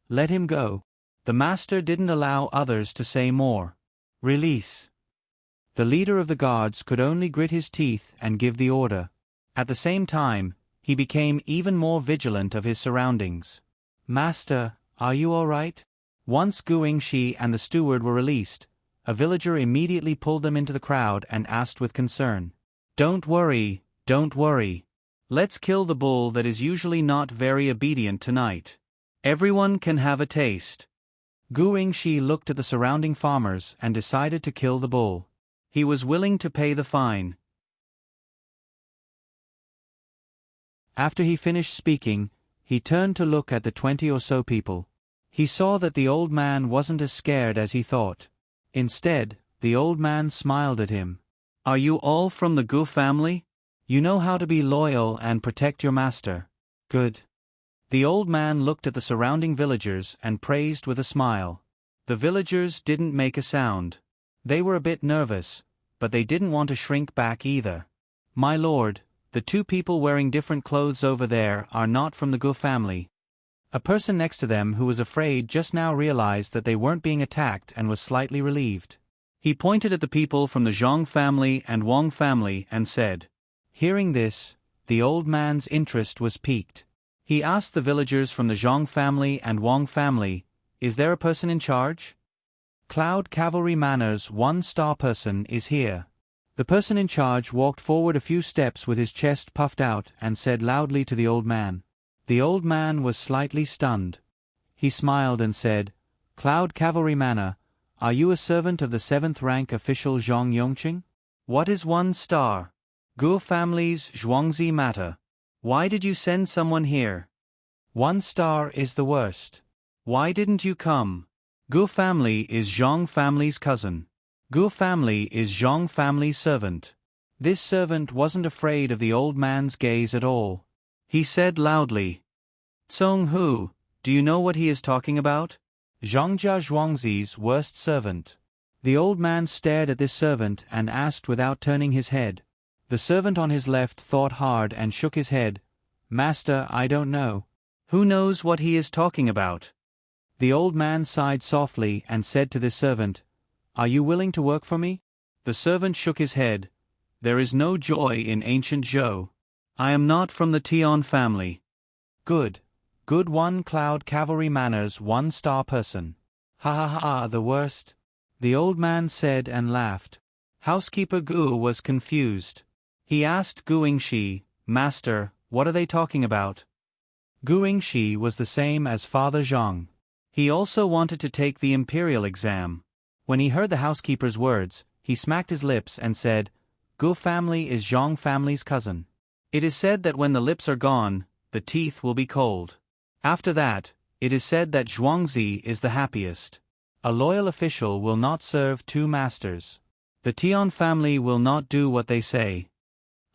let him go." The master didn't allow others to say more. "Release." The leader of the guards could only grit his teeth and give the order. At the same time, he became even more vigilant of his surroundings. "Master, are you all right?" Once Gu Yingxi and the steward were released, a villager immediately pulled them into the crowd and asked with concern, "Don't worry, don't worry. Let's kill the bull that is usually not very obedient tonight. Everyone can have a taste." Gu Yingxi looked at the surrounding farmers and decided to kill the bull. He was willing to pay the fine. After he finished speaking, he turned to look at the 20 or so people. He saw that the old man wasn't as scared as he thought. Instead, the old man smiled at him. "Are you all from the Gu family? You know how to be loyal and protect your master. Good." The old man looked at the surrounding villagers and praised with a smile. The villagers didn't make a sound. They were a bit nervous, but they didn't want to shrink back either. "My lord, the 2 people wearing different clothes over there are not from the Gu family." A person next to them who was afraid just now realized that they weren't being attacked and was slightly relieved. He pointed at the people from the Zhang family and Wang family and said. Hearing this, the old man's interest was piqued. He asked the villagers from the Zhang family and Wang family, "Is there a person in charge?" "Cloud Cavalry Manor's 1-star person is here." The person in charge walked forward a few steps with his chest puffed out and said loudly to the old man. The old man was slightly stunned. He smiled and said, "Cloud Cavalry Manor, are you a servant of the 7th rank official Zhang Yongqing?" "What is 1 star? Gu family's Zhuangzi matter. Why did you send someone here?" "1 star is the worst. Why didn't you come?" "Gu family is Zhang family's cousin. Gu family is Zhang family's servant." This servant wasn't afraid of the old man's gaze at all. He said loudly, "Cong Hu, do you know what he is talking about? Zhangjia Zhuangzi's worst servant." The old man stared at this servant and asked without turning his head. The servant on his left thought hard and shook his head. "Master, I don't know." "Who knows what he is talking about?" The old man sighed softly and said to this servant, "Are you willing to work for me?" The servant shook his head. "There is no joy in ancient Zhou. I am not from the Tian family." "Good. Good 1 Cloud Cavalry Manor's 1-star person." "Ha ha ha, the worst," the old man said and laughed. Housekeeper Gu was confused. He asked Gu Yingxi, "Master, what are they talking about?" Gu Yingxi was the same as Father Zhang. He also wanted to take the imperial exam. When he heard the housekeeper's words, he smacked his lips and said, "Gu family is Zhang family's cousin. It is said that when the lips are gone, the teeth will be cold. After that, it is said that Zhuangzi is the happiest. A loyal official will not serve 2 masters. The Tian family will not do what they say."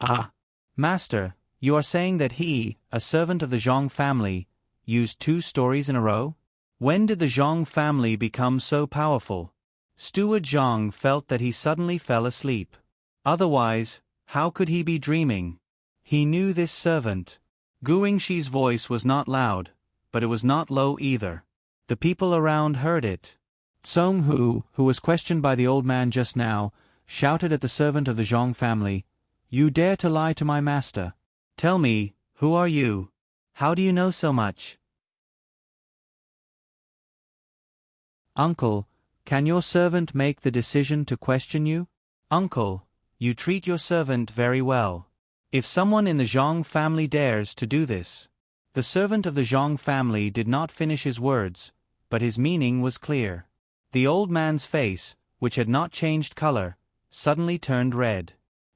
"Ah, master, you are saying that he, a servant of the Zhang family, used 2 stories in a row? When did the Zhang family become so powerful?" Steward Zhang felt that he suddenly fell asleep. Otherwise, how could he be dreaming? He knew this servant. Gu Yingxi's voice was not loud, but it was not low either. The people around heard it. Cong Hu, who was questioned by the old man just now, shouted at the servant of the Zhang family, "You dare to lie to my master. Tell me, who are you? How do you know so much?" "Uncle, can your servant make the decision to question you?" "Uncle, you treat your servant very well. If someone in the Zhang family dares to do this..." The servant of the Zhang family did not finish his words, but his meaning was clear. The old man's face, which had not changed color, suddenly turned red.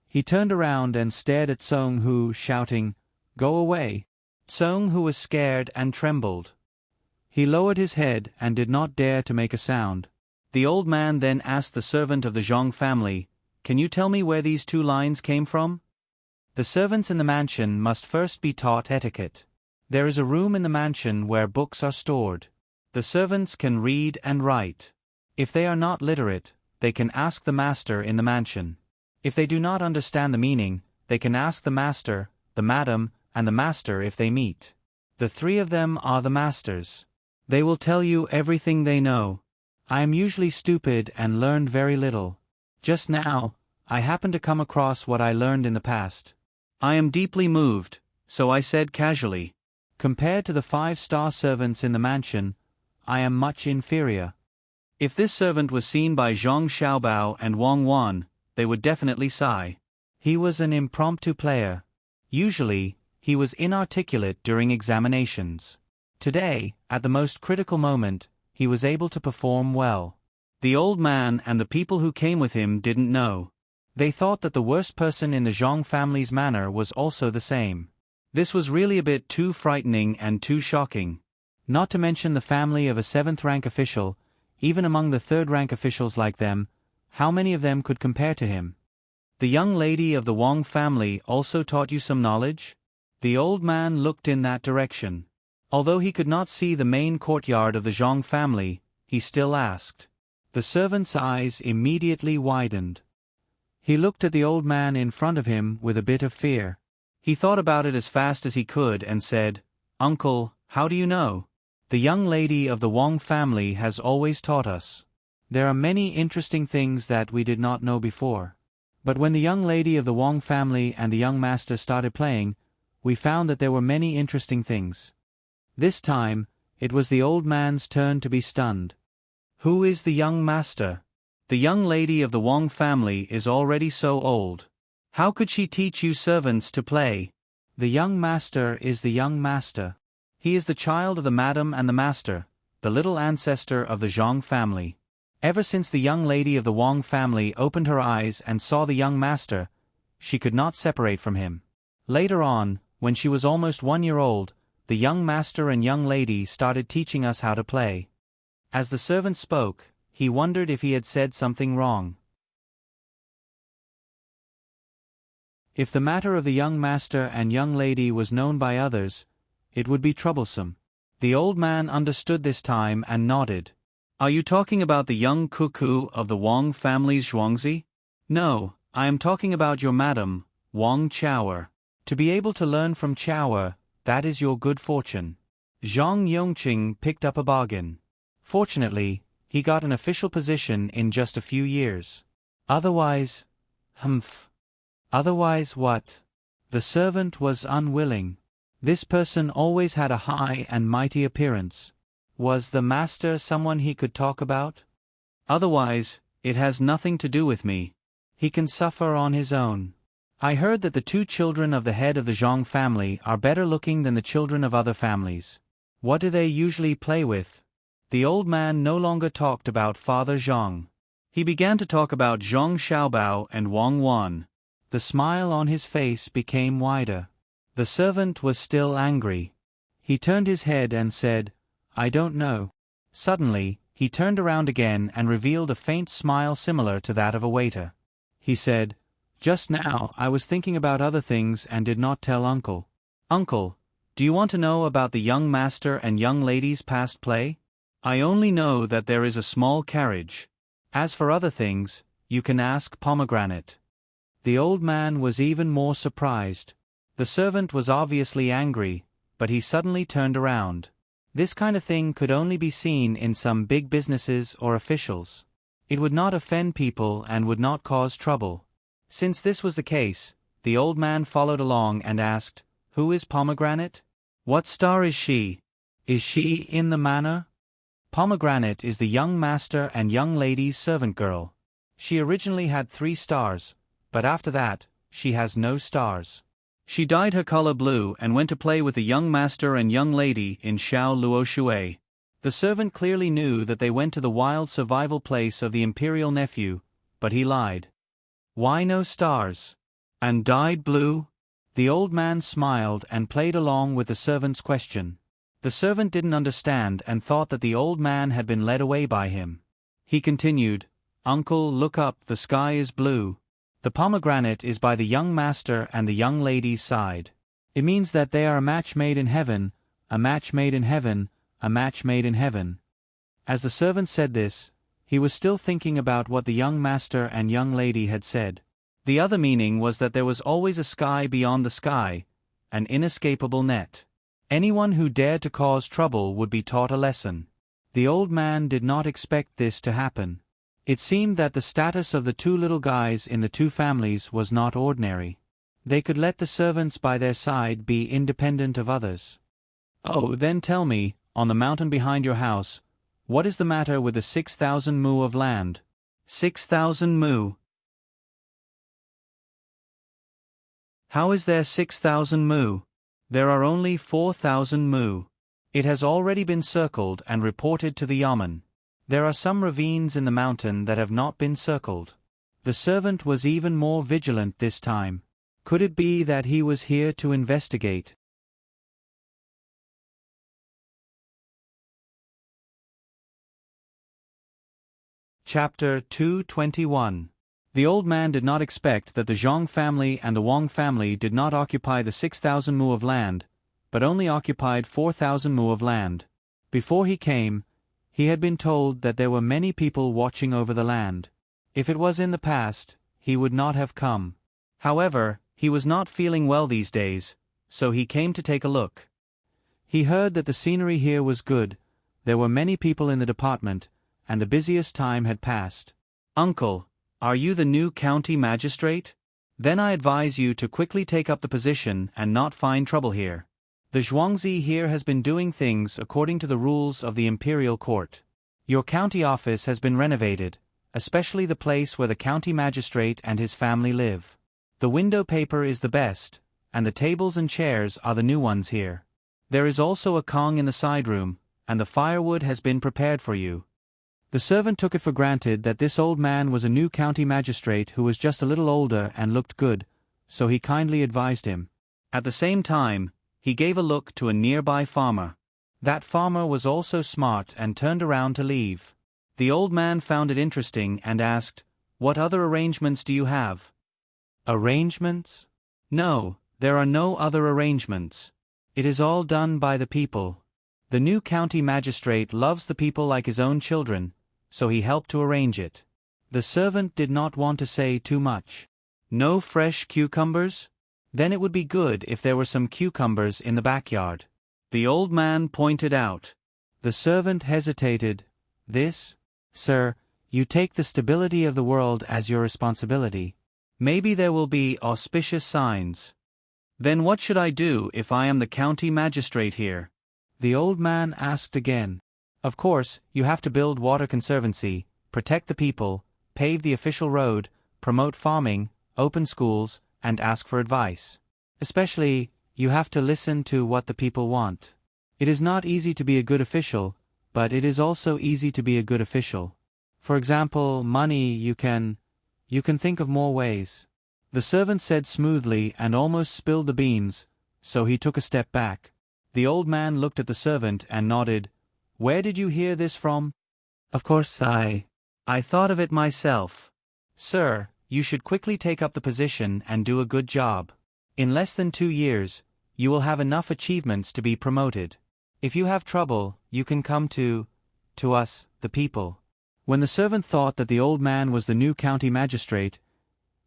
He turned around and stared at Cong Hu, shouting, "Go away." Cong Hu was scared and trembled. He lowered his head and did not dare to make a sound. The old man then asked the servant of the Zhang family, "Can you tell me where these 2 lines came from?" The servants in the mansion must first be taught etiquette. There is a room in the mansion where books are stored. The servants can read and write. If they are not literate, they can ask the master in the mansion. If they do not understand the meaning, they can ask the master, the madam, and the master if they meet. The 3 of them are the masters. They will tell you everything they know. I am usually stupid and learned very little. Just now, I happened to come across what I learned in the past. I am deeply moved, so I said casually, "Compared to the 5-star servants in the mansion, I am much inferior." If this servant was seen by Zhang Xiaobao and Wang Wan, they would definitely sigh. He was an impromptu player. Usually, he was inarticulate during examinations. Today, at the most critical moment, he was able to perform well. The old man and the people who came with him didn't know. They thought that the worst person in the Zhang family's manor was also the same. This was really a bit too frightening and too shocking. Not to mention the family of a 7th-rank official, even among the 3rd-rank officials like them, how many of them could compare to him? The young lady of the Wang family also taught you some knowledge? The old man looked in that direction. Although he could not see the main courtyard of the Zhang family, he still asked. The servant's eyes immediately widened. He looked at the old man in front of him with a bit of fear. He thought about it as fast as he could and said, "Uncle, how do you know?" "The young lady of the Wang family has always taught us. There are many interesting things that we did not know before. But when the young lady of the Wang family and the young master started playing, we found that there were many interesting things." This time, it was the old man's turn to be stunned. "Who is the young master? The young lady of the Wang family is already so old. How could she teach you servants to play?" "The young master is the young master. He is the child of the madam and the master, the little ancestor of the Zhang family. Ever since the young lady of the Wang family opened her eyes and saw the young master, she could not separate from him. Later on, when she was almost 1 year old, the young master and young lady started teaching us how to play." As the servant spoke, he wondered if he had said something wrong. If the matter of the young master and young lady was known by others, it would be troublesome. The old man understood this time and nodded. "Are you talking about the young cuckoo of the Wang family's Zhuangzi?" "No, I am talking about your madam, Wang Chaoer. To be able to learn from Chaoer, that is your good fortune." Zhang Yongqing picked up a bargain. Fortunately, he got an official position in just a few years. Otherwise, Otherwise what? The servant was unwilling. This person always had a high and mighty appearance. Was the master someone he could talk about? "Otherwise, it has nothing to do with me. He can suffer on his own. I heard that the 2 children of the head of the Zhang family are better looking than the children of other families. What do they usually play with?" The old man no longer talked about Father Zhang. He began to talk about Zhang Xiaobao and Wang Wan. The smile on his face became wider. The servant was still angry. He turned his head and said, "I don't know." Suddenly, he turned around again and revealed a faint smile similar to that of a waiter. He said, "Just now I was thinking about other things and did not tell Uncle." "Uncle, do you want to know about the young master and young lady's past play?" "I only know that there is a small carriage. As for other things, you can ask Pomegranate." The old man was even more surprised. The servant was obviously angry, but he suddenly turned around. This kind of thing could only be seen in some big businesses or officials. It would not offend people and would not cause trouble. Since this was the case, the old man followed along and asked, "Who is Pomegranate? What star is she? Is she in the manor?" Pomegranate is the young master and young lady's servant girl. She originally had 3 stars, but after that, she has no stars. She dyed her color blue and went to play with the young master and young lady in Xiao Luoshui. The servant clearly knew that they went to the wild survival place of the imperial nephew, but he lied. "Why no stars? And dyed blue?" The old man smiled and played along with the servant's question. The servant didn't understand and thought that the old man had been led away by him. He continued, "Uncle, look up, the sky is blue. The pomegranate is by the young master and the young lady's side. It means that they are a match made in heaven, a match made in heaven, a match made in heaven." As the servant said this, he was still thinking about what the young master and young lady had said. The other meaning was that there was always a sky beyond the sky, an inescapable net. Anyone who dared to cause trouble would be taught a lesson. The old man did not expect this to happen. It seemed that the status of the 2 little guys in the 2 families was not ordinary. They could let the servants by their side be independent of others. "Oh, then tell me, on the mountain behind your house, what is the matter with the 6,000 mu of land?" 6,000 mu? How is there 6,000 mu? There are only 4,000 mu. It has already been circled and reported to the yamen. There are some ravines in the mountain that have not been circled. The servant was even more vigilant this time. Could it be that he was here to investigate? Chapter 221. The old man did not expect that the Zhang family and the Wang family did not occupy the 6,000 mu of land, but only occupied 4,000 mu of land. Before he came, he had been told that there were many people watching over the land. If it was in the past, he would not have come. However, he was not feeling well these days, so he came to take a look. He heard that the scenery here was good, there were many people in the department, and the busiest time had passed. "Uncle, are you the new county magistrate? Then I advise you to quickly take up the position and not find trouble here. The Zhuangzi here has been doing things according to the rules of the imperial court. Your county office has been renovated, especially the place where the county magistrate and his family live. The window paper is the best, and the tables and chairs are the new ones here. There is also a Kong in the side room, and the firewood has been prepared for you." The servant took it for granted that this old man was a new county magistrate who was just a little older and looked good, so he kindly advised him. At the same time, he gave a look to a nearby farmer. That farmer was also smart and turned around to leave. The old man found it interesting and asked, "What other arrangements do you have?" "Arrangements? No, there are no other arrangements. It is all done by the people. The new county magistrate loves the people like his own children, so he helped to arrange it." The servant did not want to say too much. "No fresh cucumbers? Then it would be good if there were some cucumbers in the backyard," the old man pointed out. The servant hesitated. "This? Sir, you take the stability of the world as your responsibility. Maybe there will be auspicious signs." "Then what should I do if I am the county magistrate here?" the old man asked again. "Of course, you have to build water conservancy, protect the people, pave the official road, promote farming, open schools, and ask for advice. Especially, you have to listen to what the people want. It is not easy to be a good official, but it is also easy to be a good official. For example, money you can think of more ways." The servant said smoothly and almost spilled the beans, so he took a step back. The old man looked at the servant and nodded. "Where did you hear this from?" "Of course I thought of it myself." "Sir, you should quickly take up the position and do a good job. In less than 2 years, you will have enough achievements to be promoted. If you have trouble, you can come to us, the people." When the servant thought that the old man was the new county magistrate,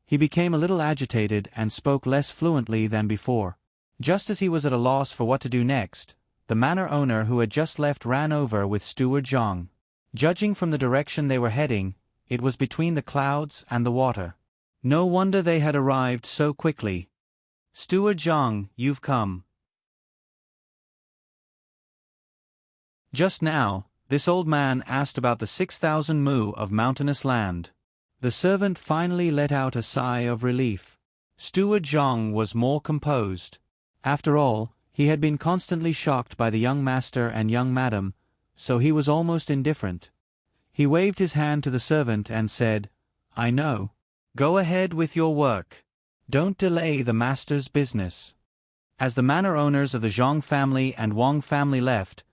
he became a little agitated and spoke less fluently than before. Just as he was at a loss for what to do next, the manor owner who had just left ran over with Steward Zhang. Judging from the direction they were heading, it was between the clouds and the water. No wonder they had arrived so quickly. "Steward Zhang, you've come." Just now, this old man asked about the 6,000 mu of mountainous land. The servant finally let out a sigh of relief. Steward Zhang was more composed. After all, he had been constantly shocked by the young master and young madam, so he was almost indifferent. He waved his hand to the servant and said, "I know. Go ahead with your work. Don't delay the master's business." As the manor owners of the Zhang family and Wang family left,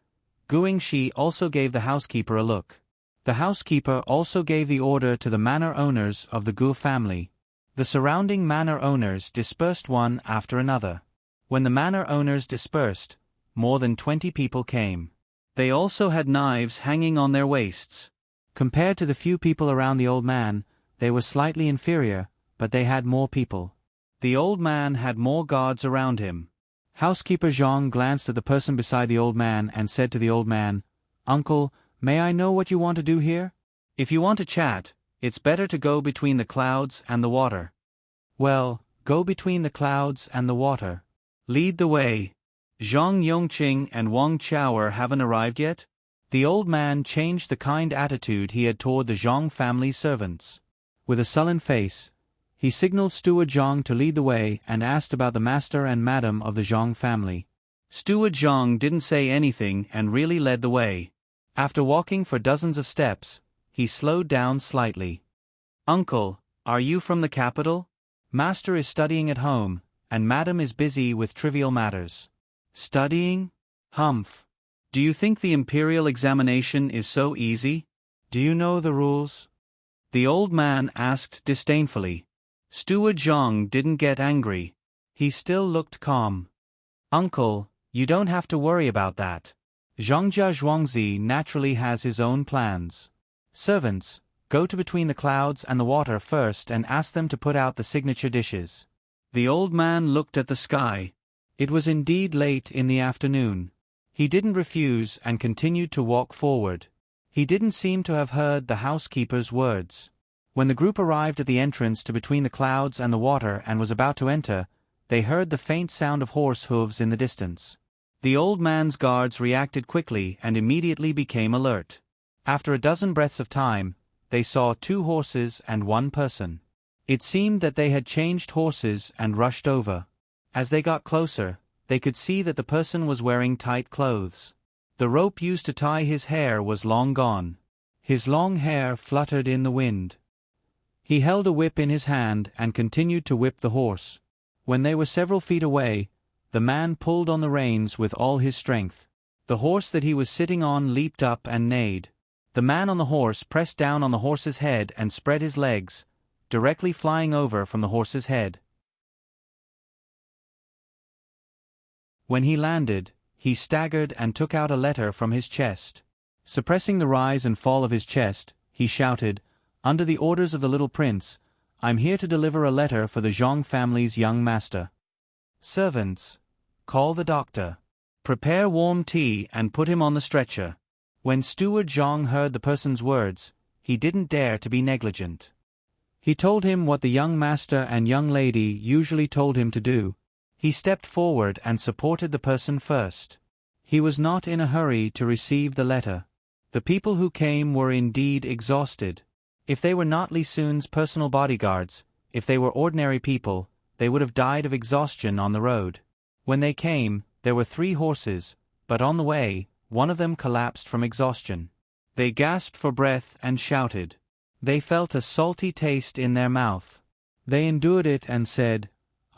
Guingxi also gave the housekeeper a look. The housekeeper also gave the order to the manor owners of the Gu family. The surrounding manor owners dispersed one after another. When the manor owners dispersed, more than 20 people came. They also had knives hanging on their waists. Compared to the few people around the old man, they were slightly inferior, but they had more people. The old man had more guards around him. Housekeeper Zhang glanced at the person beside the old man and said to the old man, "Uncle, may I know what you want to do here?" "If you want to chat, it's better to go between the clouds and the water." "Well, go between the clouds and the water. Lead the way. Zhang Yongqing and Wang Chaoer haven't arrived yet?" The old man changed the kind attitude he had toward the Zhang family servants. With a sullen face, he signaled Steward Zhang to lead the way and asked about the master and madam of the Zhang family. Steward Zhang didn't say anything and really led the way. After walking for dozens of steps, he slowed down slightly. "Uncle, are you from the capital? Master is studying at home, and Madam is busy with trivial matters." "Studying? Humph. Do you think the imperial examination is so easy? Do you know the rules?" the old man asked disdainfully. Steward Zhang didn't get angry. He still looked calm. "Uncle, you don't have to worry about that. Zhongjia Zhuangzi naturally has his own plans. Servants, go to between the clouds and the water first and ask them to put out the signature dishes." The old man looked at the sky. It was indeed late in the afternoon. He didn't refuse and continued to walk forward. He didn't seem to have heard the housekeeper's words. When the group arrived at the entrance to between the clouds and the water and was about to enter, they heard the faint sound of horse hooves in the distance. The old man's guards reacted quickly and immediately became alert. After a dozen breaths of time, they saw 2 horses and 1 person. It seemed that they had changed horses and rushed over. As they got closer, they could see that the person was wearing tight clothes. The rope used to tie his hair was long gone. His long hair fluttered in the wind. He held a whip in his hand and continued to whip the horse. When they were several feet away, the man pulled on the reins with all his strength. The horse that he was sitting on leaped up and neighed. The man on the horse pressed down on the horse's head and spread his legs, directly flying over from the horse's head. When he landed, he staggered and took out a letter from his chest. Suppressing the rise and fall of his chest, he shouted, "Under the orders of the little prince, I'm here to deliver a letter for the Zhang family's young master. Servants, call the doctor. Prepare warm tea and put him on the stretcher." When Steward Zhang heard the person's words, he didn't dare to be negligent. He told him what the young master and young lady usually told him to do. He stepped forward and supported the person first. He was not in a hurry to receive the letter. The people who came were indeed exhausted. If they were not Li Sun's personal bodyguards, if they were ordinary people, they would have died of exhaustion on the road. When they came, there were 3 horses, but on the way, one of them collapsed from exhaustion. They gasped for breath and shouted. They felt a salty taste in their mouth. They endured it and said,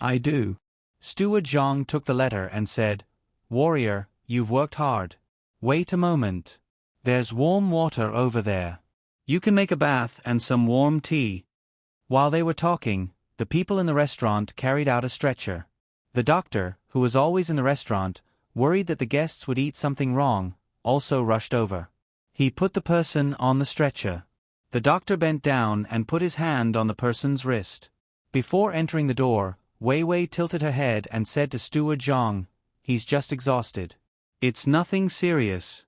"I do." Steward Zhang took the letter and said, "Warrior, you've worked hard. Wait a moment. There's warm water over there. You can make a bath and some warm tea." While they were talking, the people in the restaurant carried out a stretcher. The doctor, who was always in the restaurant, worried that the guests would eat something wrong, also rushed over. He put the person on the stretcher. The doctor bent down and put his hand on the person's wrist. Before entering the door, Wei Wei tilted her head and said to Steward Zhang, "He's just exhausted. It's nothing serious."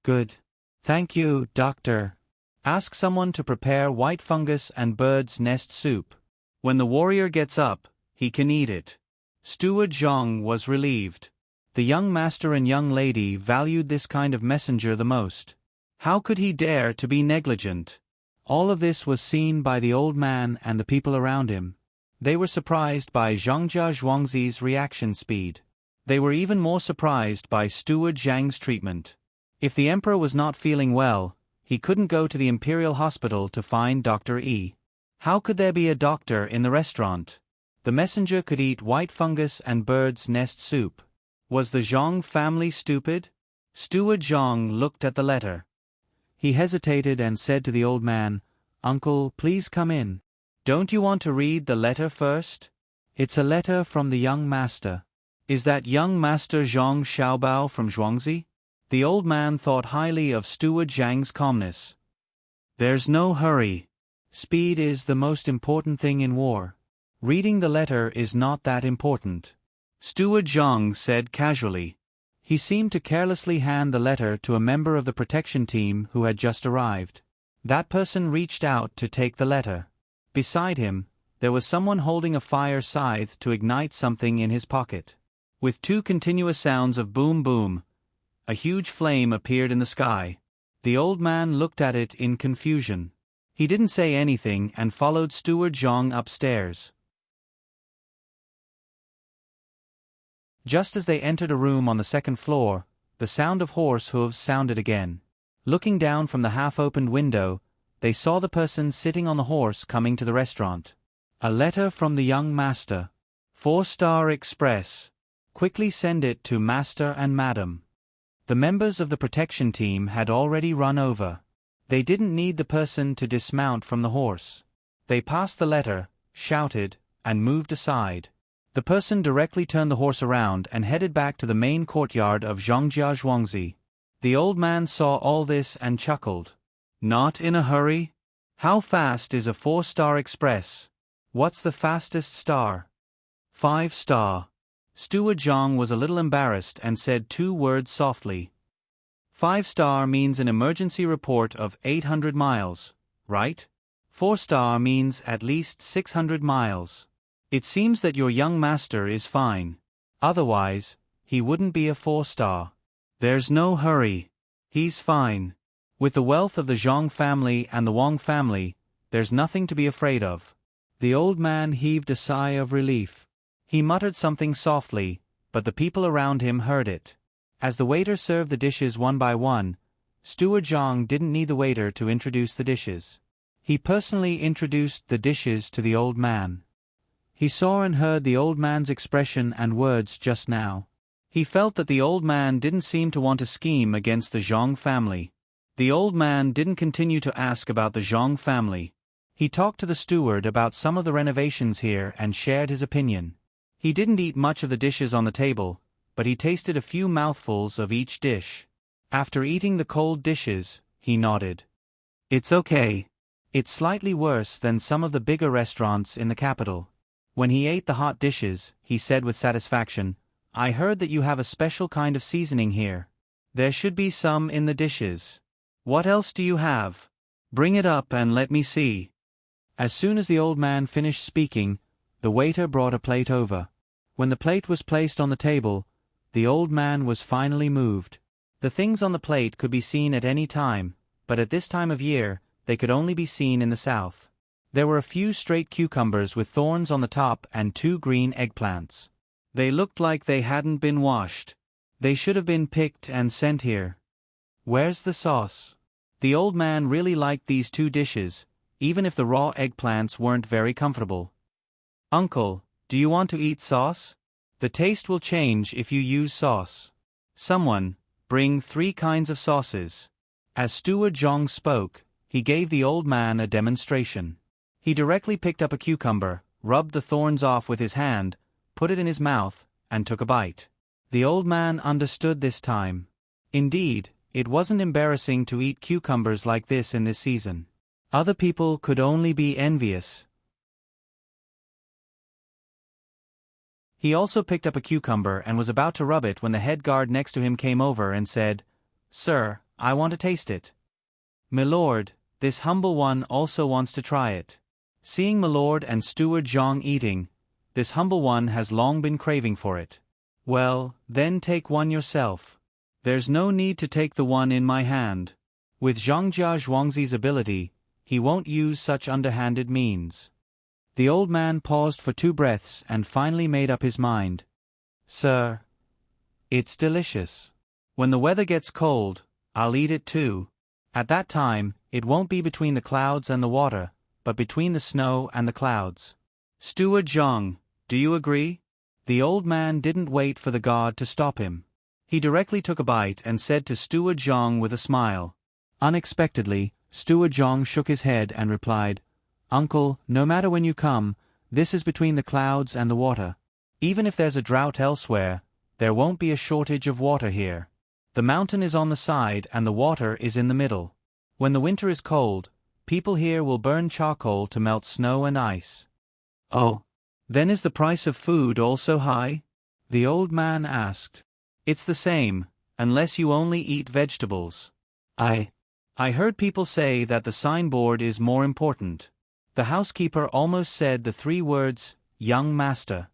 "Good. Thank you, doctor. Ask someone to prepare white fungus and bird's nest soup. When the warrior gets up, he can eat it." Steward Zhang was relieved. The young master and young lady valued this kind of messenger the most. How could he dare to be negligent? All of this was seen by the old man and the people around him. They were surprised by Zhongjia Zhuangzi's reaction speed. They were even more surprised by Steward Zhang's treatment. If the emperor was not feeling well, he couldn't go to the imperial hospital to find Dr. E. How could there be a doctor in the restaurant? The messenger could eat white fungus and bird's nest soup. Was the Zhang family stupid? Steward Zhang looked at the letter. He hesitated and said to the old man, "Uncle, please come in. Don't you want to read the letter first? It's a letter from the young master." "Is that young master Zhang Xiaobao from Zhuangzi?" The old man thought highly of Steward Zhang's calmness. "There's no hurry. Speed is the most important thing in war. Reading the letter is not that important." Steward Zhang said casually. He seemed to carelessly hand the letter to a member of the protection team who had just arrived. That person reached out to take the letter. Beside him, there was someone holding a fire scythe to ignite something in his pocket. With 2 continuous sounds of boom boom, a huge flame appeared in the sky. The old man looked at it in confusion. He didn't say anything and followed Steward Zhang upstairs. Just as they entered a room on the second floor, the sound of horse hooves sounded again. Looking down from the half-opened window, they saw the person sitting on the horse coming to the restaurant. A letter from the young master. 4-star express. Quickly send it to Master and Madam. The members of the protection team had already run over. They didn't need the person to dismount from the horse. They passed the letter, shouted, and moved aside. The person directly turned the horse around and headed back to the main courtyard of Zhongjia Zhuangzi. The old man saw all this and chuckled. Not in a hurry? How fast is a 4-star express? What's the fastest star? 5-star. Steward Zhang was a little embarrassed and said 2 words softly. 5-star means an emergency report of 800 miles, right? 4-star means at least 600 miles. It seems that your young master is fine. Otherwise, he wouldn't be a 4-star. There's no hurry. He's fine. With the wealth of the Zhang family and the Wang family, there's nothing to be afraid of. The old man heaved a sigh of relief. He muttered something softly, but the people around him heard it. As the waiter served the dishes one by one, Steward Zhang didn't need the waiter to introduce the dishes. He personally introduced the dishes to the old man. He saw and heard the old man's expression and words just now. He felt that the old man didn't seem to want to scheme against the Zhang family. The old man didn't continue to ask about the Zhang family. He talked to the steward about some of the renovations here and shared his opinion. He didn't eat much of the dishes on the table, but he tasted a few mouthfuls of each dish. After eating the cold dishes, he nodded. It's okay. It's slightly worse than some of the bigger restaurants in the capital. When he ate the hot dishes, he said with satisfaction, I heard that you have a special kind of seasoning here. There should be some in the dishes. What else do you have? Bring it up and let me see. As soon as the old man finished speaking, the waiter brought a plate over. When the plate was placed on the table, the old man was finally moved. The things on the plate could be seen at any time, but at this time of year, they could only be seen in the south. There were a few straight cucumbers with thorns on the top and 2 green eggplants. They looked like they hadn't been washed. They should have been picked and sent here. Where's the sauce? The old man really liked these 2 dishes, even if the raw eggplants weren't very comfortable. Uncle, do you want to eat sauce? The taste will change if you use sauce. Someone, bring 3 kinds of sauces. As Steward Zhang spoke, he gave the old man a demonstration. He directly picked up a cucumber, rubbed the thorns off with his hand, put it in his mouth, and took a bite. The old man understood this time. Indeed, it wasn't embarrassing to eat cucumbers like this in this season. Other people could only be envious. He also picked up a cucumber and was about to rub it when the head guard next to him came over and said, Sir, I want to taste it. Milord, this humble one also wants to try it. Seeing Milord and Steward Zhang eating, this humble one has long been craving for it. Well, then take one yourself. There's no need to take the one in my hand. With Zhongjia Zhuangzi's ability, he won't use such underhanded means. The old man paused for 2 breaths and finally made up his mind. Sir, it's delicious. When the weather gets cold, I'll eat it too. At that time, it won't be between the clouds and the water, but between the snow and the clouds. Steward Zhang, do you agree? The old man didn't wait for the guard to stop him. He directly took a bite and said to Steward Zhang with a smile. Unexpectedly, Steward Zhang shook his head and replied, Uncle, no matter when you come, this is between the clouds and the water. Even if there's a drought elsewhere, there won't be a shortage of water here. The mountain is on the side and the water is in the middle. When the winter is cold, people here will burn charcoal to melt snow and ice. Oh, then is the price of food also high? The old man asked. It's the same, unless you only eat vegetables. I heard people say that the signboard is more important. The housekeeper almost said the 3 words, young master.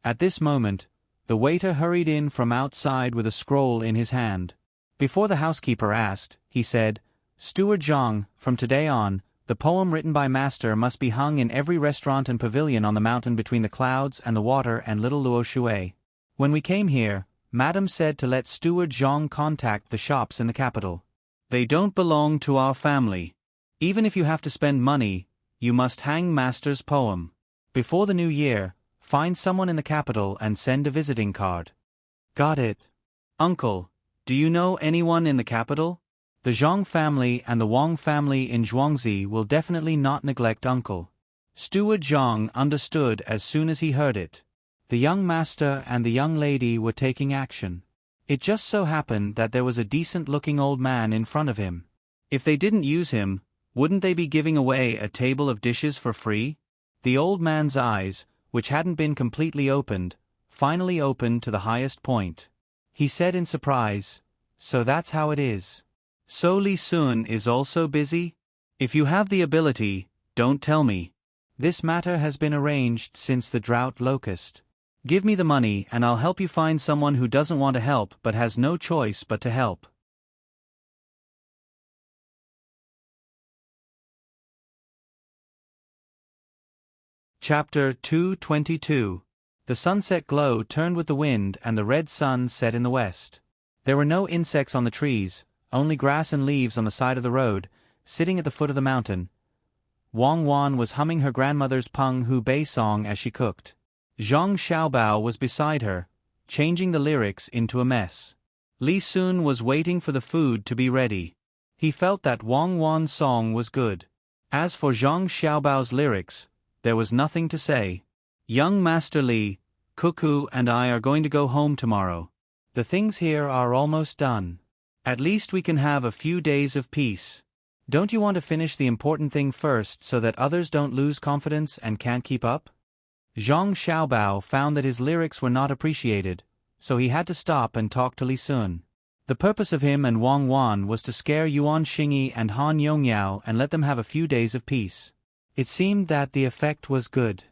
At this moment, the waiter hurried in from outside with a scroll in his hand. Before the housekeeper asked, he said, Steward Zhang, from today on, the poem written by Master must be hung in every restaurant and pavilion on the mountain between the clouds and the water and Little Luo Shui. When we came here, Madam said to let Steward Zhang contact the shops in the capital. They don't belong to our family. Even if you have to spend money, you must hang Master's poem. Before the new year, find someone in the capital and send a visiting card. Got it. Uncle, do you know anyone in the capital? The Zhang family and the Wang family in Zhuangzi will definitely not neglect Uncle. Steward Zhang understood as soon as he heard it. The young master and the young lady were taking action. It just so happened that there was a decent-looking old man in front of him. If they didn't use him, wouldn't they be giving away a table of dishes for free? The old man's eyes, which hadn't been completely opened, finally opened to the highest point. He said in surprise, "So that's how it is. So Li Sun is also busy? If you have the ability, don't tell me. This matter has been arranged since the drought locust. Give me the money and I'll help you find someone who doesn't want to help but has no choice but to help." Chapter 222. The sunset glow turned with the wind and the red sun set in the west. There were no insects on the trees, only grass and leaves on the side of the road, sitting at the foot of the mountain. Wang Wan was humming her grandmother's Peng Hu Bei song as she cooked. Zhang Xiaobao was beside her, changing the lyrics into a mess. Li Sun was waiting for the food to be ready. He felt that Wang Wan's song was good. As for Zhang Xiaobao's lyrics, there was nothing to say. Young Master Li, Cuckoo and I are going to go home tomorrow. The things here are almost done. At least we can have a few days of peace. Don't you want to finish the important thing first so that others don't lose confidence and can't keep up? Zhang Xiaobao found that his lyrics were not appreciated, so he had to stop and talk to Li Sun. The purpose of him and Wang Wan was to scare Yuan Xingyi and Han Yongyao and let them have a few days of peace. It seemed that the effect was good.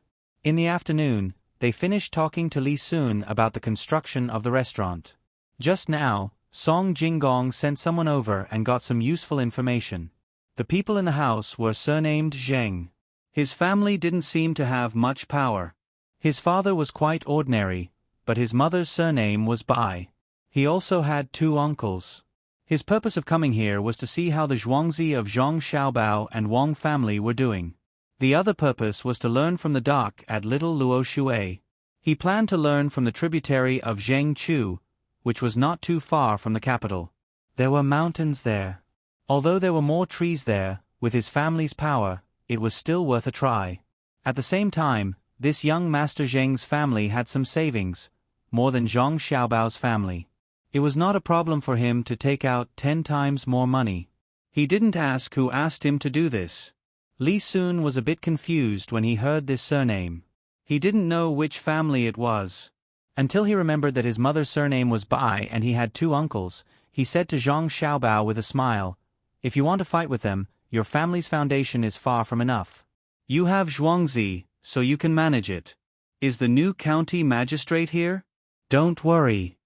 In the afternoon, they finished talking to Li Sun about the construction of the restaurant. Just now, Song Jinggong sent someone over and got some useful information. The people in the house were surnamed Zheng. His family didn't seem to have much power. His father was quite ordinary, but his mother's surname was Bai. He also had 2 uncles. His purpose of coming here was to see how the Zhuangzi of Zhang Xiaobao and Wang family were doing. The other purpose was to learn from the dock at Little Luo Shui. He planned to learn from the tributary of Zhengchu, which was not too far from the capital. There were mountains there. Although there were more trees there, with his family's power, it was still worth a try. At the same time, this young Master Zheng's family had some savings, more than Zhang Xiaobao's family. It was not a problem for him to take out 10 times more money. He didn't ask who asked him to do this. Li Sun was a bit confused when he heard this surname. He didn't know which family it was. Until he remembered that his mother's surname was Bai and he had 2 uncles, he said to Zhang Xiaobao with a smile, "If you want to fight with them, your family's foundation is far from enough. You have Zhuangzi, so you can manage it. Is the new county magistrate here?" "Don't worry."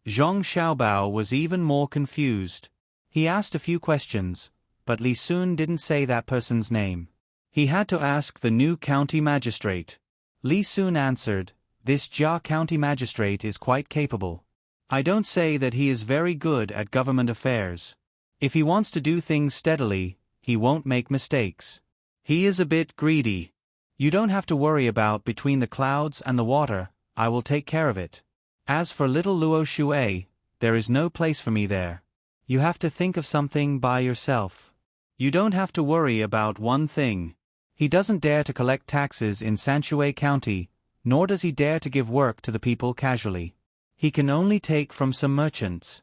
Zhang Xiaobao was even more confused. He asked a few questions, but Li Sun didn't say that person's name. He had to ask the new county magistrate. Li Sun answered, "This Jia county magistrate is quite capable. I don't say that he is very good at government affairs. If he wants to do things steadily, he won't make mistakes. He is a bit greedy. You don't have to worry about between the clouds and the water, I will take care of it. As for Little Luo Shui, there is no place for me there. You have to think of something by yourself. You don't have to worry about one thing. He doesn't dare to collect taxes in Sanshui County, nor does he dare to give work to the people casually. He can only take from some merchants.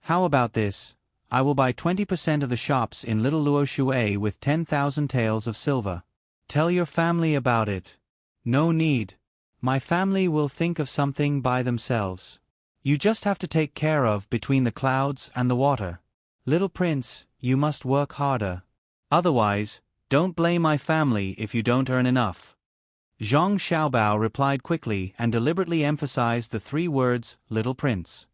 How about this? I will buy 20% of the shops in Little Luo Shui with 10,000 taels of silver. Tell your family about it." "No need. My family will think of something by themselves. You just have to take care of between the clouds and the water. Little prince, you must work harder. Otherwise, don't blame my family if you don't earn enough." Zhang Xiaobao replied quickly and deliberately emphasized the 3 words, "Little prince."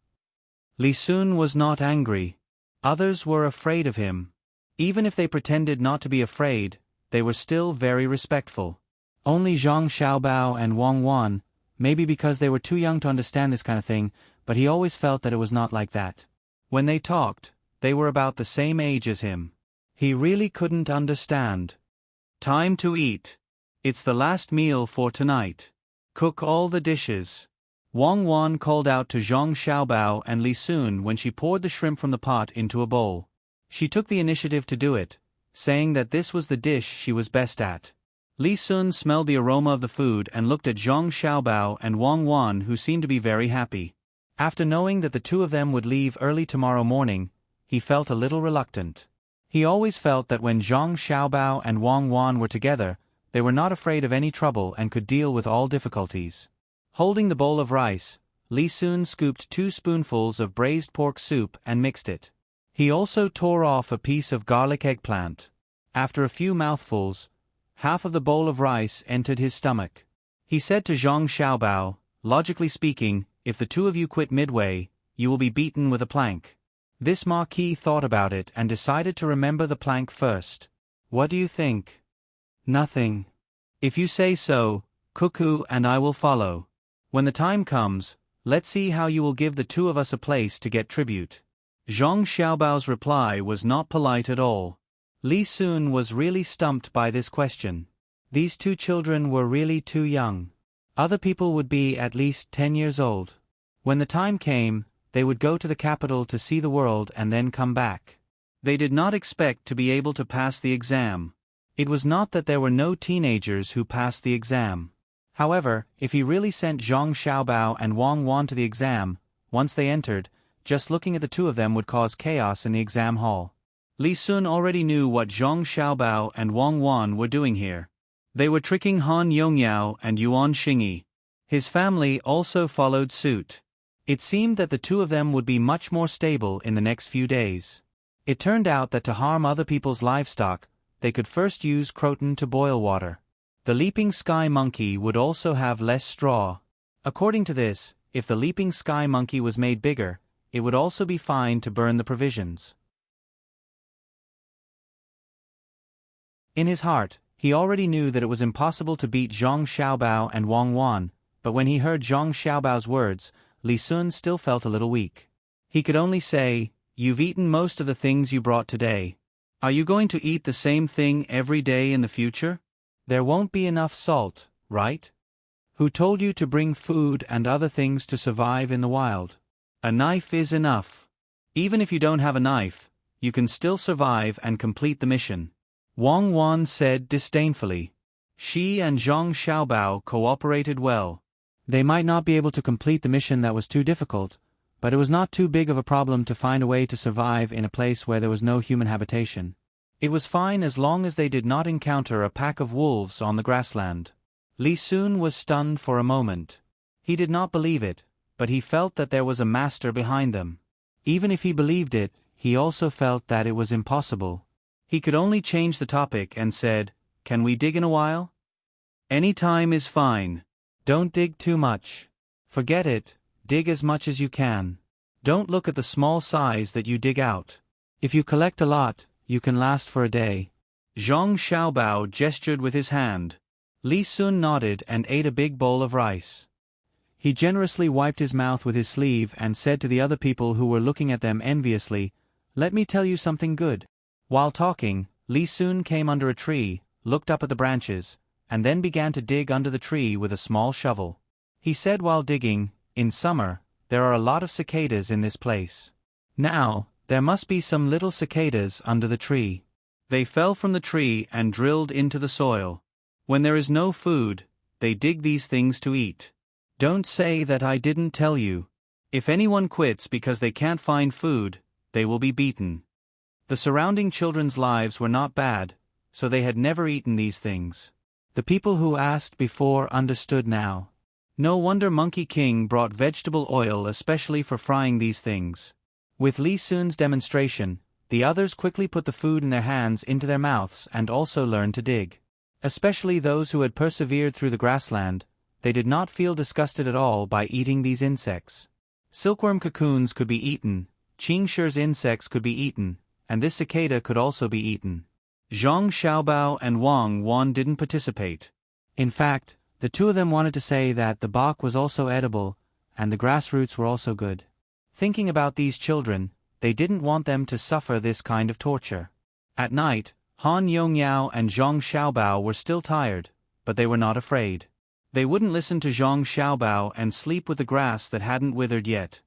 Li Sun was not angry. Others were afraid of him. Even if they pretended not to be afraid, they were still very respectful. Only Zhang Xiaobao and Wang Wan, maybe because they were too young to understand this kind of thing, but he always felt that it was not like that. When they talked, they were about the same age as him. He really couldn't understand. Time to eat. It's the last meal for tonight. Cook all the dishes. Wang Wan called out to Zhang Xiaobao and Li Sun when she poured the shrimp from the pot into a bowl. She took the initiative to do it, saying that this was the dish she was best at. Li Sun smelled the aroma of the food and looked at Zhang Xiaobao and Wang Wan, who seemed to be very happy. After knowing that the two of them would leave early tomorrow morning, he felt a little reluctant. He always felt that when Zhang Xiaobao and Wang Wan were together, they were not afraid of any trouble and could deal with all difficulties. Holding the bowl of rice, Li Sun scooped 2 spoonfuls of braised pork soup and mixed it. He also tore off a piece of garlic eggplant. After a few mouthfuls, half of the bowl of rice entered his stomach. He said to Zhang Xiaobao, "Logically speaking, if the two of you quit midway, you will be beaten with a plank." This Marquis thought about it and decided to remember the plank first. "What do you think?" "Nothing. If you say so, Cuckoo and I will follow. When the time comes, let's see how you will give the two of us a place to get tribute." Zhang Xiaobao's reply was not polite at all. Li Sun was really stumped by this question. These 2 children were really too young. Other people would be at least 10 years old. When the time came, they would go to the capital to see the world and then come back. They did not expect to be able to pass the exam. It was not that there were no teenagers who passed the exam. However, if he really sent Zhang Xiaobao and Wang Wan to the exam, once they entered, just looking at the two of them would cause chaos in the exam hall. Li Sun already knew what Zhang Xiaobao and Wang Wan were doing here. They were tricking Han Yongyao and Yuan Xingyi. His family also followed suit. It seemed that the two of them would be much more stable in the next few days. It turned out that to harm other people's livestock, they could first use croton to boil water. The leaping sky monkey would also have less straw. According to this, if the leaping sky monkey was made bigger, it would also be fine to burn the provisions. In his heart, he already knew that it was impossible to beat Zhang Xiaobao and Wang Wan, but when he heard Zhang Xiaobao's words, Li Sun still felt a little weak. He could only say, "You've eaten most of the things you brought today. Are you going to eat the same thing every day in the future? There won't be enough salt, right? Who told you to bring food and other things to survive in the wild? A knife is enough. Even if you don't have a knife, you can still survive and complete the mission." Wang Wan said disdainfully. She and Zhang Xiaobao cooperated well. They might not be able to complete the mission that was too difficult, but it was not too big of a problem to find a way to survive in a place where there was no human habitation. It was fine as long as they did not encounter a pack of wolves on the grassland. Li Sun was stunned for a moment. He did not believe it, but he felt that there was a master behind them. Even if he believed it, he also felt that it was impossible. He could only change the topic and said, "Can we dig in a while?" "Any time is fine. Don't dig too much. Forget it, dig as much as you can. Don't look at the small size that you dig out. If you collect a lot, you can last for a day." Zhang Xiaobao gestured with his hand. Li Sun nodded and ate a big bowl of rice. He generously wiped his mouth with his sleeve and said to the other people who were looking at them enviously, "Let me tell you something good." While talking, Li Sun came under a tree, looked up at the branches, and then began to dig under the tree with a small shovel. He said while digging, "In summer, there are a lot of cicadas in this place. Now, there must be some little cicadas under the tree. They fell from the tree and drilled into the soil. When there is no food, they dig these things to eat. Don't say that I didn't tell you. If anyone quits because they can't find food, they will be beaten." The surrounding children's lives were not bad, so they had never eaten these things. The people who asked before understood now. No wonder Monkey King brought vegetable oil especially for frying these things. With Li Sun's demonstration, the others quickly put the food in their hands into their mouths and also learned to dig. Especially those who had persevered through the grassland, they did not feel disgusted at all by eating these insects. Silkworm cocoons could be eaten, Qingshir's insects could be eaten, and this cicada could also be eaten. Zhang Xiaobao and Wang Wan didn't participate. In fact, the two of them wanted to say that the bark was also edible, and the grass roots were also good. Thinking about these children, they didn't want them to suffer this kind of torture. At night, Han Yongyao and Zhang Xiaobao were still tired, but they were not afraid. They wouldn't listen to Zhang Xiaobao and sleep with the grass that hadn't withered yet.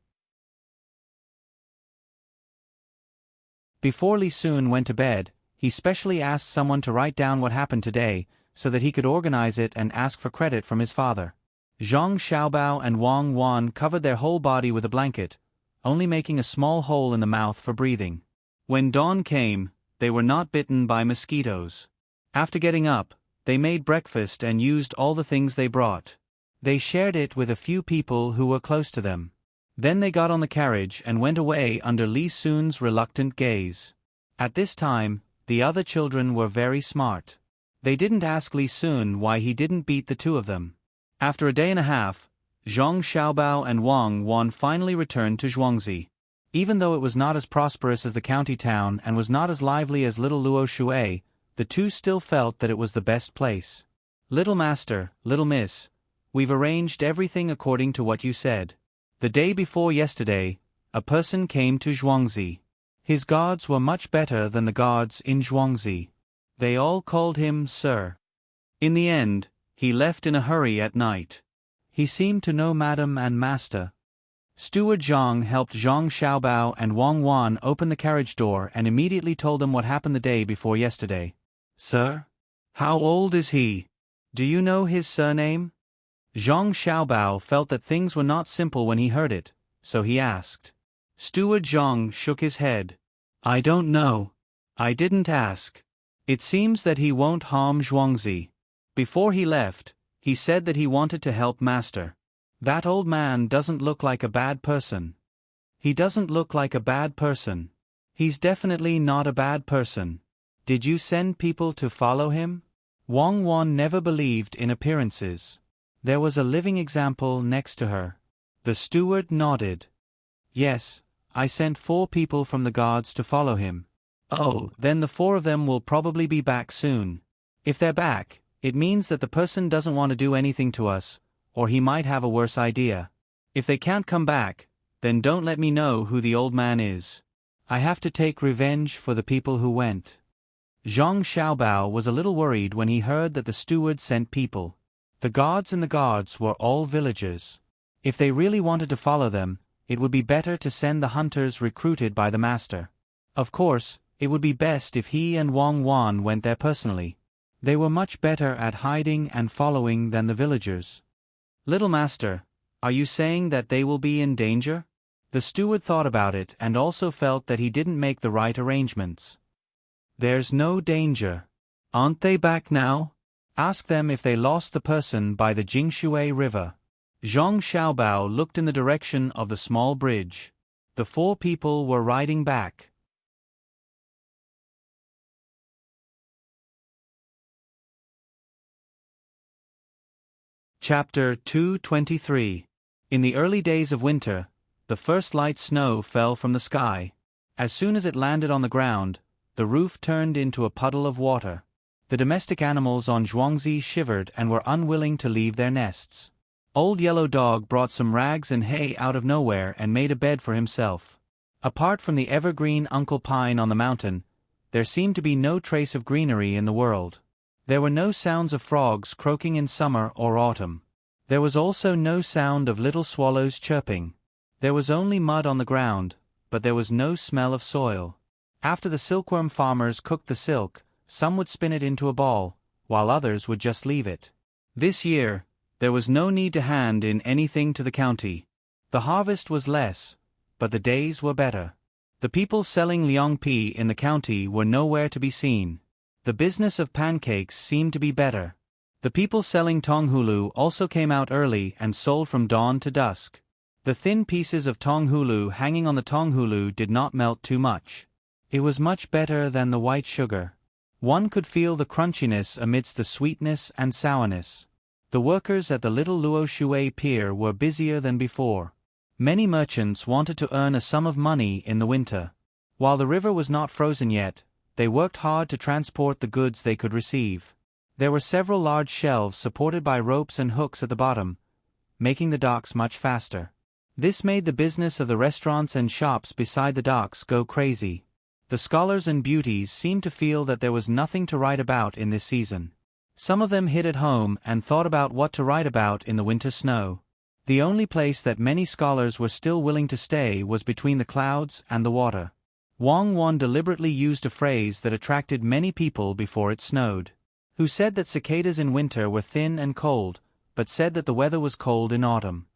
Before Li Sun went to bed, he specially asked someone to write down what happened today, so that he could organize it and ask for credit from his father. Zhang Xiaobao and Wang Wan covered their whole body with a blanket, only making a small hole in the mouth for breathing. When dawn came, they were not bitten by mosquitoes. After getting up, they made breakfast and used all the things they brought. They shared it with a few people who were close to them. Then they got on the carriage and went away under Li Sun's reluctant gaze. At this time, the other children were very smart. They didn't ask Li Sun why he didn't beat the two of them. After a day and a half, Zhang Xiaobao and Wang Wan finally returned to Zhuangzi. Even though it was not as prosperous as the county town and was not as lively as Little Luo Shui, the two still felt that it was the best place. "Little Master, Little Miss, we've arranged everything according to what you said. The day before yesterday, a person came to Zhuangzi. His guards were much better than the guards in Zhuangzi. They all called him Sir. In the end, he left in a hurry at night. He seemed to know Madam and Master." Steward Zhang helped Zhang Xiaobao and Wang Wan open the carriage door and immediately told them what happened the day before yesterday. "Sir? How old is he? Do you know his surname?" Zhang Xiaobao felt that things were not simple when he heard it, so he asked. Steward Zhang shook his head. "I don't know. I didn't ask. It seems that he won't harm Zhuangzi. Before he left, he said that he wanted to help Master. That old man doesn't look like a bad person." "He doesn't look like a bad person. He's definitely not a bad person. Did you send people to follow him?" Wang Wan never believed in appearances. There was a living example next to her. The steward nodded. "Yes, I sent 4 people from the guards to follow him." "Oh, then the 4 of them will probably be back soon. If they're back, it means that the person doesn't want to do anything to us, or he might have a worse idea. If they can't come back, then don't let me know who the old man is. I have to take revenge for the people who went." Zhang Xiaobao was a little worried when he heard that the steward sent people. The guards in the guards were all villagers. If they really wanted to follow them, it would be better to send the hunters recruited by the master. Of course, it would be best if he and Wang Wan went there personally. They were much better at hiding and following than the villagers. "Little Master, are you saying that they will be in danger?" The steward thought about it and also felt that he didn't make the right arrangements. "There's no danger. Aren't they back now? Ask them if they lost the person by the Jingshui River." Zhang Xiaobao looked in the direction of the small bridge. The 4 people were riding back. Chapter 223. In the early days of winter, the first light snow fell from the sky. As soon as it landed on the ground, the roof turned into a puddle of water. The domestic animals on Zhuangzi shivered and were unwilling to leave their nests. Old Yellow Dog brought some rags and hay out of nowhere and made a bed for himself. Apart from the evergreen Uncle Pine on the mountain, there seemed to be no trace of greenery in the world. There were no sounds of frogs croaking in summer or autumn. There was also no sound of little swallows chirping. There was only mud on the ground, but there was no smell of soil. After the silkworm farmers cooked the silk, some would spin it into a ball, while others would just leave it. This year, there was no need to hand in anything to the county. The harvest was less, but the days were better. The people selling liangpi in the county were nowhere to be seen. The business of pancakes seemed to be better. The people selling tonghulu also came out early and sold from dawn to dusk. The thin pieces of tonghulu hanging on the tonghulu did not melt too much. It was much better than the white sugar. One could feel the crunchiness amidst the sweetness and sourness. The workers at the Little Luo Shui pier were busier than before. Many merchants wanted to earn a sum of money in the winter. While the river was not frozen yet, they worked hard to transport the goods they could receive. There were several large shelves supported by ropes and hooks at the bottom, making the docks much faster. This made the business of the restaurants and shops beside the docks go crazy. The scholars and beauties seemed to feel that there was nothing to write about in this season. Some of them hid at home and thought about what to write about in the winter snow. The only place that many scholars were still willing to stay was between the clouds and the water. Wang Wan deliberately used a phrase that attracted many people before it snowed. Who said that cicadas in winter were thin and cold, but said that the weather was cold in autumn.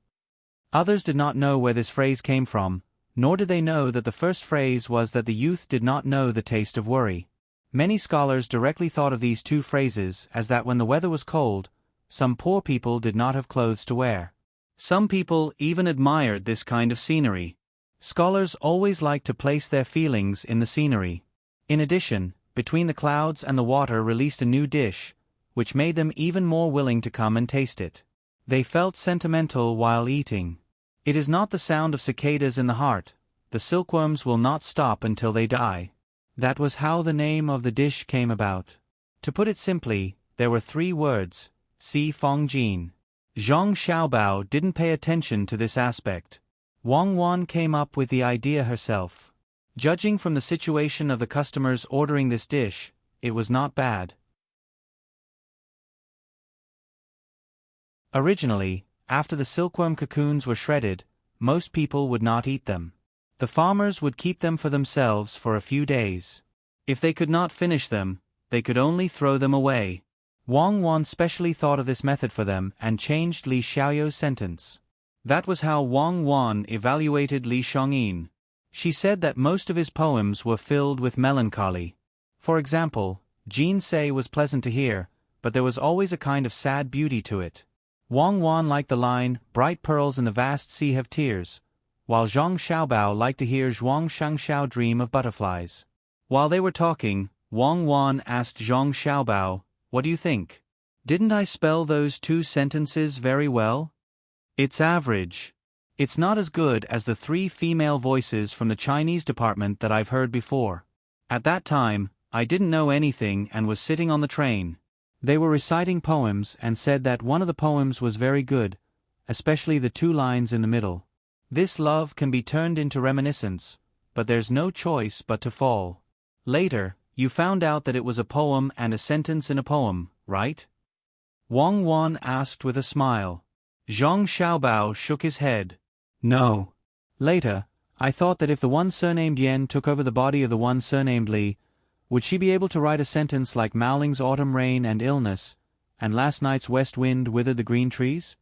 Others did not know where this phrase came from, nor did they know that the first phrase was that the youth did not know the taste of worry. Many scholars directly thought of these two phrases as that when the weather was cold, some poor people did not have clothes to wear. Some people even admired this kind of scenery. Scholars always liked to place their feelings in the scenery. In addition, Between the Clouds and the Water released a new dish, which made them even more willing to come and taste it. They felt sentimental while eating. It is not the sound of cicadas in the heart. The silkworms will not stop until they die. That was how the name of the dish came about. To put it simply, there were 3 words: Si Fong Jin. Zhang Xiaobao didn't pay attention to this aspect. Wang Wan came up with the idea herself. Judging from the situation of the customers ordering this dish, it was not bad. Originally, after the silkworm cocoons were shredded, most people would not eat them. The farmers would keep them for themselves for a few days. If they could not finish them, they could only throw them away. Wang Wan specially thought of this method for them and changed Li Xiaoyou's sentence. That was how Wang Wan evaluated Li Shangyin. She said that most of his poems were filled with melancholy. For example, Jin Sei was pleasant to hear, but there was always a kind of sad beauty to it. Wang Wan liked the line, "Bright pearls in the vast sea have tears," while Zhang Xiaobao liked to hear Zhuang Shangxiao dream of butterflies. While they were talking, Wang Wan asked Zhang Xiaobao, "What do you think? Didn't I spell those 2 sentences very well?" "It's average. It's not as good as the 3 female voices from the Chinese department that I've heard before. At that time, I didn't know anything and was sitting on the train. They were reciting poems and said that one of the poems was very good, especially the 2 lines in the middle. This love can be turned into reminiscence, but there's no choice but to fall. Later, you found out that it was a poem and a sentence in a poem, right?" Wang Wan asked with a smile. Zhang Xiaobao shook his head. "No. Later, I thought that if the one surnamed Yen took over the body of the one surnamed Li, would she be able to write a sentence like Maoling's autumn rain and illness, and last night's west wind withered the green trees?"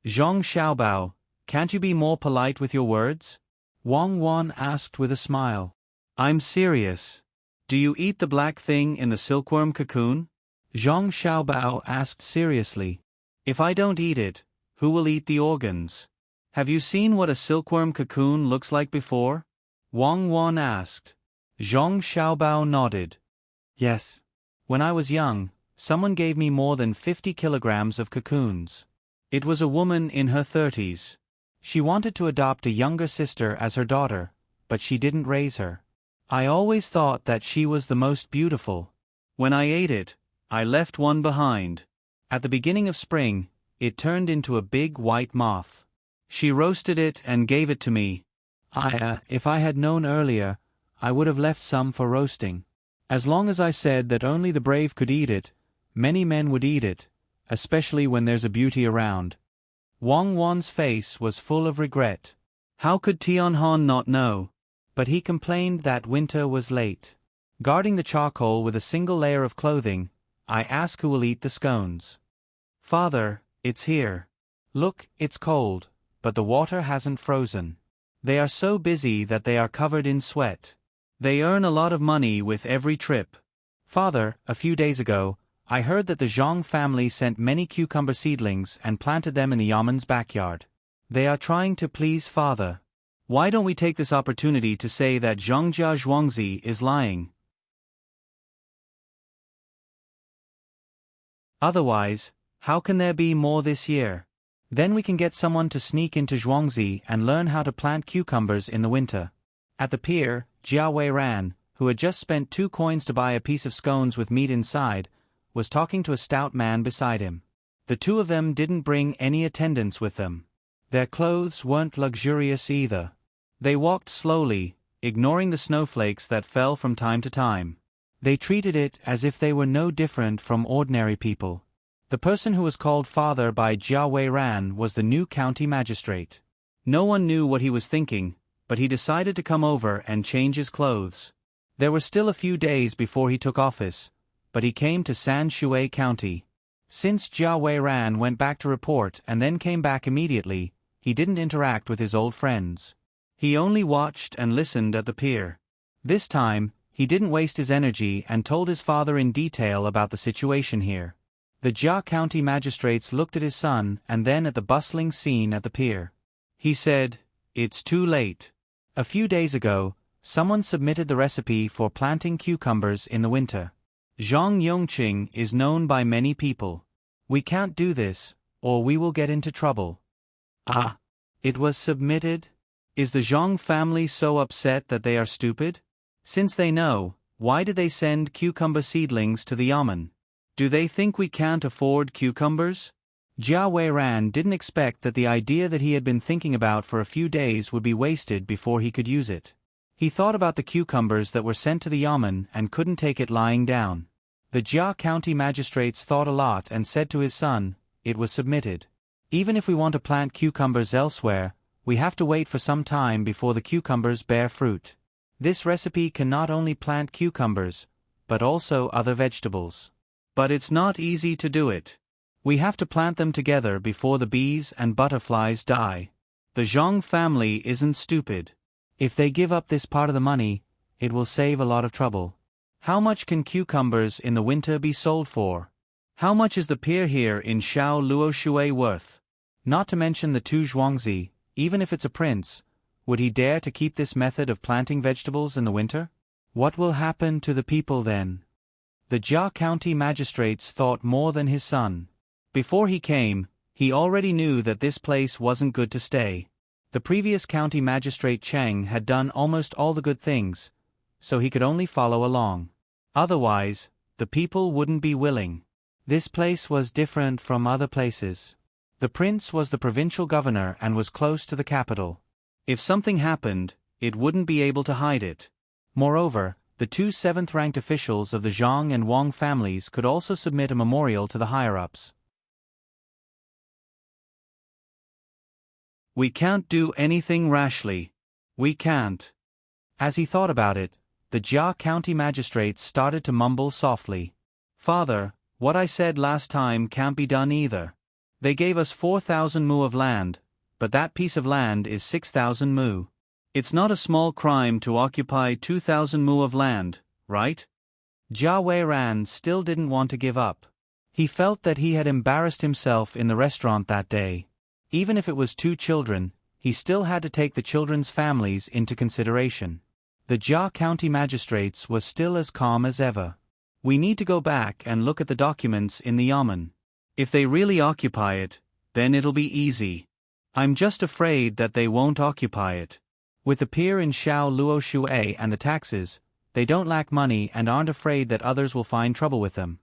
"Zhang Xiaobao, can't you be more polite with your words?" Wang Wan asked with a smile. "I'm serious. Do you eat the black thing in the silkworm cocoon?" Zhang Xiaobao asked seriously. "If I don't eat it, who will eat the organs? Have you seen what a silkworm cocoon looks like before?" Wang Wan asked. Zhang Xiaobao nodded. "Yes. When I was young, someone gave me more than 50 kilograms of cocoons. It was a woman in her 30s. She wanted to adopt a younger sister as her daughter, but she didn't raise her. I always thought that she was the most beautiful. When I ate it, I left one behind. At the beginning of spring, it turned into a big white moth. She roasted it and gave it to me. If I had known earlier, I would have left some for roasting. As long as I said that only the brave could eat it, many men would eat it, especially when there's a beauty around." Wang Wan's face was full of regret. How could Tianhan not know? But he complained that winter was late. Guarding the charcoal with a single layer of clothing, I ask who will eat the scones. "Father, it's here. Look, it's cold, but the water hasn't frozen. They are so busy that they are covered in sweat. They earn a lot of money with every trip. Father, a few days ago, I heard that the Zhang family sent many cucumber seedlings and planted them in the Yaman's backyard. They are trying to please Father. Why don't we take this opportunity to say that Zhangjia Zhuangzi is lying? Otherwise, how can there be more this year? Then we can get someone to sneak into Zhuangzi and learn how to plant cucumbers in the winter." At the pier, Jia Weiran, who had just spent 2 coins to buy a piece of scones with meat inside, was talking to a stout man beside him. The two of them didn't bring any attendants with them. Their clothes weren't luxurious either. They walked slowly, ignoring the snowflakes that fell from time to time. They treated it as if they were no different from ordinary people. The person who was called father by Jia Weiran was the new county magistrate. No one knew what he was thinking, but he decided to come over and change his clothes. There were still a few days before he took office, but he came to San Shui County. Since Jia Weiran went back to report and then came back immediately, he didn't interact with his old friends. He only watched and listened at the pier. This time, he didn't waste his energy and told his father in detail about the situation here. The Jia County magistrates looked at his son and then at the bustling scene at the pier. He said, "It's too late. A few days ago, someone submitted the recipe for planting cucumbers in the winter. Zhang Yongqing is known by many people. We can't do this, or we will get into trouble." Ah, it was submitted? Is the Zhang family so upset that they are stupid? Since they know, why did they send cucumber seedlings to the Yamen? Do they think we can't afford cucumbers? Jia Weiran didn't expect that the idea that he had been thinking about for a few days would be wasted before he could use it. He thought about the cucumbers that were sent to the Yamen and couldn't take it lying down. The Jia County magistrates thought a lot and said to his son, "It was submitted. Even if we want to plant cucumbers elsewhere, we have to wait for some time before the cucumbers bear fruit. This recipe can not only plant cucumbers, but also other vegetables. But it's not easy to do it. We have to plant them together before the bees and butterflies die. The Zhang family isn't stupid. If they give up this part of the money, it will save a lot of trouble. How much can cucumbers in the winter be sold for? How much is the pier here in Shao Luo Shui worth? Not to mention the two Zhuangzi, even if it's a prince, would he dare to keep this method of planting vegetables in the winter? What will happen to the people then?" The Jia County magistrates thought more than his son. Before he came, he already knew that this place wasn't good to stay. The previous county magistrate Cheng had done almost all the good things, so he could only follow along. Otherwise, the people wouldn't be willing. This place was different from other places. The prince was the provincial governor and was close to the capital. If something happened, it wouldn't be able to hide it. Moreover, the two seventh-ranked officials of the Zhang and Wang families could also submit a memorial to the higher-ups. "We can't do anything rashly. We can't." As he thought about it, the Jia County magistrates started to mumble softly. "Father, what I said last time can't be done either. They gave us 4,000 mu of land, but that piece of land is 6,000 mu. It's not a small crime to occupy 2,000 mu of land, right?" Jia Weiran still didn't want to give up. He felt that he had embarrassed himself in the restaurant that day. Even if it was two children, he still had to take the children's families into consideration. The Jia County magistrates was still as calm as ever. "We need to go back and look at the documents in the Yamen. If they really occupy it, then it'll be easy. I'm just afraid that they won't occupy it. With the pier in Shao Luo Shui and the taxes, they don't lack money and aren't afraid that others will find trouble with them."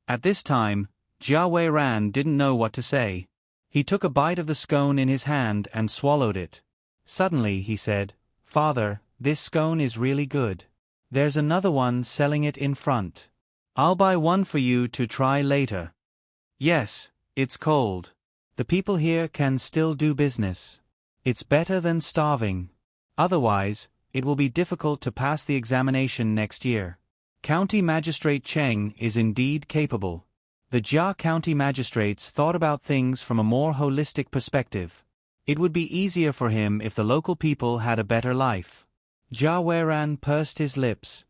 At this time, Jia Weiran didn't know what to say. He took a bite of the scone in his hand and swallowed it. Suddenly he said, "Father, this scone is really good. There's another one selling it in front. I'll buy one for you to try later." "Yes, it's cold. The people here can still do business. It's better than starving. Otherwise, it will be difficult to pass the examination next year." County Magistrate Cheng is indeed capable. The Jia County magistrates thought about things from a more holistic perspective. It would be easier for him if the local people had a better life. Jia Weiran pursed his lips.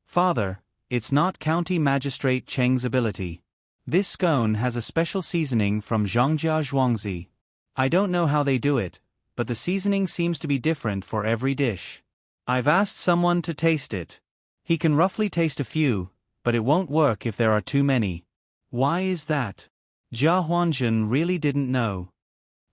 "Father, it's not County Magistrate Cheng's ability. This scone has a special seasoning from Zhongjia Zhuangzi. I don't know how they do it, but the seasoning seems to be different for every dish. I've asked someone to taste it. He can roughly taste a few, but it won't work if there are too many." "Why is that?" Jia Huanjun really didn't know.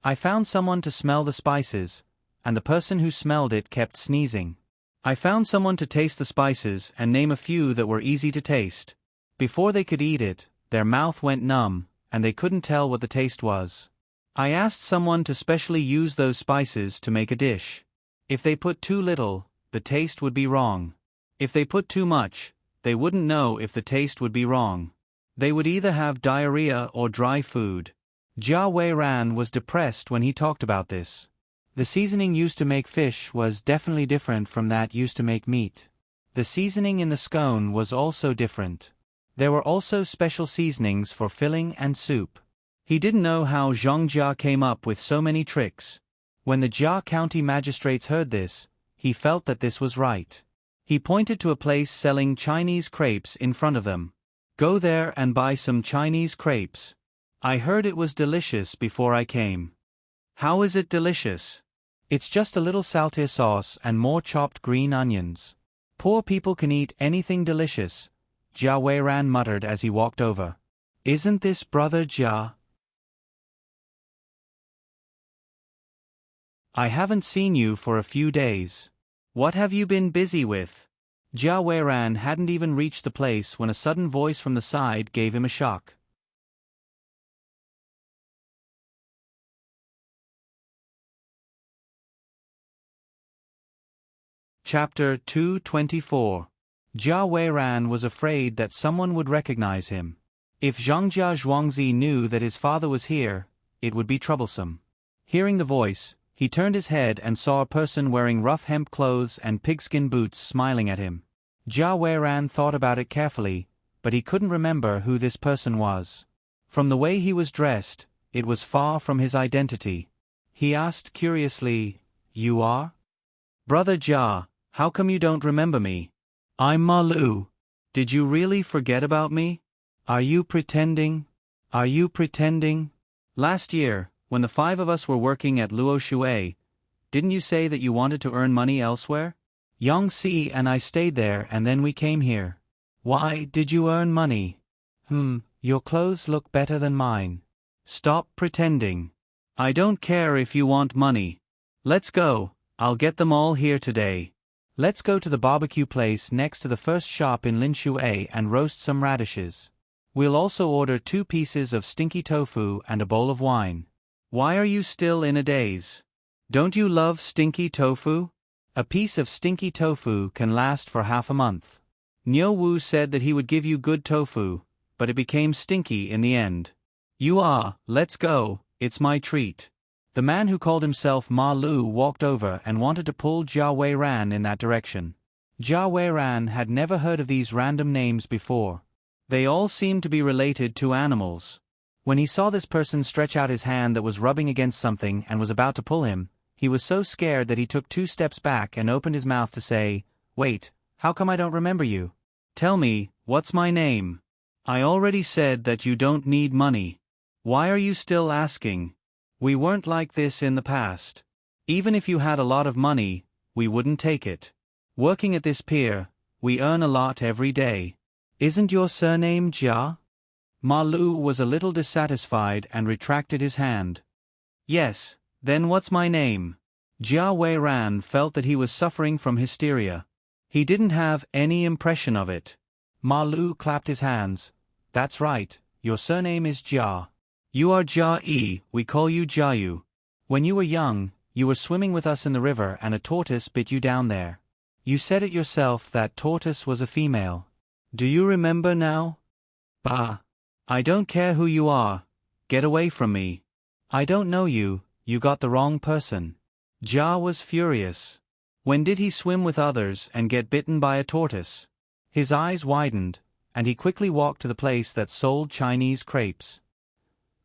"I found someone to smell the spices, and the person who smelled it kept sneezing. I found someone to taste the spices and name a few that were easy to taste. Before they could eat it, their mouth went numb, and they couldn't tell what the taste was. I asked someone to specially use those spices to make a dish. If they put too little, the taste would be wrong. If they put too much, they wouldn't know if the taste would be wrong. They would either have diarrhea or dry food. Jia Weiran was depressed when he talked about this. The seasoning used to make fish was definitely different from that used to make meat. The seasoning in the scone was also different. There were also special seasonings for filling and soup. He didn't know how Zhang Jia came up with so many tricks. When the Jia County magistrates heard this, he felt that this was right. He pointed to a place selling Chinese crepes in front of them. Go there and buy some Chinese crepes. I heard it was delicious before I came. How is it delicious? It's just a little saltier sauce and more chopped green onions. Poor people can eat anything delicious, Jia Weiran muttered as he walked over. Isn't this Brother Jia? I haven't seen you for a few days. What have you been busy with? Jia Weiran hadn't even reached the place when a sudden voice from the side gave him a shock. Chapter 224. Jia Weiran was afraid that someone would recognize him. If Zhangjia Zhuangzi knew that his father was here, it would be troublesome. Hearing the voice, he turned his head and saw a person wearing rough hemp clothes and pigskin boots smiling at him. Jia Weiran thought about it carefully, but he couldn't remember who this person was. From the way he was dressed, it was far from his identity. He asked curiously, "You are? Brother Jia, how come you don't remember me? I'm Ma Lu. Did you really forget about me? Are you pretending? Are you pretending? Last year, when the 5 of us were working at Luo Shui, didn't you say that you wanted to earn money elsewhere? Yang Si and I stayed there and then we came here. Why did you earn money? Your clothes look better than mine. Stop pretending. I don't care if you want money. Let's go, I'll get them all here today. Let's go to the barbecue place next to the first shop in Linshui and roast some radishes. We'll also order 2 pieces of stinky tofu and a bowl of wine. Why are you still in a daze? Don't you love stinky tofu? A piece of stinky tofu can last for half a month. Niu Wu said that he would give you good tofu, but it became stinky in the end. Let's go, it's my treat. The man who called himself Ma Lu walked over and wanted to pull Jia Weiran in that direction. Jia Weiran had never heard of these random names before. They all seemed to be related to animals. When he saw this person stretch out his hand that was rubbing against something and was about to pull him, he was so scared that he took 2 steps back and opened his mouth to say, "Wait, how come I don't remember you? Tell me, what's my name? I already said that you don't need money. Why are you still asking? We weren't like this in the past. Even if you had a lot of money, we wouldn't take it. Working at this pier, we earn a lot every day. Isn't your surname Jia?" Ma Lu was a little dissatisfied and retracted his hand. "Yes, then what's my name?" Jia Weiran felt that he was suffering from hysteria. He didn't have any impression of it. Ma Lu clapped his hands. "That's right, your surname is Jia. You are Jia Yi, we call you Jiayu. When you were young, you were swimming with us in the river and a tortoise bit you down there. You said it yourself that tortoise was a female. Do you remember now?" "Bah. I don't care who you are. Get away from me. I don't know you, you got the wrong person." Jia was furious. When did he swim with others and get bitten by a tortoise? His eyes widened, and he quickly walked to the place that sold Chinese crepes.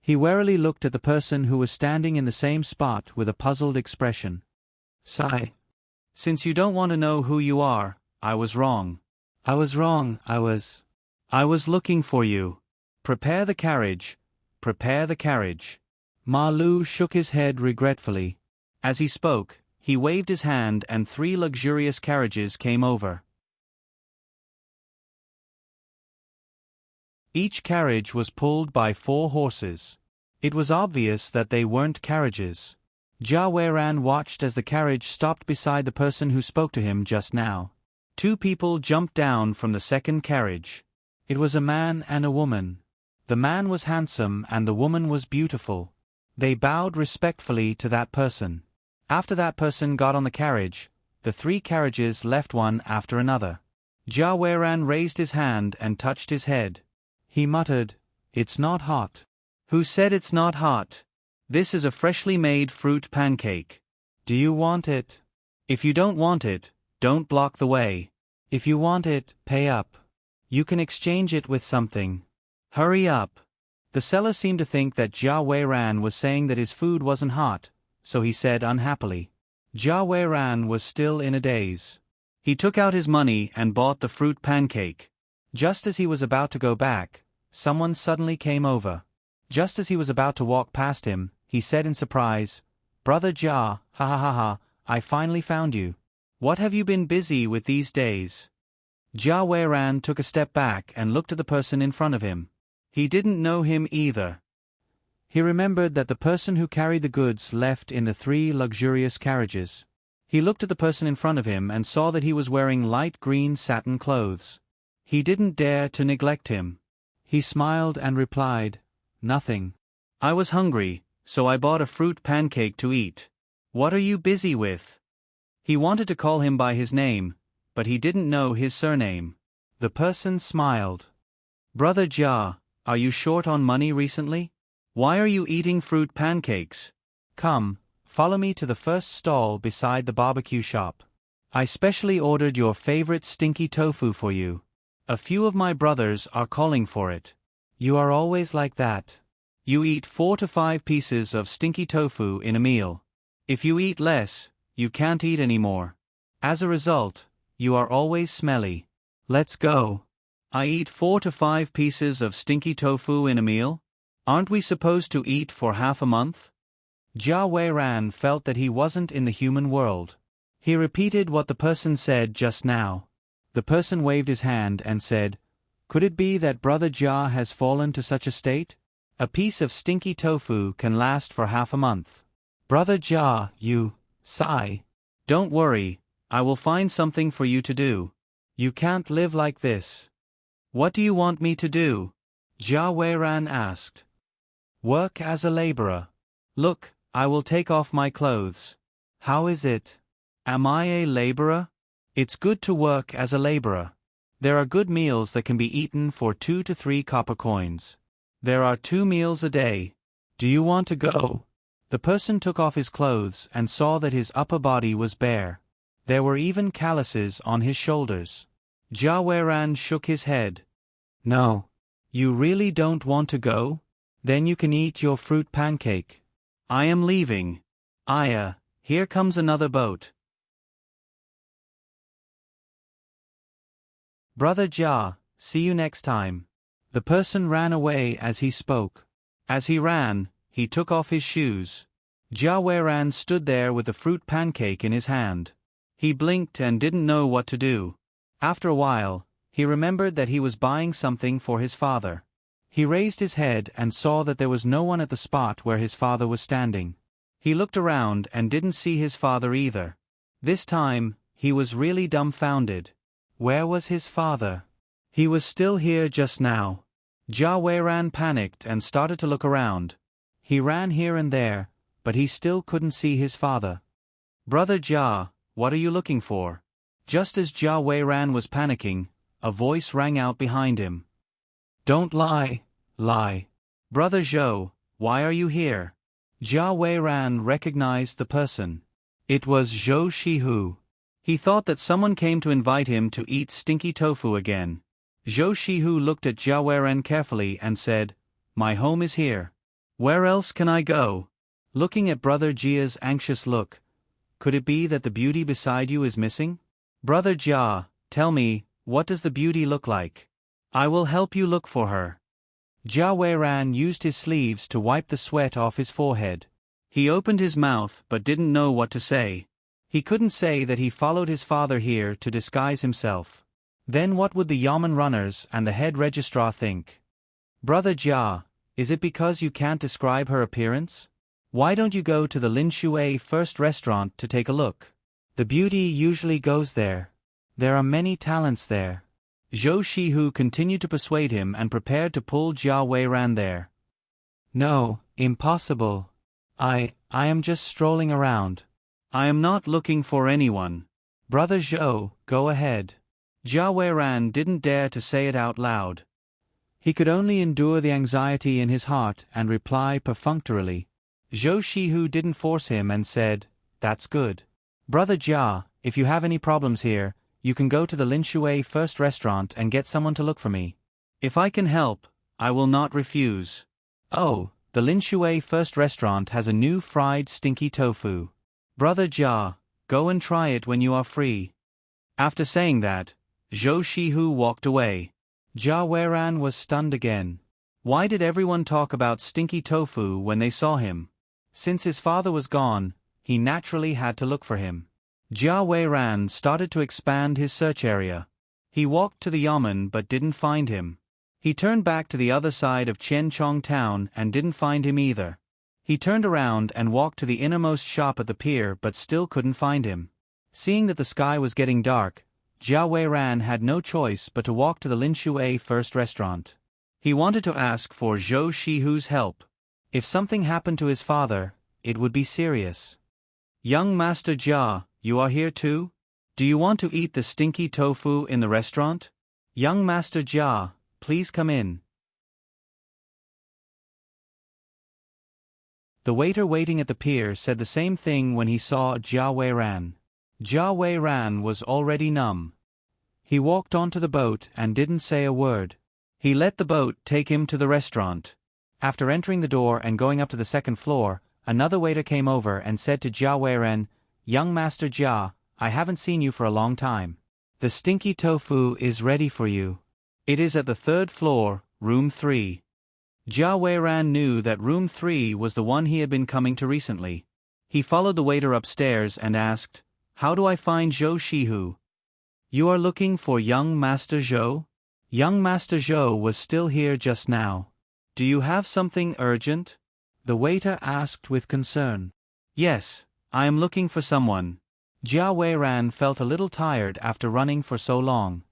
He warily looked at the person who was standing in the same spot with a puzzled expression. "Sigh. Since you don't want to know who you are, I was wrong. I was wrong, I was looking for you. Prepare the carriage, prepare the carriage." Ma Lu shook his head regretfully. As he spoke, he waved his hand and 3 luxurious carriages came over. Each carriage was pulled by 4 horses. It was obvious that they weren't carriages. Jia Weiran watched as the carriage stopped beside the person who spoke to him just now. 2 people jumped down from the second carriage. It was a man and a woman. The man was handsome and the woman was beautiful. They bowed respectfully to that person. After that person got on the carriage, the 3 carriages left one after another. Jia Weiran raised his hand and touched his head. He muttered, "It's not hot." "Who said it's not hot? This is a freshly made fruit pancake. Do you want it? If you don't want it, don't block the way. If you want it, pay up. You can exchange it with something. Hurry up." The seller seemed to think that Jia Weiran was saying that his food wasn't hot, so he said unhappily. Jia Weiran was still in a daze. He took out his money and bought the fruit pancake. Just as he was about to go back, someone suddenly came over. Just as he was about to walk past him, he said in surprise, "Brother Jia, ha ha ha ha, I finally found you. What have you been busy with these days?" Jia Weiran took a step back and looked at the person in front of him. He didn't know him either. He remembered that the person who carried the goods left in the 3 luxurious carriages. He looked at the person in front of him and saw that he was wearing light green satin clothes. He didn't dare to neglect him. He smiled and replied, "Nothing. I was hungry, so I bought a fruit pancake to eat. What are you busy with?" He wanted to call him by his name, but he didn't know his surname. The person smiled. "Brother Jia, are you short on money recently? Why are you eating fruit pancakes? Come, follow me to the first stall beside the barbecue shop. I specially ordered your favorite stinky tofu for you. A few of my brothers are calling for it. You are always like that. You eat 4 to 5 pieces of stinky tofu in a meal. If you eat less, you can't eat anymore. As a result, you are always smelly. Let's go." "I eat 4 to 5 pieces of stinky tofu in a meal? Aren't we supposed to eat for half a month?" Jia Weiran felt that he wasn't in the human world. He repeated what the person said just now. The person waved his hand and said, "Could it be that Brother Jia has fallen to such a state? A piece of stinky tofu can last for half a month. Brother Jia, you, sigh. Don't worry, I will find something for you to do. You can't live like this." "What do you want me to do?" Jia Weiran asked. "Work as a laborer. Look, I will take off my clothes. How is it? Am I a laborer? It's good to work as a laborer. There are good meals that can be eaten for 2 to 3 copper coins. There are 2 meals a day. Do you want to go?" The person took off his clothes and saw that his upper body was bare. There were even calluses on his shoulders. Jia Weiran shook his head. "No. You really don't want to go? Then you can eat your fruit pancake. I am leaving. Aya, here comes another boat." "Brother Jia, see you next time." The person ran away as he spoke. As he ran, he took off his shoes. Jia Weiran stood there with the fruit pancake in his hand. He blinked and didn't know what to do. After a while, he remembered that he was buying something for his father. He raised his head and saw that there was no one at the spot where his father was standing. He looked around and didn't see his father either. This time, he was really dumbfounded. Where was his father? He was still here just now. Jia Weiran panicked and started to look around. He ran here and there, but he still couldn't see his father. "Brother Jia, what are you looking for?" Just as Jia Weiran was panicking, a voice rang out behind him. "Don't lie, lie. Brother Zhou, why are you here?" Jia Weiran recognized the person. It was Zhou Shihu. He thought that someone came to invite him to eat stinky tofu again. Zhou Shihu looked at Jia Weiran carefully and said, "My home is here. Where else can I go?" Looking at Brother Jia's anxious look, could it be that the beauty beside you is missing? "Brother Jia, tell me, what does the beauty look like? I will help you look for her." Jia Weiran used his sleeves to wipe the sweat off his forehead. He opened his mouth but didn't know what to say. He couldn't say that he followed his father here to disguise himself. Then what would the Yamen runners and the head registrar think? "Brother Jia, is it because you can't describe her appearance? Why don't you go to the Lin Shui First Restaurant to take a look? The beauty usually goes there. There are many talents there. Zhou Shihu continued to persuade him and prepared to pull Jia Weiran there. No, impossible. I am just strolling around. I am not looking for anyone. Brother Zhou, go ahead. Jia Weiran didn't dare to say it out loud. He could only endure the anxiety in his heart and reply perfunctorily. Zhou Shihu didn't force him and said, "That's good. Brother Jia, if you have any problems here, you can go to the Lin Shui First Restaurant and get someone to look for me. If I can help, I will not refuse." Oh, the Lin Shui First Restaurant has a new fried stinky tofu. Brother Jia, go and try it when you are free. After saying that, Zhou Shihu walked away. Jia Weiran was stunned again. Why did everyone talk about stinky tofu when they saw him? Since his father was gone, he naturally had to look for him. Jia Weiran started to expand his search area. He walked to the yamen but didn't find him. He turned back to the other side of Qianchong town and didn't find him either. He turned around and walked to the innermost shop at the pier but still couldn't find him. Seeing that the sky was getting dark, Jia Weiran had no choice but to walk to the Lin Shui First Restaurant. He wanted to ask for Zhou Shihu's help. If something happened to his father, it would be serious. "Young Master Jia, you are here too? Do you want to eat the stinky tofu in the restaurant? Young Master Jia, please come in." The waiter waiting at the pier said the same thing when he saw Jia Weiran. Jia Weiran was already numb. He walked onto the boat and didn't say a word. He let the boat take him to the restaurant. After entering the door and going up to the second floor, another waiter came over and said to Jia Weiran, "Young Master Jia, I haven't seen you for a long time. The stinky tofu is ready for you. It is at the third floor, room 3. Jia Weiran knew that room 3 was the one he had been coming to recently. He followed the waiter upstairs and asked, "How do I find Zhou Shihu?" "You are looking for young Master Zhou?" Young Master Zhou was still here just now. "Do you have something urgent?" the waiter asked with concern. "Yes, I am looking for someone." Jia Weiran felt a little tired after running for so long.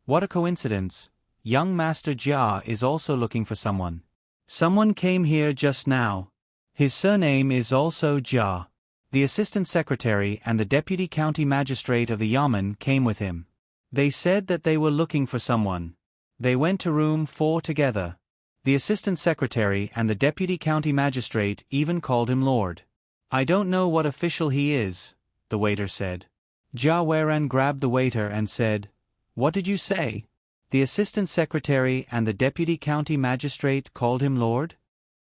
What a coincidence. Young Master Jia is also looking for someone. Someone came here just now. His surname is also Jia. The assistant secretary and the deputy county magistrate of the yamen came with him. They said that they were looking for someone. They went to room 4 together. The assistant secretary and the deputy county magistrate even called him Lord. "I don't know what official he is," the waiter said. Jia Weiran grabbed the waiter and said, "What did you say?" The assistant secretary and the deputy county magistrate called him Lord?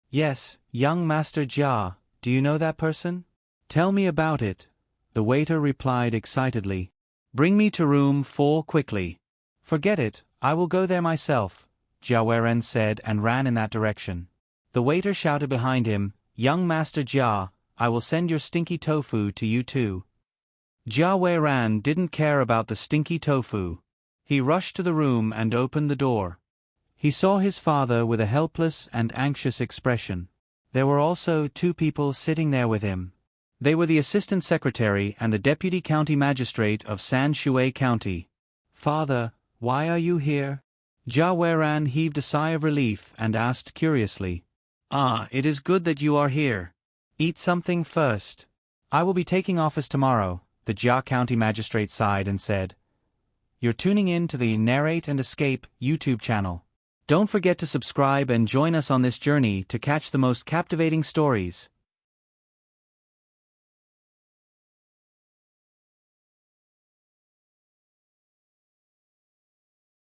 "Yes, young Master Jia, do you know that person?" "Tell me about it," the waiter replied excitedly. "Bring me to room 4 quickly." "Forget it, I will go there myself," Jia Weiran said and ran in that direction. The waiter shouted behind him, "Young Master Jia, I will send your stinky tofu to you too." Jia Weiran didn't care about the stinky tofu. He rushed to the room and opened the door. He saw his father with a helpless and anxious expression. There were also 2 people sitting there with him. They were the assistant secretary and the deputy county magistrate of San Shui County. "Father, why are you here?" Jia Weiran heaved a sigh of relief and asked curiously. "Ah, it is good that you are here. Eat something first." "I will be taking office tomorrow," the Jia County magistrate sighed and said. "You're tuning in to the Narrate and Escape YouTube channel. Don't forget to subscribe and join us on this journey to catch the most captivating stories.